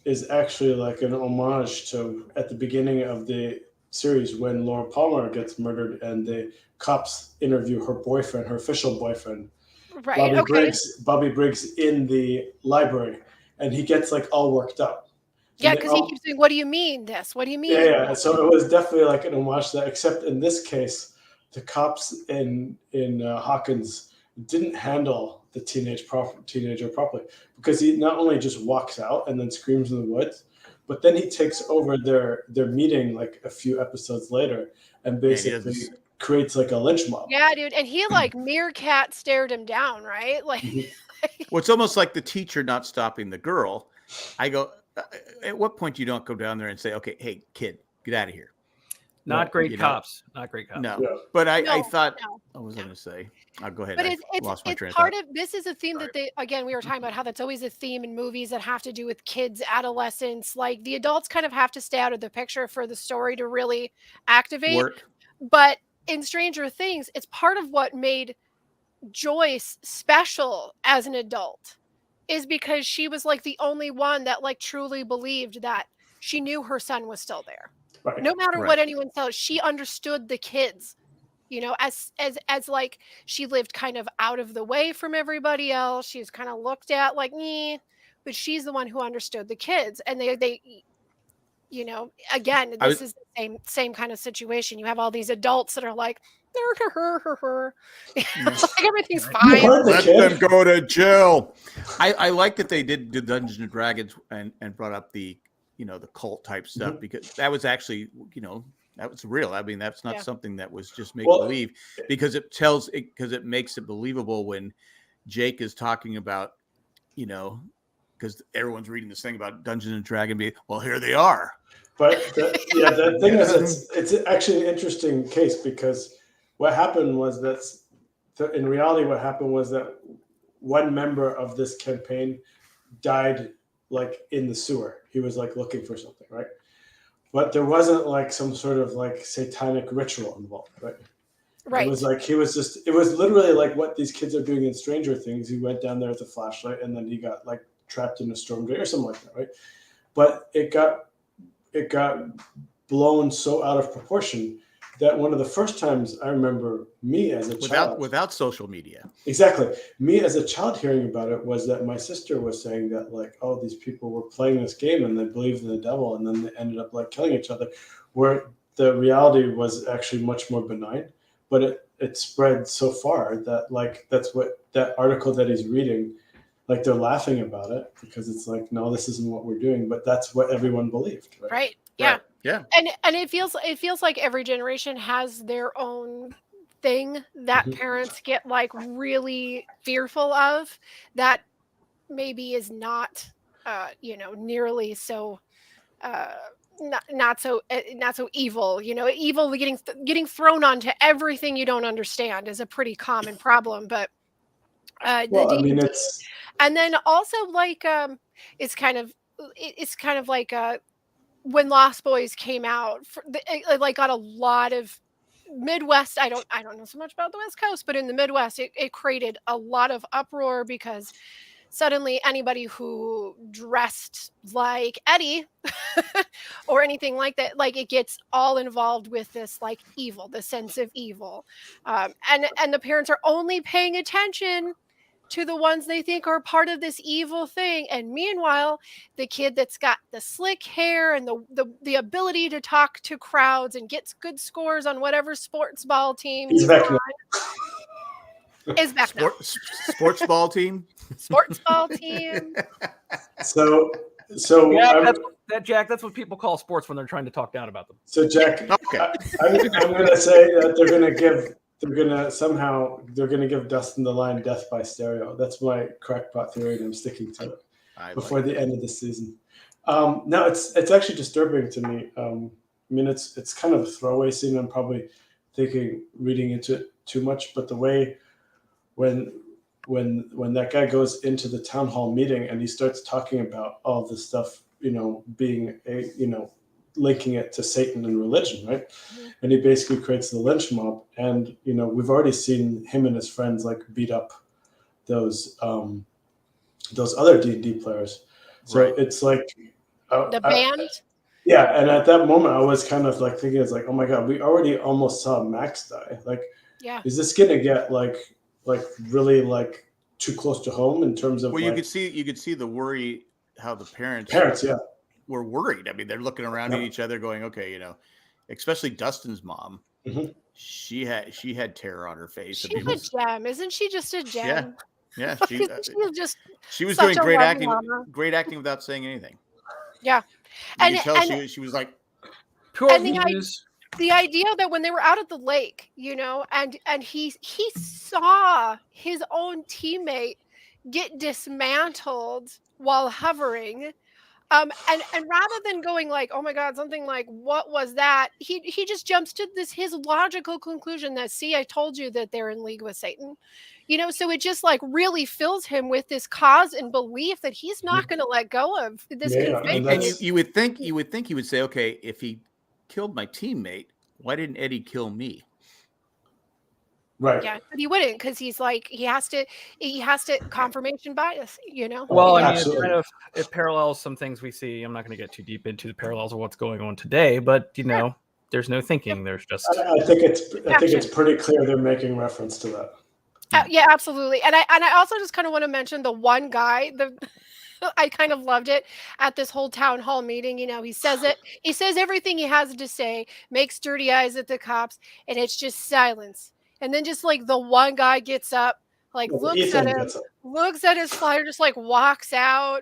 [SPEAKER 3] is actually like an homage to at the beginning of the series when Laura Palmer gets murdered and the cops interview her boyfriend, her official boyfriend,
[SPEAKER 4] right?
[SPEAKER 3] Bobby Briggs in the library, and he gets like all worked up.
[SPEAKER 4] Yeah, because he keeps saying, "What do you mean this? What do you mean?"
[SPEAKER 3] Yeah. So it was definitely like an homage to that, except in this case, the cops in Hawkins didn't handle the teenager properly, because he not only just walks out and then screams in the woods, but then he takes over their meeting like a few episodes later and basically creates like a lynch mob.
[SPEAKER 4] Yeah, dude, and he like meerkat stared him down, right? Like,
[SPEAKER 1] well, it's almost like the teacher not stopping the girl. I go, at what point do you don't go down there and say, okay, hey kid, get out of here?
[SPEAKER 2] Not great
[SPEAKER 1] you
[SPEAKER 2] cops. Not great cops.
[SPEAKER 1] No,
[SPEAKER 3] Yeah.
[SPEAKER 1] but I
[SPEAKER 4] No,
[SPEAKER 1] thought,
[SPEAKER 4] no.
[SPEAKER 1] I was going to say, I'll go ahead.
[SPEAKER 4] But
[SPEAKER 1] I
[SPEAKER 4] it's
[SPEAKER 1] lost my train of
[SPEAKER 4] part
[SPEAKER 1] thought.
[SPEAKER 4] of this is a theme
[SPEAKER 1] Sorry.
[SPEAKER 4] that they, again, we were talking about how that's always a theme in movies that have to do with kids, adolescents. Like the adults kind of have to stay out of the picture for the story to really activate.
[SPEAKER 1] Work.
[SPEAKER 4] But in Stranger Things, it's part of what made Joyce special as an adult, is because she was like the only one that like truly believed that she knew her son was still there.
[SPEAKER 3] Right.
[SPEAKER 4] No matter
[SPEAKER 1] Right.
[SPEAKER 4] what anyone tells, she understood the kids, you know, as like she lived kind of out of the way from everybody else. She was kind of looked at like, but she's the one who understood the kids. And they you know, again, this is the same kind of situation. You have all these adults that are like, like everything's fine.
[SPEAKER 1] Let them go to jail. I like that they did the Dungeons and Dragons and brought up the, you know, the cult type stuff, because that was actually, you know, that was real. I mean, that's not something that was just make believe, because it makes it believable when Jake is talking about, you know, because everyone's reading this thing about Dungeons and Dragons being, well, here they are.
[SPEAKER 3] But the thing is, it's actually an interesting case, because what happened was that in reality, what happened was that one member of this campaign died like in the sewer. He was like looking for something, right? But there wasn't like some sort of like satanic ritual involved, right?
[SPEAKER 4] Right.
[SPEAKER 3] It was like it was literally like what these kids are doing in Stranger Things. He went down there with a flashlight and then he got like trapped in a storm drain or something like that, right? But it got blown so out of proportion that one of the first times I remember me as a child,
[SPEAKER 1] without social media.
[SPEAKER 3] Exactly. Me as a child hearing about it was that my sister was saying that like, oh, these people were playing this game and they believed in the devil, and then they ended up like killing each other, where the reality was actually much more benign. But it spread so far that like that's what that article that he's reading, like they're laughing about it because it's like, no, this isn't what we're doing, but that's what everyone believed.
[SPEAKER 4] Right. Yeah.
[SPEAKER 1] Right. Yeah.
[SPEAKER 4] And it feels like every generation has their own thing that parents get like really fearful of, that maybe is not you know, nearly so not so evil. You know, evil getting thrown onto everything you don't understand is a pretty common problem. But
[SPEAKER 3] Well, I mean, it's,
[SPEAKER 4] and then also like it's kind of like when Lost Boys came out, it like got a lot of Midwest. I don't know so much about the West Coast, but in the Midwest, it created a lot of uproar, because suddenly anybody who dressed like Eddie or anything like that, like it gets all involved with this like evil, the sense of evil, and the parents are only paying attention to the ones they think are part of this evil thing. And meanwhile, the kid that's got the slick hair and the ability to talk to crowds and gets good scores on whatever sports ball team
[SPEAKER 3] he's back now.
[SPEAKER 4] is back now.
[SPEAKER 1] Sports ball team.
[SPEAKER 4] Sports ball team.
[SPEAKER 3] So
[SPEAKER 2] Yeah, Jack, that's what people call sports when they're trying to talk down about them.
[SPEAKER 3] So Jack,
[SPEAKER 1] Okay.
[SPEAKER 3] I'm going to say that they're going to give Dustin the line "Death by Stereo." That's my crackpot theory, and I'm sticking to it before the end of the season. No, it's actually disturbing to me. I mean, it's kind of a throwaway scene. I'm probably reading into it too much, but the way when that guy goes into the town hall meeting and he starts talking about all this stuff, you know, being a, you know, linking it to Satan and religion, right? Mm-hmm. And he basically creates the lynch mob. And, you know, we've already seen him and his friends like beat up those other D&D players. So right. It's like
[SPEAKER 4] the band.
[SPEAKER 3] Yeah. And at that moment I was kind of like thinking, it's like, oh my God, we already almost saw Max die. Like, yeah, is this going to get like really like too close to home in terms of,
[SPEAKER 1] well, you could see the worry, how the parents
[SPEAKER 3] yeah,
[SPEAKER 1] were worried. I mean, they're looking around at each other going, okay, you know, especially Dustin's mom, She had terror on her face.
[SPEAKER 4] She's a gem, isn't she? Just a gem.
[SPEAKER 1] Yeah,
[SPEAKER 4] She's just
[SPEAKER 1] she was
[SPEAKER 4] such
[SPEAKER 1] doing
[SPEAKER 4] a
[SPEAKER 1] great
[SPEAKER 4] loving
[SPEAKER 1] acting,
[SPEAKER 4] mama.
[SPEAKER 1] great acting without saying anything.
[SPEAKER 4] Yeah,
[SPEAKER 1] You
[SPEAKER 4] and
[SPEAKER 1] could tell she was like,
[SPEAKER 2] Pure
[SPEAKER 4] And
[SPEAKER 2] news.
[SPEAKER 4] the idea that when they were out at the lake, and he saw his own teammate get dismantled while hovering. And rather than going like, oh my God, something like, what was that? He just jumps to his logical conclusion that, see, I told you that they're in league with Satan. So it just like really fills him with this cause and belief that he's not going to let go of this
[SPEAKER 3] Yeah,
[SPEAKER 4] conviction.
[SPEAKER 1] and you would think he would say, okay, if he killed my teammate, why didn't Eddie kill me?
[SPEAKER 3] Right.
[SPEAKER 4] Yeah, but he wouldn't, because he's like, he has to confirmation bias,
[SPEAKER 2] Well, I mean,
[SPEAKER 3] Absolutely.
[SPEAKER 2] it parallels some things we see. I'm not going to get too deep into the parallels of what's going on today, but there's no thinking. There's just.
[SPEAKER 3] I think it's pretty clear they're making reference to that.
[SPEAKER 4] Yeah, absolutely. And I also just kind of want to mention the one guy, I kind of loved it at this whole town hall meeting. He says everything he has to say, makes dirty eyes at the cops, and it's just silence. And then just like the one guy gets up, like looks
[SPEAKER 3] Ethan
[SPEAKER 4] at him,
[SPEAKER 3] gets it.
[SPEAKER 4] looks at his flyer, just like walks out,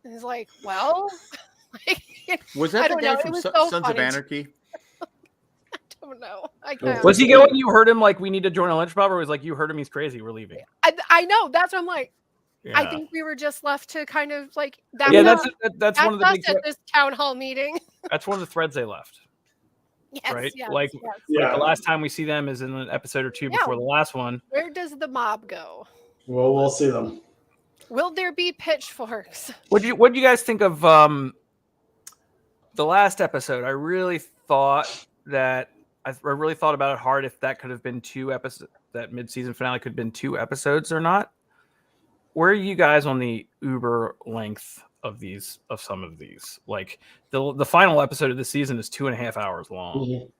[SPEAKER 4] and is like, well,
[SPEAKER 1] Was
[SPEAKER 4] I
[SPEAKER 1] that the
[SPEAKER 4] don't
[SPEAKER 1] guy
[SPEAKER 4] know.
[SPEAKER 1] from
[SPEAKER 4] It was
[SPEAKER 1] Sons
[SPEAKER 4] so
[SPEAKER 1] of
[SPEAKER 4] funny.
[SPEAKER 1] Anarchy?
[SPEAKER 4] I don't know.
[SPEAKER 2] Was he going? You heard him like, we need to join a lunch mob, or was like, you heard him, he's crazy, we're leaving?
[SPEAKER 4] I know. That's what I'm like.
[SPEAKER 2] Yeah.
[SPEAKER 4] I think we were just left to kind of like that.
[SPEAKER 2] Yeah, that's one of the
[SPEAKER 4] us
[SPEAKER 2] big.
[SPEAKER 4] at this town hall meeting.
[SPEAKER 2] That's one of the threads they left.
[SPEAKER 4] Yes,
[SPEAKER 2] Right?
[SPEAKER 4] yes,
[SPEAKER 2] Like-
[SPEAKER 4] yes.
[SPEAKER 3] Yeah.
[SPEAKER 2] Like the last time we see them is in an episode or two before the last one.
[SPEAKER 4] Where does the mob go?
[SPEAKER 3] Well, we'll see them.
[SPEAKER 4] Will there be pitchforks?
[SPEAKER 2] What do you guys think of the last episode? I really thought about it hard if that could have been 2 episodes. That mid-season finale could have been 2 episodes or not. Where are you guys on the uber length of some of these? Like the final episode of the season is 2.5 hours long.
[SPEAKER 3] Mhm.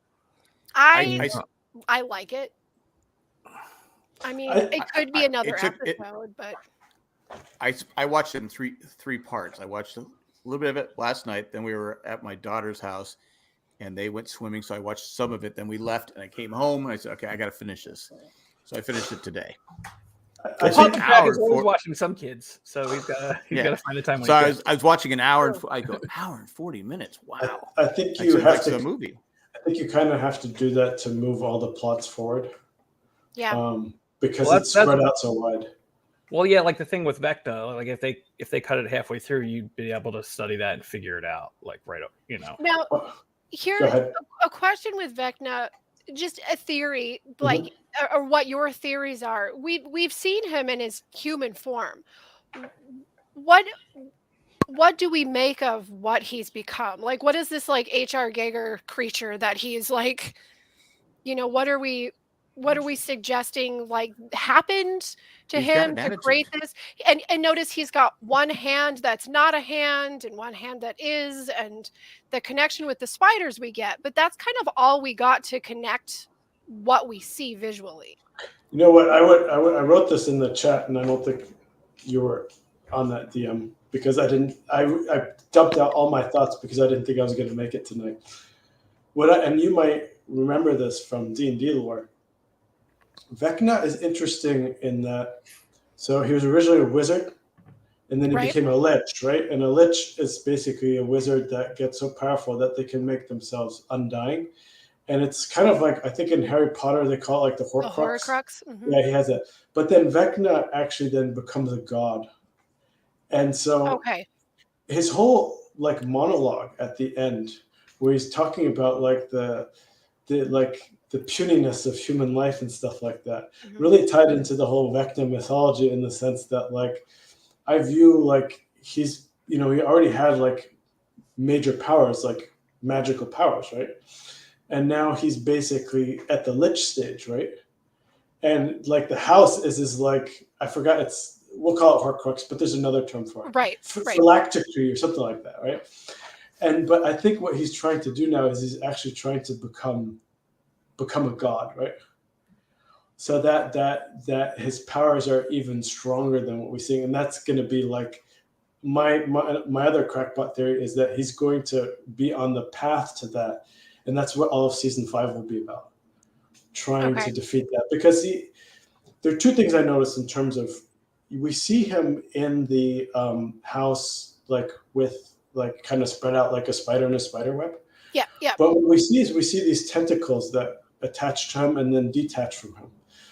[SPEAKER 4] I like it. I mean, it could be another episode, but
[SPEAKER 1] I watched it in three parts. I watched a little bit of it last night. Then we were at my daughter's house, and they went swimming. So I watched some of it. Then we left, and I came home, and I said, okay, I got to finish this. So I finished it today.
[SPEAKER 3] I
[SPEAKER 2] Punk
[SPEAKER 3] think
[SPEAKER 2] Jack is always watching some kids, so he's got to find the time.
[SPEAKER 1] So I was watching an hour. I go, an hour and 40 minutes. Wow.
[SPEAKER 3] I think
[SPEAKER 1] Like
[SPEAKER 3] you have
[SPEAKER 1] like
[SPEAKER 3] to.
[SPEAKER 1] a movie.
[SPEAKER 3] I think you kind of have to do that to move all the plots forward.
[SPEAKER 4] yeah.
[SPEAKER 3] Because
[SPEAKER 2] Well,
[SPEAKER 3] it's spread out so wide.
[SPEAKER 2] Well, yeah, like the thing with Vecna, like if they cut it halfway through, you'd be able to study that and figure it out, like right up,
[SPEAKER 4] Now,
[SPEAKER 3] Go
[SPEAKER 4] here's
[SPEAKER 3] ahead.
[SPEAKER 4] a question with Vecna, just a theory, like, or what your theories are. We've seen him in his human form. What do we make of what he's become? Like, what is this like H.R. Giger creature that he's like? What are we suggesting like happened to
[SPEAKER 1] He's got
[SPEAKER 4] him
[SPEAKER 1] an
[SPEAKER 4] to
[SPEAKER 1] attitude.
[SPEAKER 4] create this? And notice he's got one hand that's not a hand and one hand that is, and the connection with the spiders we get. But that's kind of all we got to connect what we see visually.
[SPEAKER 3] You know what? I wrote this in the chat, and I don't think you were on that DM because I didn't. I dumped out all my thoughts because I didn't think I was going to make it tonight. And you might remember this from D&D lore. Vecna is interesting in that. So he was originally a wizard, and then he
[SPEAKER 4] Right.
[SPEAKER 3] became a lich, right? And a lich is basically a wizard that gets so powerful that they can make themselves undying. And it's kind of like, I think in Harry Potter they call it like the
[SPEAKER 4] The
[SPEAKER 3] Horcrux.
[SPEAKER 4] Horcrux. Mhm.
[SPEAKER 3] Yeah, he has that. But then Vecna actually then becomes a god. And so
[SPEAKER 4] Okay.
[SPEAKER 3] his whole like monologue at the end, where he's talking about like the puniness of human life and stuff like that,
[SPEAKER 4] Mhm.
[SPEAKER 3] really tied into the whole Vecna mythology in the sense that like I view like he's he already had like major powers, like magical powers, right? And now he's basically at the lich stage, right? And like the house is like, I forgot, we'll call it Horcrux, but there's another term for it.
[SPEAKER 4] Right.
[SPEAKER 3] Phylactery or something like that, right? But I think what he's trying to do now is he's actually trying to become a god, right? So that his powers are even stronger than what we see, and that's going to be like my other crackpot theory is that he's going to be on the path to that, and that's what all of season 5 will be about. trying
[SPEAKER 4] Okay.
[SPEAKER 3] to defeat that, because there are two things I noticed in terms of, we see him in the house, like with like kind of spread out like a spider in a spider web.
[SPEAKER 4] Yeah, yeah,
[SPEAKER 3] But what we see is we see these tentacles that attach to him and then detach from him.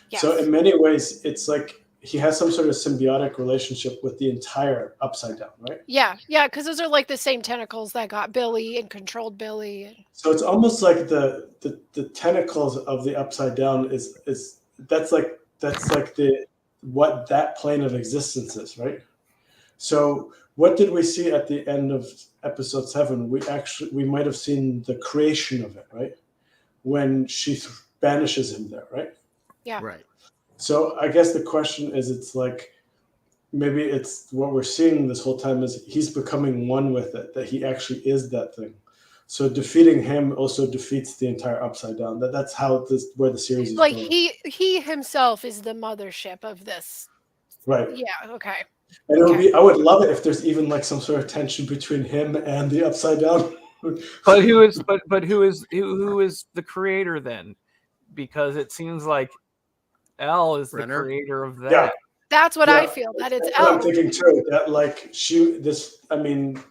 [SPEAKER 4] yes.
[SPEAKER 3] So in many ways, it's like he has some sort of symbiotic relationship with the entire Upside Down, right?
[SPEAKER 4] Yeah, yeah, because those are like the same tentacles that got Billy and controlled Billy. And
[SPEAKER 3] So it's almost like the tentacles of the Upside Down is that's like the what that plane of existence is, right? So what did we see at the end of episode 7? We might have seen the creation of it, right? When she banishes him there, right?
[SPEAKER 4] Yeah.
[SPEAKER 1] Right.
[SPEAKER 3] So I guess the question is, it's like, maybe it's what we're seeing this whole time is he's becoming one with it, that he actually is that thing. So defeating him also defeats the entire Upside Down. That's how where the series is
[SPEAKER 4] Like
[SPEAKER 3] going.
[SPEAKER 4] he himself is the mothership of this.
[SPEAKER 3] Right.
[SPEAKER 4] Yeah, okay.
[SPEAKER 3] And it would
[SPEAKER 4] Okay.
[SPEAKER 3] be, I would love it if there's even like some sort of tension between him and the Upside Down.
[SPEAKER 2] But who is the creator then? Because it seems like L is the
[SPEAKER 1] Renner?
[SPEAKER 2] creator of that.
[SPEAKER 3] Yeah.
[SPEAKER 4] That's what
[SPEAKER 3] Yeah.
[SPEAKER 4] I feel. That it's
[SPEAKER 3] That's what I'm
[SPEAKER 4] Elle.
[SPEAKER 3] thinking too. That like I mean,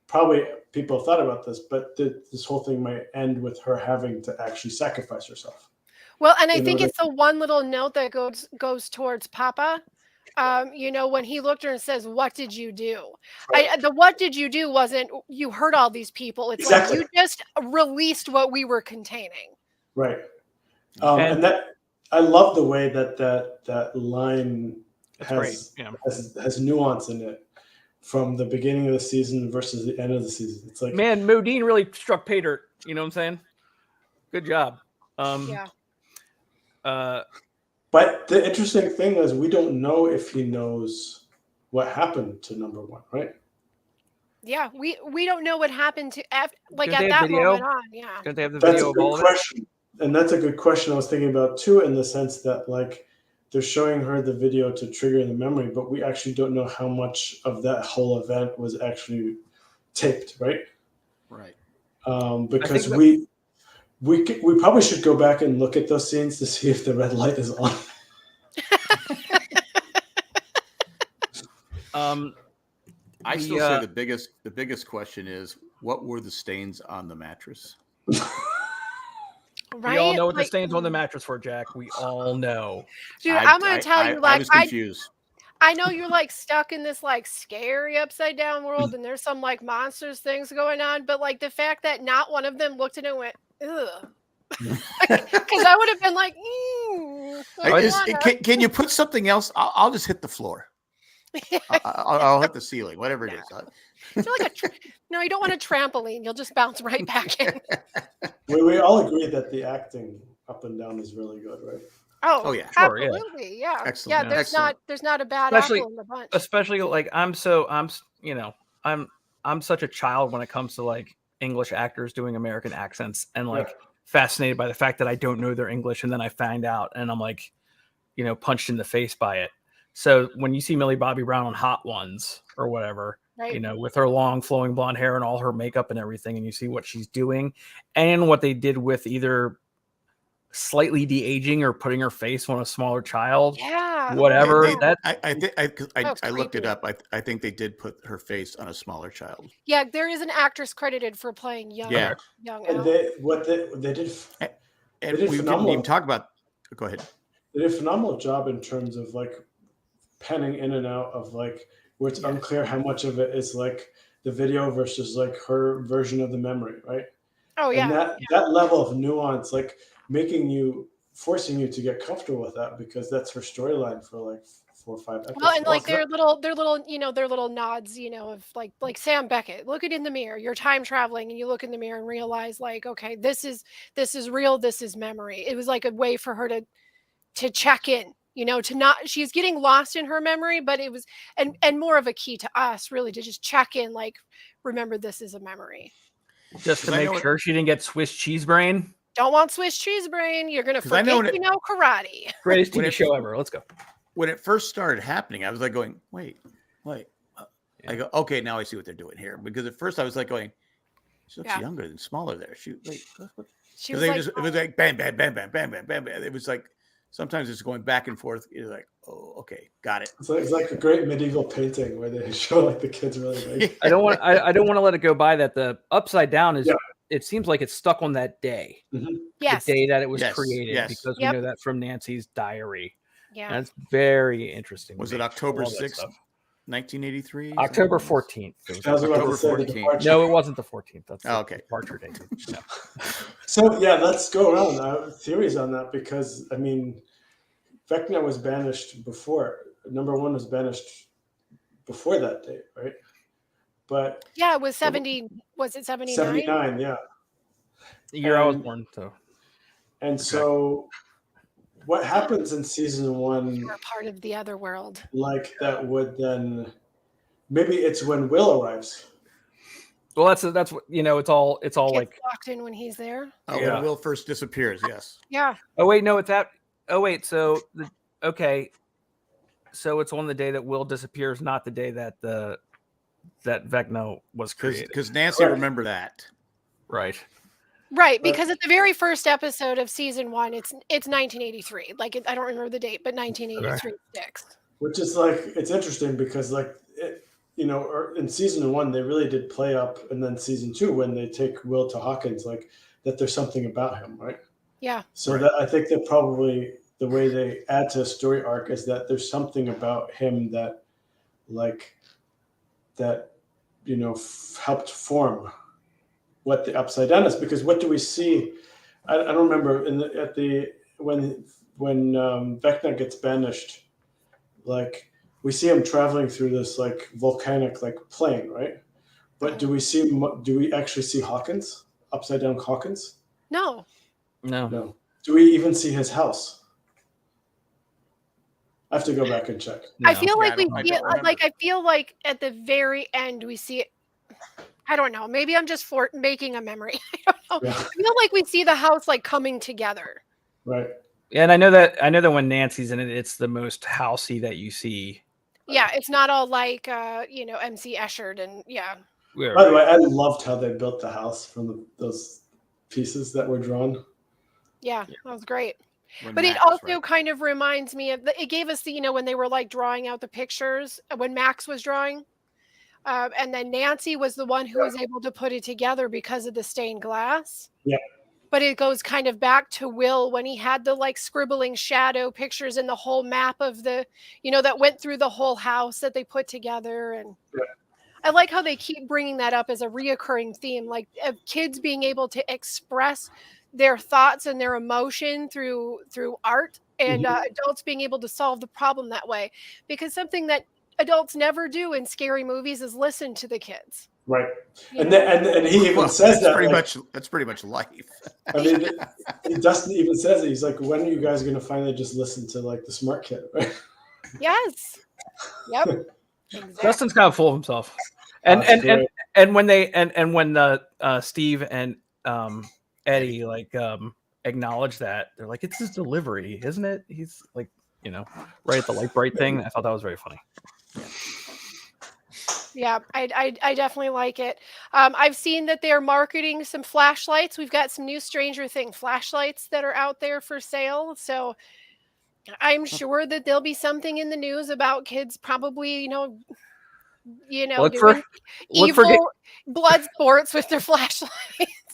[SPEAKER 3] probably people thought about this, but this whole thing might end with her having to actually sacrifice herself.
[SPEAKER 4] Well, and I
[SPEAKER 3] in
[SPEAKER 4] think
[SPEAKER 3] order-
[SPEAKER 4] it's the one little note that goes towards Papa. You know, when he looked at her and says, "What did you do?"
[SPEAKER 3] Right.
[SPEAKER 4] The "What did you do?" wasn't you hurt all these people. It's
[SPEAKER 3] Exactly.
[SPEAKER 4] like you just released what we were containing.
[SPEAKER 3] Right.
[SPEAKER 2] And-
[SPEAKER 3] And that, I love the way that line
[SPEAKER 2] That's great.
[SPEAKER 3] has,
[SPEAKER 2] Yeah.
[SPEAKER 3] has nuance in it from the beginning of the season versus the end of the season. It's like,
[SPEAKER 2] Man, Modine really struck pay dirt. You know what I'm saying? Good job.
[SPEAKER 4] Yeah.
[SPEAKER 3] but the interesting thing is we don't know if he knows what happened to number 1, right?
[SPEAKER 4] Yeah, we don't know what happened to like
[SPEAKER 2] Don't they
[SPEAKER 4] at
[SPEAKER 2] have
[SPEAKER 4] that
[SPEAKER 2] video?
[SPEAKER 4] moment on. Yeah.
[SPEAKER 2] Don't they have the
[SPEAKER 3] That's
[SPEAKER 2] video
[SPEAKER 3] a
[SPEAKER 2] of all
[SPEAKER 3] good
[SPEAKER 2] of it?
[SPEAKER 3] question. And that's a good question I was thinking about too, in the sense that like they're showing her the video to trigger the memory, but we actually don't know how much of that whole event was actually taped, right?
[SPEAKER 1] Right.
[SPEAKER 3] Because
[SPEAKER 2] that-
[SPEAKER 3] we probably should go back and look at those scenes to see if the red light is on.
[SPEAKER 1] I
[SPEAKER 2] The,
[SPEAKER 1] still say the biggest question is, what were the stains on the mattress?
[SPEAKER 4] Right.
[SPEAKER 2] We all know what the
[SPEAKER 4] Like,
[SPEAKER 2] stains on the mattress were, Jack. We all know.
[SPEAKER 4] dude, I'm gonna tell you,
[SPEAKER 1] I
[SPEAKER 4] like,
[SPEAKER 1] was confused.
[SPEAKER 4] I know you're like stuck in this like scary upside down world, and there's some like monsters things going on, but like the fact that not one of them looked at it and went, ugh. Because I would have been like, I don't wanna."
[SPEAKER 1] Can you put something else? I'll just hit the floor. I'll hit the ceiling, whatever it is.
[SPEAKER 4] I feel like no, you don't want a trampoline. You'll just bounce right back in.
[SPEAKER 3] We all agree that the acting up and down is really good, right?
[SPEAKER 1] Oh, yeah.
[SPEAKER 2] Sure, yeah.
[SPEAKER 4] Absolutely, yeah.
[SPEAKER 1] Excellent,
[SPEAKER 4] Yeah,
[SPEAKER 1] excellent.
[SPEAKER 4] there's not a bad
[SPEAKER 2] Especially-
[SPEAKER 4] apple in the bunch.
[SPEAKER 2] Especially like I'm such a child when it comes to like English actors doing American accents, and like fascinated by the fact that I don't know their English, and then I find out and I'm like, punched in the face by it. So when you see Millie Bobby Brown on Hot Ones or whatever,
[SPEAKER 4] Right.
[SPEAKER 2] with her long flowing blonde hair and all her makeup and everything, and you see what she's doing and what they did with either slightly de-aging or putting her face on a smaller child,
[SPEAKER 4] Yeah.
[SPEAKER 2] whatever.
[SPEAKER 1] They-
[SPEAKER 2] that
[SPEAKER 1] I think
[SPEAKER 4] That's
[SPEAKER 1] I looked it
[SPEAKER 4] creepy.
[SPEAKER 1] up. I think they did put her face on a smaller child.
[SPEAKER 4] Yeah, there is an actress credited for playing young
[SPEAKER 1] Yeah.
[SPEAKER 4] young
[SPEAKER 3] And
[SPEAKER 4] Elle.
[SPEAKER 3] they did
[SPEAKER 1] And
[SPEAKER 3] They
[SPEAKER 1] we
[SPEAKER 3] did
[SPEAKER 1] didn't
[SPEAKER 3] phenomenal.
[SPEAKER 1] even talk about. Go ahead.
[SPEAKER 3] they did a phenomenal job in terms of like panning in and out of like where it's unclear how much of it is like the video versus like her version of the memory, right?
[SPEAKER 4] Oh yeah.
[SPEAKER 3] And that level of nuance, like forcing you to get comfortable with that, because that's her storyline for like 4 or 5 episodes.
[SPEAKER 4] Well, and like
[SPEAKER 1] Well,
[SPEAKER 4] their little nods, of like Sam Beckett. Look it in the mirror. You're time traveling, and you look in the mirror and realize, like, okay, this is real. This is memory. It was like a way for her to check in. To not. She's getting lost in her memory, but it was and more of a key to us, really, to just check in. Like, remember, this is a memory.
[SPEAKER 2] just to
[SPEAKER 1] 'Cause I
[SPEAKER 2] make
[SPEAKER 1] know
[SPEAKER 2] sure she didn't get Swiss cheese brain.
[SPEAKER 4] Don't want Swiss cheese brain. You're gonna
[SPEAKER 1] 'Cause I know
[SPEAKER 4] forget karate.
[SPEAKER 2] Greatest
[SPEAKER 1] When
[SPEAKER 2] TV
[SPEAKER 1] it-
[SPEAKER 2] show ever. Let's go.
[SPEAKER 1] When it first started happening, I was like going, wait. I go, okay, now I see what they're doing here. Because at first I was like going, She looks
[SPEAKER 4] Yeah.
[SPEAKER 1] younger and smaller there. She wait,
[SPEAKER 4] She
[SPEAKER 1] because
[SPEAKER 4] was like,
[SPEAKER 1] it was like bam, bam, bam, bam, bam, bam, bam, bam. It was like sometimes it's going back and forth. You're like, oh, okay, got it.
[SPEAKER 3] It's like a great medieval painting where they show like the kids really big.
[SPEAKER 2] I don't want to let it go by that the upside down is.
[SPEAKER 3] Yeah.
[SPEAKER 2] It seems like it's stuck on that day,
[SPEAKER 4] yes,
[SPEAKER 2] the day that it was
[SPEAKER 1] Yes,
[SPEAKER 2] created,
[SPEAKER 1] yes.
[SPEAKER 2] because
[SPEAKER 4] Yep.
[SPEAKER 2] we know that from Nancy's diary.
[SPEAKER 4] yeah.
[SPEAKER 2] That's very interesting. to
[SPEAKER 1] Was
[SPEAKER 2] me.
[SPEAKER 1] it October
[SPEAKER 2] All that
[SPEAKER 1] 6th,
[SPEAKER 2] stuff.
[SPEAKER 1] 1983?
[SPEAKER 2] October 14th. It was
[SPEAKER 3] I was about
[SPEAKER 1] October
[SPEAKER 3] to say the
[SPEAKER 1] 14th.
[SPEAKER 3] departure.
[SPEAKER 2] No, it wasn't the 14th. That's
[SPEAKER 1] Oh,
[SPEAKER 2] the
[SPEAKER 1] okay.
[SPEAKER 2] departure date. No.
[SPEAKER 3] So yeah, let's go around theories on that, because I mean, Vecna was banished before. Number one was banished before that date, right? But
[SPEAKER 4] Yeah, it was 70. Was it 79?
[SPEAKER 3] 79, yeah.
[SPEAKER 2] The year I was
[SPEAKER 3] And-
[SPEAKER 2] born, so
[SPEAKER 3] And so, what happens in season one,
[SPEAKER 4] We're a part of the other world.
[SPEAKER 3] like that would then maybe it's when Will arrives.
[SPEAKER 2] well, that's what it's all
[SPEAKER 4] Gets
[SPEAKER 2] like.
[SPEAKER 4] locked in when he's there.
[SPEAKER 1] Oh,
[SPEAKER 2] Yeah.
[SPEAKER 1] when Will first disappears. Yes.
[SPEAKER 4] Yeah.
[SPEAKER 2] Oh wait, no, it's that. Oh wait, so okay, so it's on the day that Will disappears, not the day that that Vecna was created.
[SPEAKER 1] Because Nancy
[SPEAKER 3] Correct.
[SPEAKER 1] remember that.
[SPEAKER 2] Right.
[SPEAKER 4] Right,
[SPEAKER 3] But-
[SPEAKER 4] because at the very first episode of season one, it's 1983. Like I don't remember the date, but 1983 sticks.
[SPEAKER 3] Which is like, it's interesting because like in season one they really did play up, and then season two when they take Will to Hawkins, like that there's something about him, right?
[SPEAKER 4] Yeah.
[SPEAKER 3] So
[SPEAKER 1] Right.
[SPEAKER 3] that I think that probably the way they add to a story arc is that there's something about him that helped form what the Upside Down is. Because what do we see? I don't remember when Vecna gets banished, like we see him traveling through this like volcanic like plain, right? But do we actually see Hawkins, Upside Down Hawkins?
[SPEAKER 4] No.
[SPEAKER 2] No.
[SPEAKER 3] No. Do we even see his house? I have to go back and check.
[SPEAKER 4] I
[SPEAKER 2] No.
[SPEAKER 4] feel like
[SPEAKER 1] I
[SPEAKER 4] we
[SPEAKER 1] don't
[SPEAKER 4] see it.
[SPEAKER 1] remember.
[SPEAKER 4] Like I feel like at the very end we see it. I don't know. Maybe I'm just making a memory. I don't know.
[SPEAKER 3] Yeah.
[SPEAKER 4] I feel like we see the house like coming together.
[SPEAKER 3] Right.
[SPEAKER 2] Yeah, and I know that when Nancy's in it, it's the most housey that you see.
[SPEAKER 4] Yeah, it's not all like MC Escher and yeah.
[SPEAKER 3] By the way, I loved how they built the house from those pieces that were drawn.
[SPEAKER 4] Yeah, that was great.
[SPEAKER 1] when
[SPEAKER 4] But it
[SPEAKER 1] Max was
[SPEAKER 4] also
[SPEAKER 1] right.
[SPEAKER 4] kind of reminds me of it gave us the when they were like drawing out the pictures when Max was drawing. And then Nancy was the one who was able to put it together because of the stained glass.
[SPEAKER 3] Yeah.
[SPEAKER 4] But it goes kind of back to Will when he had the like scribbling shadow pictures and the whole map of the, that went through the whole house that they put together. And
[SPEAKER 3] Yeah.
[SPEAKER 4] I like how they keep bringing that up as a reoccurring theme, like of kids being able to express their thoughts and their emotion through art, and adults being able to solve the problem that way. Because something that adults never do in scary movies is listen to the kids.
[SPEAKER 3] Right.
[SPEAKER 4] you
[SPEAKER 3] And
[SPEAKER 4] know?
[SPEAKER 3] and he even
[SPEAKER 1] Well,
[SPEAKER 3] says
[SPEAKER 1] that's
[SPEAKER 3] that.
[SPEAKER 1] pretty
[SPEAKER 3] like,
[SPEAKER 1] much pretty much life.
[SPEAKER 3] I mean, Dustin even says it. He's like, when are you guys going to finally just listen to like the smart kid? Right?
[SPEAKER 4] Yes. Yep. Exactly.
[SPEAKER 2] Justin's kind of full of himself. And
[SPEAKER 3] That's great.
[SPEAKER 2] and when they and when Steve and Eddie acknowledge that, they're like, it's his delivery, isn't it? He's like, right at the light bright thing. I thought that was very funny.
[SPEAKER 4] Yeah, I definitely like it. I've seen that they're marketing some flashlights. We've got some new Stranger Thing flashlights that are out there for sale. So I'm sure that there'll be something in the news about kids probably,
[SPEAKER 2] Look
[SPEAKER 4] doing
[SPEAKER 2] for
[SPEAKER 4] evil blood sports with their flashlights.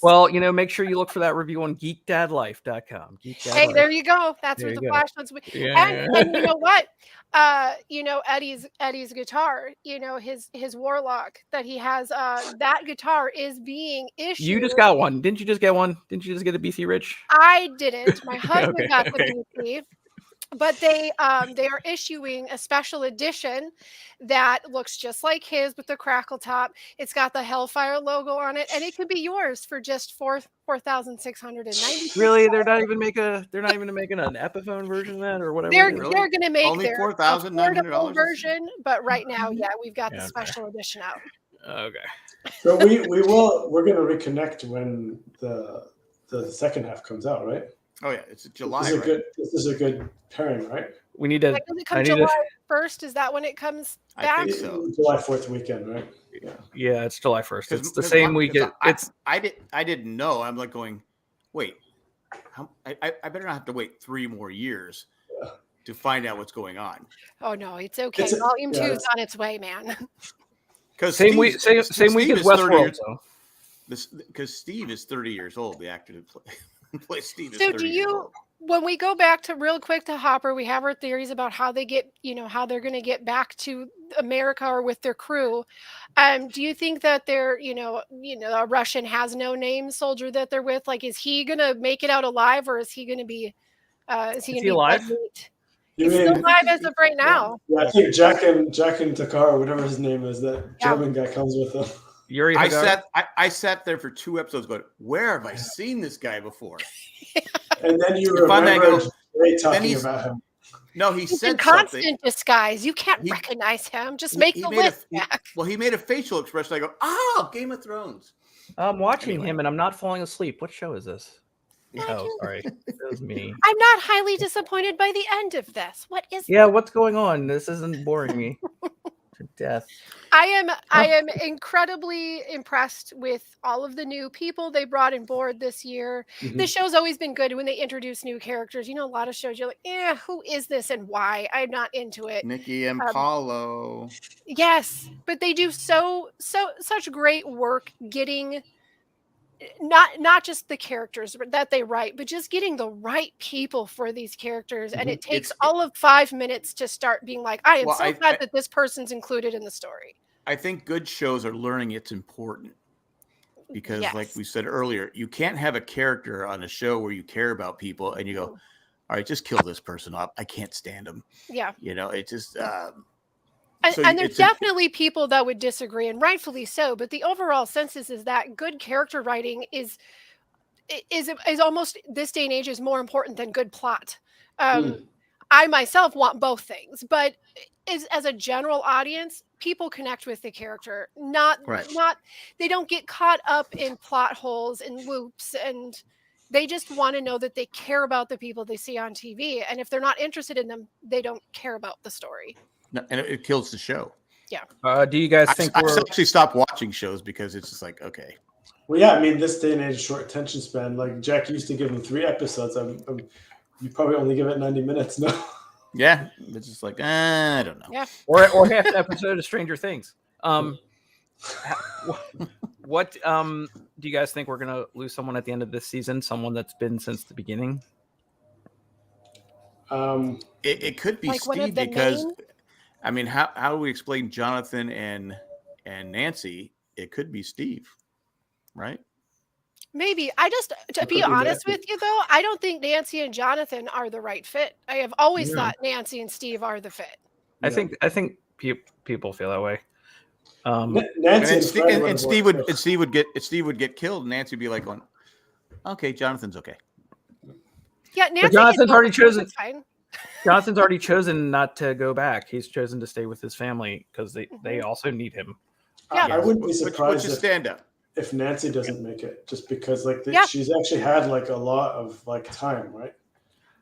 [SPEAKER 2] well, make sure you look for that review on geekdadlife.com.
[SPEAKER 4] Hey, there you go. That's
[SPEAKER 2] There
[SPEAKER 4] what
[SPEAKER 2] you
[SPEAKER 4] the
[SPEAKER 2] go.
[SPEAKER 4] flashlights.
[SPEAKER 2] Yeah.
[SPEAKER 4] And you know what? Eddie's guitar. His Warlock that he has. That guitar is being issued.
[SPEAKER 2] You just got one. Didn't you just get one? Didn't you just get a BC Rich?
[SPEAKER 4] I didn't. My husband
[SPEAKER 2] Okay,
[SPEAKER 4] got
[SPEAKER 2] okay.
[SPEAKER 4] the BC. But they are issuing a special edition that looks just like his with the crackle top. It's got the Hellfire logo on it, and it could be yours for just $4,690.
[SPEAKER 2] Really? They're not even making an Epiphone version of that or whatever.
[SPEAKER 4] They're
[SPEAKER 2] it is?
[SPEAKER 1] Really?
[SPEAKER 4] they're going to make
[SPEAKER 1] Only
[SPEAKER 4] their
[SPEAKER 1] $4,900?
[SPEAKER 4] affordable version, but right now, yeah, we've got the
[SPEAKER 2] Yeah, okay.
[SPEAKER 4] special edition out.
[SPEAKER 2] Okay.
[SPEAKER 3] But we're going to reconnect when the second half comes out, right?
[SPEAKER 1] Oh yeah, it's July.
[SPEAKER 3] This is a
[SPEAKER 1] Right?
[SPEAKER 3] good. This is a good pairing, right?
[SPEAKER 2] We need to.
[SPEAKER 4] Like, does it
[SPEAKER 2] I
[SPEAKER 4] come
[SPEAKER 2] need
[SPEAKER 4] July
[SPEAKER 2] to-
[SPEAKER 4] 1st? Is that when it comes
[SPEAKER 1] I
[SPEAKER 4] back?
[SPEAKER 1] think so.
[SPEAKER 3] July 4th weekend, right?
[SPEAKER 2] Yeah, it's July 1st. It's the same week.
[SPEAKER 1] I didn't know. I'm like going, wait, I better not have to wait 3 more years to find out what's going on.
[SPEAKER 4] Oh no, it's okay. Volume 2 is on its way, man.
[SPEAKER 1] Because
[SPEAKER 2] same week as Westworld.
[SPEAKER 1] Because Steve is 30 years old. The actor who plays Steve is
[SPEAKER 4] So
[SPEAKER 1] 30 years old.
[SPEAKER 4] When we go back to real quick to Hopper, we have our theories about how they get, how they're going to get back to America or with their crew. Do you think that they're, a Russian has no name soldier that they're with? Like, is he going to make it out alive, or is he going to be? Is he going to be
[SPEAKER 2] alive?
[SPEAKER 4] He's still alive as of right now.
[SPEAKER 3] Yeah, I think Jack and Takar, whatever his name is, that German guy comes with him.
[SPEAKER 2] Yuri
[SPEAKER 1] I sat there for 2 episodes going, where have I seen this guy before?
[SPEAKER 3] And then you remember talking about him.
[SPEAKER 1] No,
[SPEAKER 4] he's
[SPEAKER 1] said
[SPEAKER 4] in constant
[SPEAKER 1] something.
[SPEAKER 4] disguise. You can't recognize him. Just make the list back.
[SPEAKER 1] Well, he made a facial expression. I go, oh, Game of Thrones.
[SPEAKER 2] I'm watching him and I'm not falling asleep. What show is this? Oh, sorry. It was me.
[SPEAKER 4] I'm not highly disappointed by the end of this. What is
[SPEAKER 2] what's going on? This isn't boring me to death.
[SPEAKER 4] I am incredibly impressed with all of the new people they brought on board this year. Mm-hmm. The show's always been good when they introduce new characters. A lot of shows you're like, who is this and why? I'm not into it.
[SPEAKER 1] Nikki and Paulo.
[SPEAKER 4] Yes, but they do such great work getting not just the characters that they write, but just getting the right people for these characters. Mm-hmm. And it takes all of 5 minutes to start being like, I am glad that this person's included in the story.
[SPEAKER 1] I think good shows are learning it's important because, like we said earlier, you can't have a character on a show where you care about people and you go, all right, just kill this person up. I can't stand them. Yeah. It just...
[SPEAKER 4] And there's definitely people that would disagree, and rightfully so. But the overall census is that good character writing is almost this day and age is more important than good plot. I myself want both things, but as a general audience, people connect with the character. Not they don't get caught up in plot holes and loops, and they just want to know that they care about the people they see on TV. And if they're not interested in them, they don't care about the story.
[SPEAKER 1] No, and it kills the show.
[SPEAKER 2] Yeah. Do you guys think
[SPEAKER 1] I actually stopped watching shows because it's just like, okay.
[SPEAKER 3] Well, yeah, I mean, this day and age, short attention span. Like Jack used to give them 3 episodes. You probably only give it 90 minutes now.
[SPEAKER 1] Yeah, it's just like I don't know.
[SPEAKER 4] Yeah.
[SPEAKER 2] Or half an episode of Stranger Things. What do you guys think we're gonna lose someone at the end of this season? Someone that's been since the beginning?
[SPEAKER 1] It could be like Steve because. I mean, how do we explain Jonathan and Nancy? It could be Steve, right?
[SPEAKER 4] Maybe. To be honest with you, though, I don't think Nancy and Jonathan are the right fit. I have always thought Nancy and Steve are the fit.
[SPEAKER 2] I think people feel that way.
[SPEAKER 3] Nancy
[SPEAKER 1] and Steve would get killed. And Nancy would be like, going, "Okay, Jonathan's okay."
[SPEAKER 4] Yeah, Nancy.
[SPEAKER 2] Jonathan's already chosen. Jonathan's already chosen not to go back. He's chosen to stay with his family because they also need him.
[SPEAKER 4] Yeah.
[SPEAKER 3] I wouldn't be surprised
[SPEAKER 1] if
[SPEAKER 3] Nancy doesn't make it, just because she's actually had like a lot of time, right?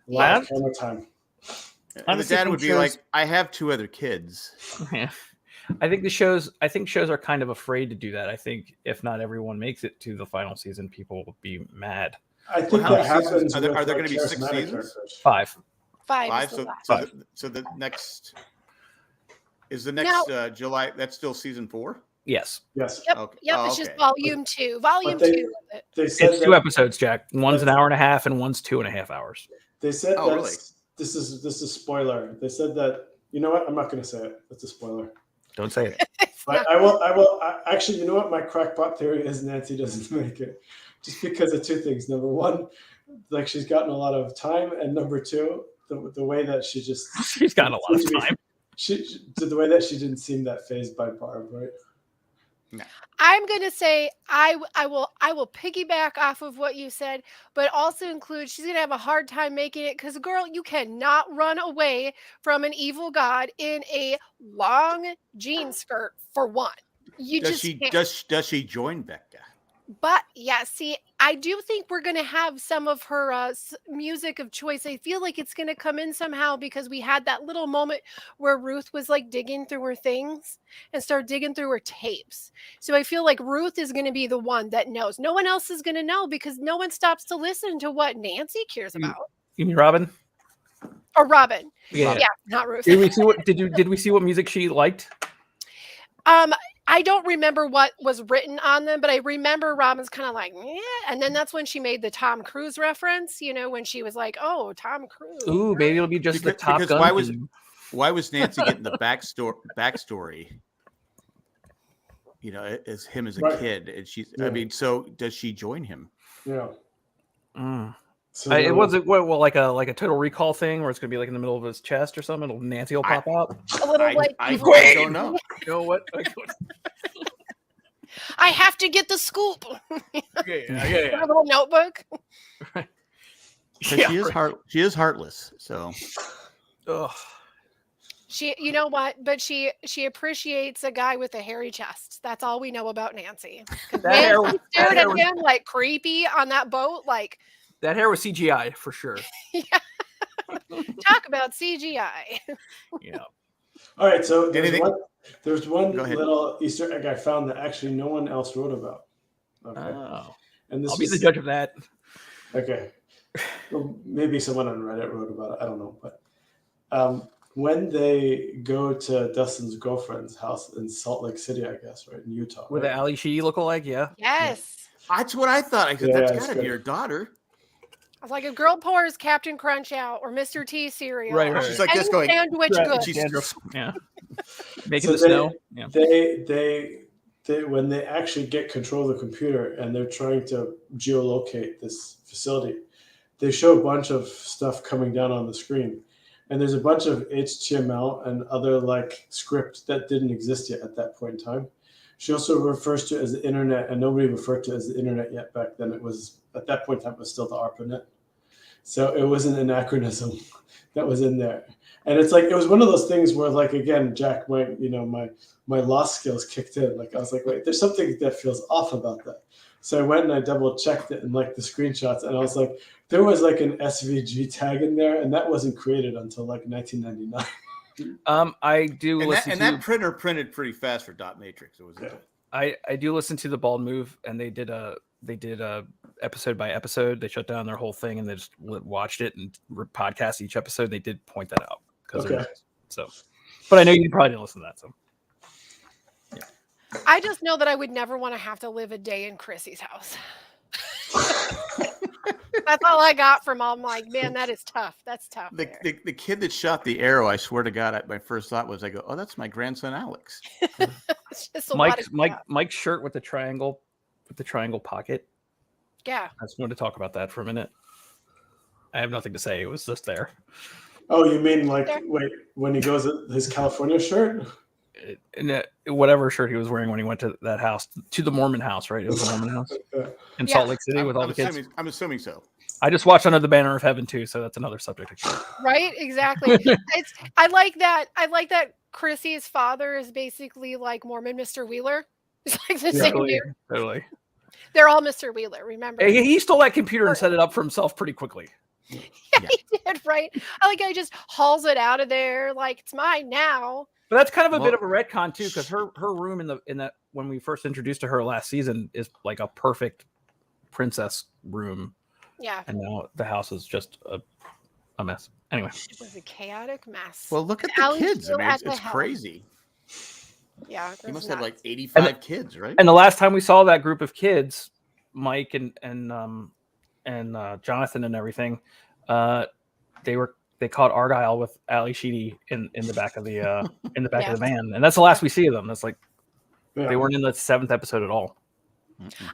[SPEAKER 3] A lot of camera time.
[SPEAKER 1] And the dad would be like, "I have 2 other kids."
[SPEAKER 2] Yeah. I think shows are kind of afraid to do that. I think if not everyone makes it to the final season, people will be mad.
[SPEAKER 3] I think that happens.
[SPEAKER 1] Are there going to be 6 seasons?
[SPEAKER 3] Characters.
[SPEAKER 2] 5.
[SPEAKER 4] 5.
[SPEAKER 1] So the next July. That's still season 4.
[SPEAKER 2] Yes.
[SPEAKER 4] Yep. Okay. Yep. It's just volume 2. Volume 2.
[SPEAKER 2] It's 2 episodes, Jack. One's an hour and a half, and one's 2.5 hours.
[SPEAKER 3] They said
[SPEAKER 1] really?
[SPEAKER 3] This is spoiler. They said that. You know what? I'm not going to say it. It's a spoiler.
[SPEAKER 2] Don't say it.
[SPEAKER 3] But I will. Actually, you know what? My crackpot theory is Nancy doesn't make it, just because of 2 things. Number 1, she's gotten a lot of time, and number 2. The way that she's
[SPEAKER 2] gotten a lot of time.
[SPEAKER 3] The way that she didn't seem that fazed by Barb, right?
[SPEAKER 1] No.
[SPEAKER 4] I'm gonna say I will piggyback off of what you said, but also include she's gonna have a hard time making it because, girl, you cannot run away from an evil god in a long jean skirt for one.
[SPEAKER 1] Does she join Becca?
[SPEAKER 4] But yeah, see, I do think we're going to have some of her music of choice. I feel like it's going to come in somehow because we had that little moment where Ruth was like digging through her things and start digging through her tapes. So I feel like Ruth is going to be the one that knows. No one else is going to know because no one stops to listen to what Nancy cares
[SPEAKER 2] You-
[SPEAKER 4] about.
[SPEAKER 2] You mean Robin?
[SPEAKER 4] Or Robin.
[SPEAKER 2] Yeah.
[SPEAKER 4] Yeah, not Ruth.
[SPEAKER 2] Did we see what did we see what music she liked?
[SPEAKER 4] I don't remember what was written on them, but I remember Robin's kind of like, yeah. And then that's when she made the Tom Cruise reference, when she was like, oh, Tom Cruise.
[SPEAKER 2] Ooh, maybe it'll be just the Top Gun.
[SPEAKER 1] Why was Nancy getting the backstory? As him as a
[SPEAKER 3] Right.
[SPEAKER 1] kid, and she's.
[SPEAKER 3] Yeah.
[SPEAKER 1] I mean, so does she join him?
[SPEAKER 3] Yeah.
[SPEAKER 2] Mm.
[SPEAKER 3] So
[SPEAKER 2] It wasn't like a Total Recall thing where it's gonna be like in the middle of his chest or something. Nancy will pop out.
[SPEAKER 4] A little
[SPEAKER 1] I don't know.
[SPEAKER 2] You know what?
[SPEAKER 4] I have to get the scoop.
[SPEAKER 2] Yeah.
[SPEAKER 4] A little notebook.
[SPEAKER 1] But she is heartless. So
[SPEAKER 2] Ugh.
[SPEAKER 4] She, you know what? But she appreciates a guy with a hairy chest. That's all we know about Nancy.
[SPEAKER 2] That hair,
[SPEAKER 4] She stared at him like creepy on that boat. Like,
[SPEAKER 2] that hair was CGI for sure.
[SPEAKER 4] talk about CGI.
[SPEAKER 2] Yeah.
[SPEAKER 3] All right, so
[SPEAKER 1] Anything?
[SPEAKER 3] there's one
[SPEAKER 1] Go ahead.
[SPEAKER 3] little Easter egg I found that actually no one else wrote about. Okay,
[SPEAKER 2] Oh,
[SPEAKER 3] and this
[SPEAKER 2] I'll be
[SPEAKER 3] was
[SPEAKER 2] the judge of that.
[SPEAKER 3] okay. Well, maybe someone on Reddit wrote about it. I don't know, but when they go to Dustin's girlfriend's house in Salt Lake City, I guess, right in Utah,
[SPEAKER 2] With
[SPEAKER 3] right?
[SPEAKER 2] the Ali Sheedy lookalike, yeah.
[SPEAKER 4] Yes.
[SPEAKER 1] that's what I thought. I said
[SPEAKER 3] Yeah,
[SPEAKER 1] that's
[SPEAKER 3] it's
[SPEAKER 1] got to be
[SPEAKER 3] good.
[SPEAKER 1] her daughter.
[SPEAKER 4] I was like, a girl pours Captain Crunch out or Mr. T cereal.
[SPEAKER 2] Right.
[SPEAKER 1] She's like
[SPEAKER 4] Any
[SPEAKER 1] this going.
[SPEAKER 4] sandwich
[SPEAKER 2] Right,
[SPEAKER 4] good.
[SPEAKER 1] she's-
[SPEAKER 2] Dandruff, yeah. Making
[SPEAKER 3] So
[SPEAKER 2] the snow. Yeah.
[SPEAKER 3] They when they actually get control of the computer and they're trying to geolocate this facility, they show a bunch of stuff coming down on the screen, and there's a bunch of HTML and other like script that didn't exist yet at that point in time. She also refers to it as the internet, and nobody referred to it as the internet yet back then. It was at that point in time it was still the ARPANET, so it was an anachronism that was in there. And it's like it was one of those things where, like, again, Jack, my lost skills kicked in. Like I was like, wait, there's something that feels off about that. So I went and I double checked it and like the screenshots, and I was like, there was like an SVG tag in there, and that wasn't created until like 1999.
[SPEAKER 2] I do listen
[SPEAKER 1] And
[SPEAKER 2] to
[SPEAKER 1] that printer printed pretty fast for dot matrix. It was.
[SPEAKER 3] Yeah.
[SPEAKER 2] I do listen to the Bald Move, and they did a episode by episode. They shut down their whole thing and they just watched it and podcast each episode. They did point that out
[SPEAKER 3] Okay.
[SPEAKER 2] but I know you probably didn't listen to that. So
[SPEAKER 4] I just know that I would never want to have to live a day in Chrissy's house. That's all I got from all. I'm like, man, that is tough. That's tough.
[SPEAKER 1] The,
[SPEAKER 4] there.
[SPEAKER 1] the kid that shot the arrow, I swear to God, my first thought was, I go, oh, that's my grandson Alex.
[SPEAKER 4] It's just a lot of stuff.
[SPEAKER 2] Mike's shirt with the triangle pocket.
[SPEAKER 4] Yeah.
[SPEAKER 2] I just wanted to talk about that for a minute. I have nothing to say. It was just there.
[SPEAKER 3] Oh, you mean like wait, when he goes his California shirt?
[SPEAKER 2] Whatever shirt he was wearing when he went to that house, to the Mormon house, right? It was a Mormon house in
[SPEAKER 4] Yeah.
[SPEAKER 2] Salt Lake City with all the kids.
[SPEAKER 1] I'm assuming so.
[SPEAKER 2] I just watched Under the Banner of Heaven too, so that's another subject.
[SPEAKER 4] Right? Exactly. I like that. I like that Chrissy's father is basically like Mormon Mr. Wheeler. It's like the same dude.
[SPEAKER 2] Totally.
[SPEAKER 4] They're all Mr. Wheeler, remember?
[SPEAKER 2] He stole that computer and set it up for himself pretty quickly.
[SPEAKER 4] Yeah, he did, right? I like how he just hauls it out of there like it's mine now.
[SPEAKER 2] But that's kind of a bit of a retcon too, because her room in that when we first introduced to her last season is like a perfect princess room.
[SPEAKER 4] Yeah.
[SPEAKER 2] And now the house is just a mess. Anyway.
[SPEAKER 4] It was a chaotic mess.
[SPEAKER 1] Well, look at
[SPEAKER 4] And
[SPEAKER 1] the
[SPEAKER 4] Alex
[SPEAKER 1] kids. I
[SPEAKER 4] still
[SPEAKER 1] mean,
[SPEAKER 4] at
[SPEAKER 1] it's
[SPEAKER 4] the helm.
[SPEAKER 1] crazy.
[SPEAKER 4] Yeah.
[SPEAKER 1] He must
[SPEAKER 4] have
[SPEAKER 1] have like 85 kids, right?
[SPEAKER 2] And the last time we saw that group of kids, Mike and Jonathan and everything, they caught Argyle with Ali Sheedy in the back of the of the van, and that's the last we see of them. That's like they weren't in the 7th episode at all.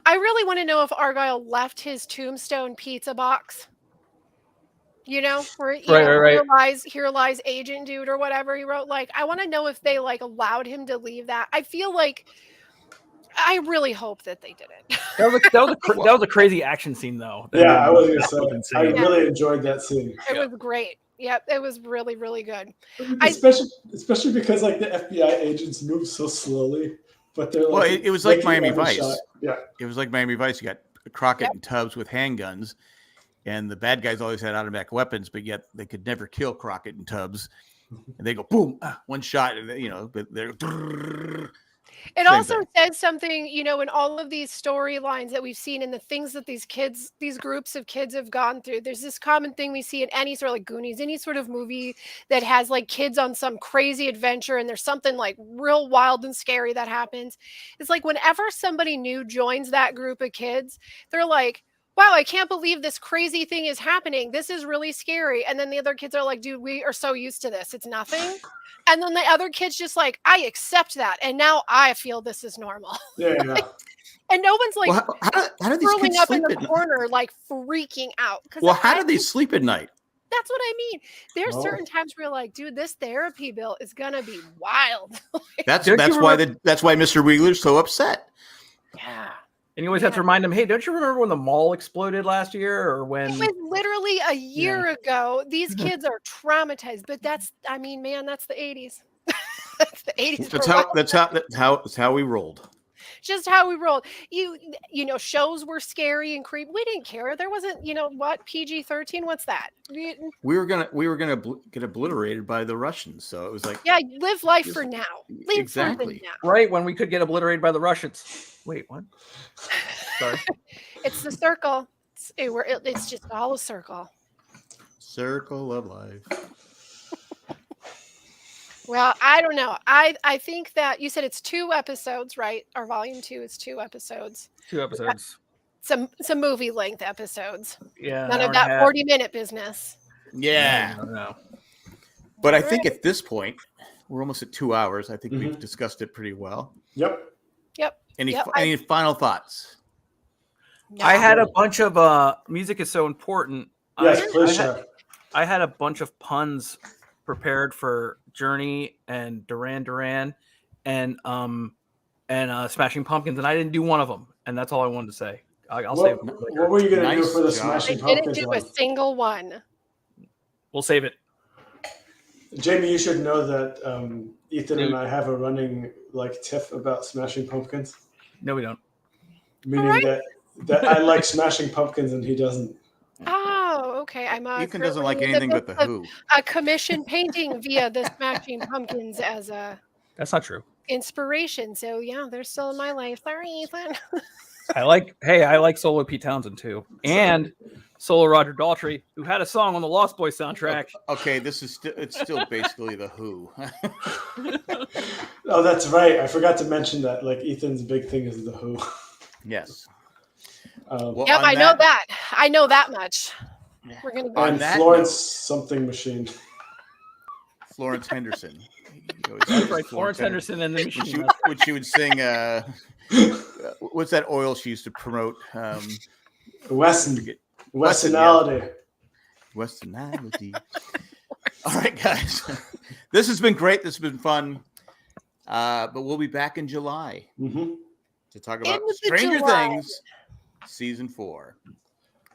[SPEAKER 4] I really want to know if Argyle left his Tombstone pizza box. You know, where
[SPEAKER 2] Right.
[SPEAKER 4] Here lies Agent Dude or whatever he wrote. Like, I want to know if they like allowed him to leave that. I feel like I really hope that they didn't.
[SPEAKER 2] That was a crazy action scene though.
[SPEAKER 3] Yeah, I was gonna
[SPEAKER 2] That
[SPEAKER 3] say
[SPEAKER 2] insane.
[SPEAKER 3] I really enjoyed that scene.
[SPEAKER 4] It was great. Yep, it was really, really good.
[SPEAKER 3] Especially because like the FBI agents move so slowly. but they're like,
[SPEAKER 1] Well, it was like
[SPEAKER 3] licking
[SPEAKER 1] Miami
[SPEAKER 3] every
[SPEAKER 1] Vice.
[SPEAKER 3] shot. Yeah.
[SPEAKER 1] It was like Miami Vice. You got Crockett and Tubbs with handguns, and the bad guys always had automatic weapons, but yet they could never kill Crockett and Tubbs. And they go boom, one shot, and but they're.
[SPEAKER 4] It
[SPEAKER 1] Same
[SPEAKER 4] also
[SPEAKER 1] thing.
[SPEAKER 4] says something, in all of these storylines that we've seen and the things that these groups of kids have gone through. There's this common thing we see in any sort of like Goonies, any sort of movie that has like kids on some crazy adventure and there's something like real wild and scary that happens. It's like whenever somebody new joins that group of kids, they're like, wow, I can't believe this crazy thing is happening. This is really scary. And then the other kids are like, dude, we are so used to this. It's nothing. And then the other kid's just like, I accept that. And now I feel this is normal.
[SPEAKER 3] Yeah.
[SPEAKER 4] And no one's like
[SPEAKER 1] Well, how do these
[SPEAKER 4] curling
[SPEAKER 1] kids
[SPEAKER 4] up in
[SPEAKER 1] sleep
[SPEAKER 4] the
[SPEAKER 1] at night?
[SPEAKER 4] corner, like freaking out.
[SPEAKER 1] Well, how do they sleep at night?
[SPEAKER 4] That's what I mean. There's
[SPEAKER 3] Well-
[SPEAKER 4] certain times where you're like, dude, this therapy bill is gonna be wild.
[SPEAKER 1] That's
[SPEAKER 2] Don't you
[SPEAKER 1] why Mr. Wheeler's so upset.
[SPEAKER 4] Yeah.
[SPEAKER 2] And you always have to remind them, hey, don't you remember when the mall exploded last year, or when?
[SPEAKER 4] It was literally a year ago. These kids are traumatized, but that's the 80s. That's the 80s.
[SPEAKER 1] That's how we rolled.
[SPEAKER 4] Just how we rolled. Shows were scary and creepy. We didn't care. There wasn't, PG-13. What's that?
[SPEAKER 1] We were gonna get obliterated by the Russians, so it was like,
[SPEAKER 4] Yeah, live life for now. Live
[SPEAKER 1] exactly.
[SPEAKER 4] for the now.
[SPEAKER 2] Right when we could get obliterated by the Russians. Wait, what? Sorry.
[SPEAKER 4] It's the circle. It's just all a circle.
[SPEAKER 1] Circle of life.
[SPEAKER 4] Well, I don't know. I think that you said it's 2 episodes, right? Or volume 2 is 2 episodes.
[SPEAKER 2] 2 episodes.
[SPEAKER 4] Some movie length episodes.
[SPEAKER 2] Yeah.
[SPEAKER 4] None
[SPEAKER 2] hour
[SPEAKER 4] of
[SPEAKER 2] and a
[SPEAKER 4] that
[SPEAKER 2] half.
[SPEAKER 4] 40-minute business.
[SPEAKER 1] Yeah.
[SPEAKER 2] No.
[SPEAKER 1] But I think at this point, we're almost at 2 hours. I think we've
[SPEAKER 3] Mhm.
[SPEAKER 1] discussed it pretty well.
[SPEAKER 3] Yep.
[SPEAKER 1] Any final thoughts?
[SPEAKER 4] No.
[SPEAKER 2] I had a bunch of music is so important.
[SPEAKER 3] Yes, please share.
[SPEAKER 2] I had a bunch of puns prepared for Journey and Duran Duran and Smashing Pumpkins, and I didn't do one of them, and that's all I wanted to say. I'll save it.
[SPEAKER 3] What were you going to do
[SPEAKER 1] Nice
[SPEAKER 3] for the
[SPEAKER 1] job.
[SPEAKER 4] I
[SPEAKER 3] Smashing
[SPEAKER 4] didn't
[SPEAKER 3] Pumpkins
[SPEAKER 4] do a
[SPEAKER 3] one?
[SPEAKER 4] single one.
[SPEAKER 2] We'll save it.
[SPEAKER 3] Jamie, you should know that Ethan and
[SPEAKER 2] Dude.
[SPEAKER 3] I have a running tiff about Smashing Pumpkins,
[SPEAKER 2] No, we don't.
[SPEAKER 3] meaning
[SPEAKER 4] Alright.
[SPEAKER 3] that I like Smashing Pumpkins and he doesn't.
[SPEAKER 4] Oh, okay. I'm
[SPEAKER 1] Ethan doesn't
[SPEAKER 4] currently
[SPEAKER 1] like
[SPEAKER 4] in
[SPEAKER 1] anything but
[SPEAKER 4] midst
[SPEAKER 1] the
[SPEAKER 4] of
[SPEAKER 1] Who.
[SPEAKER 4] a commission painting via the Smashing Pumpkins as a
[SPEAKER 2] That's not true.
[SPEAKER 4] inspiration. So yeah, they're still in my life. Sorry, Ethan.
[SPEAKER 2] I like solo Pete Townsend too, and solo Roger Daltrey, who had a song on the Lost Boys soundtrack.
[SPEAKER 1] Okay, it's still basically the Who.
[SPEAKER 3] Oh, that's right. I forgot to mention that. Ethan's big thing is the Who.
[SPEAKER 1] Yes.
[SPEAKER 3] Um,
[SPEAKER 1] Well,
[SPEAKER 4] Yep,
[SPEAKER 1] on
[SPEAKER 4] I know that. I know that much.
[SPEAKER 1] Yeah.
[SPEAKER 4] We're gonna go.
[SPEAKER 1] On
[SPEAKER 3] and
[SPEAKER 1] that
[SPEAKER 3] Florence
[SPEAKER 1] note-
[SPEAKER 3] something machine.
[SPEAKER 1] Florence Henderson.
[SPEAKER 2] That's right, Florence Henderson and the Machine.
[SPEAKER 1] When she would sing, what's that oil she used to promote?
[SPEAKER 3] Westonality.
[SPEAKER 1] Westernality. All right, guys. This has been great. This has been fun. But we'll be back in July
[SPEAKER 3] Mm-hmm.
[SPEAKER 1] to talk about
[SPEAKER 4] Into
[SPEAKER 1] Stranger
[SPEAKER 4] July.
[SPEAKER 1] Things season 4.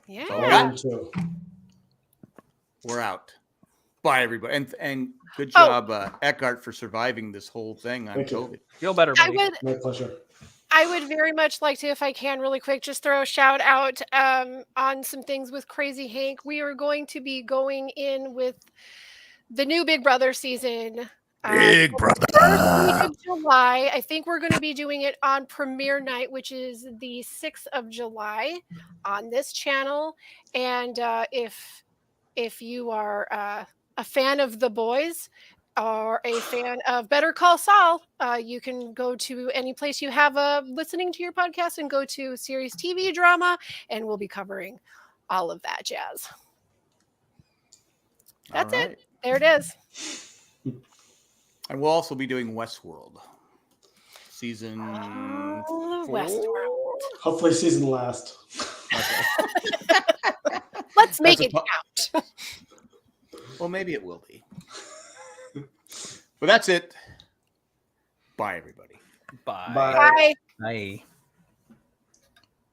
[SPEAKER 4] Yeah.
[SPEAKER 1] All right.
[SPEAKER 3] Volume 2.
[SPEAKER 1] We're out. Bye, everybody. And good
[SPEAKER 4] Oh.
[SPEAKER 1] job, Eckhart, for surviving this whole thing on
[SPEAKER 3] Thank you.
[SPEAKER 1] COVID.
[SPEAKER 2] Feel better,
[SPEAKER 4] I
[SPEAKER 2] buddy.
[SPEAKER 4] would
[SPEAKER 3] My pleasure.
[SPEAKER 4] I would very much like to, if I can, really quick, just throw a shout out on some things with Crazy Hank. We are going to be going in with the new Big Brother season.
[SPEAKER 1] Big
[SPEAKER 4] First week of July. I think we're going to be doing it on premiere night, which is the 6th of July on this channel. And if you are a fan of The Boys or a fan of Better Call Saul, you can go to any place you have listening to your podcast and go to series TV drama, and we'll be covering all of that jazz. That's it. There it is.
[SPEAKER 1] And we'll also be doing Westworld season.
[SPEAKER 4] Oh,
[SPEAKER 1] 4?
[SPEAKER 4] Westworld.
[SPEAKER 3] Hopefully, season last.
[SPEAKER 4] Let's make
[SPEAKER 1] That's
[SPEAKER 4] it
[SPEAKER 1] a
[SPEAKER 4] count.
[SPEAKER 1] Well, maybe it will be. But that's it. Bye, everybody.
[SPEAKER 2] Bye.
[SPEAKER 3] Bye.
[SPEAKER 4] Bye.
[SPEAKER 2] Bye.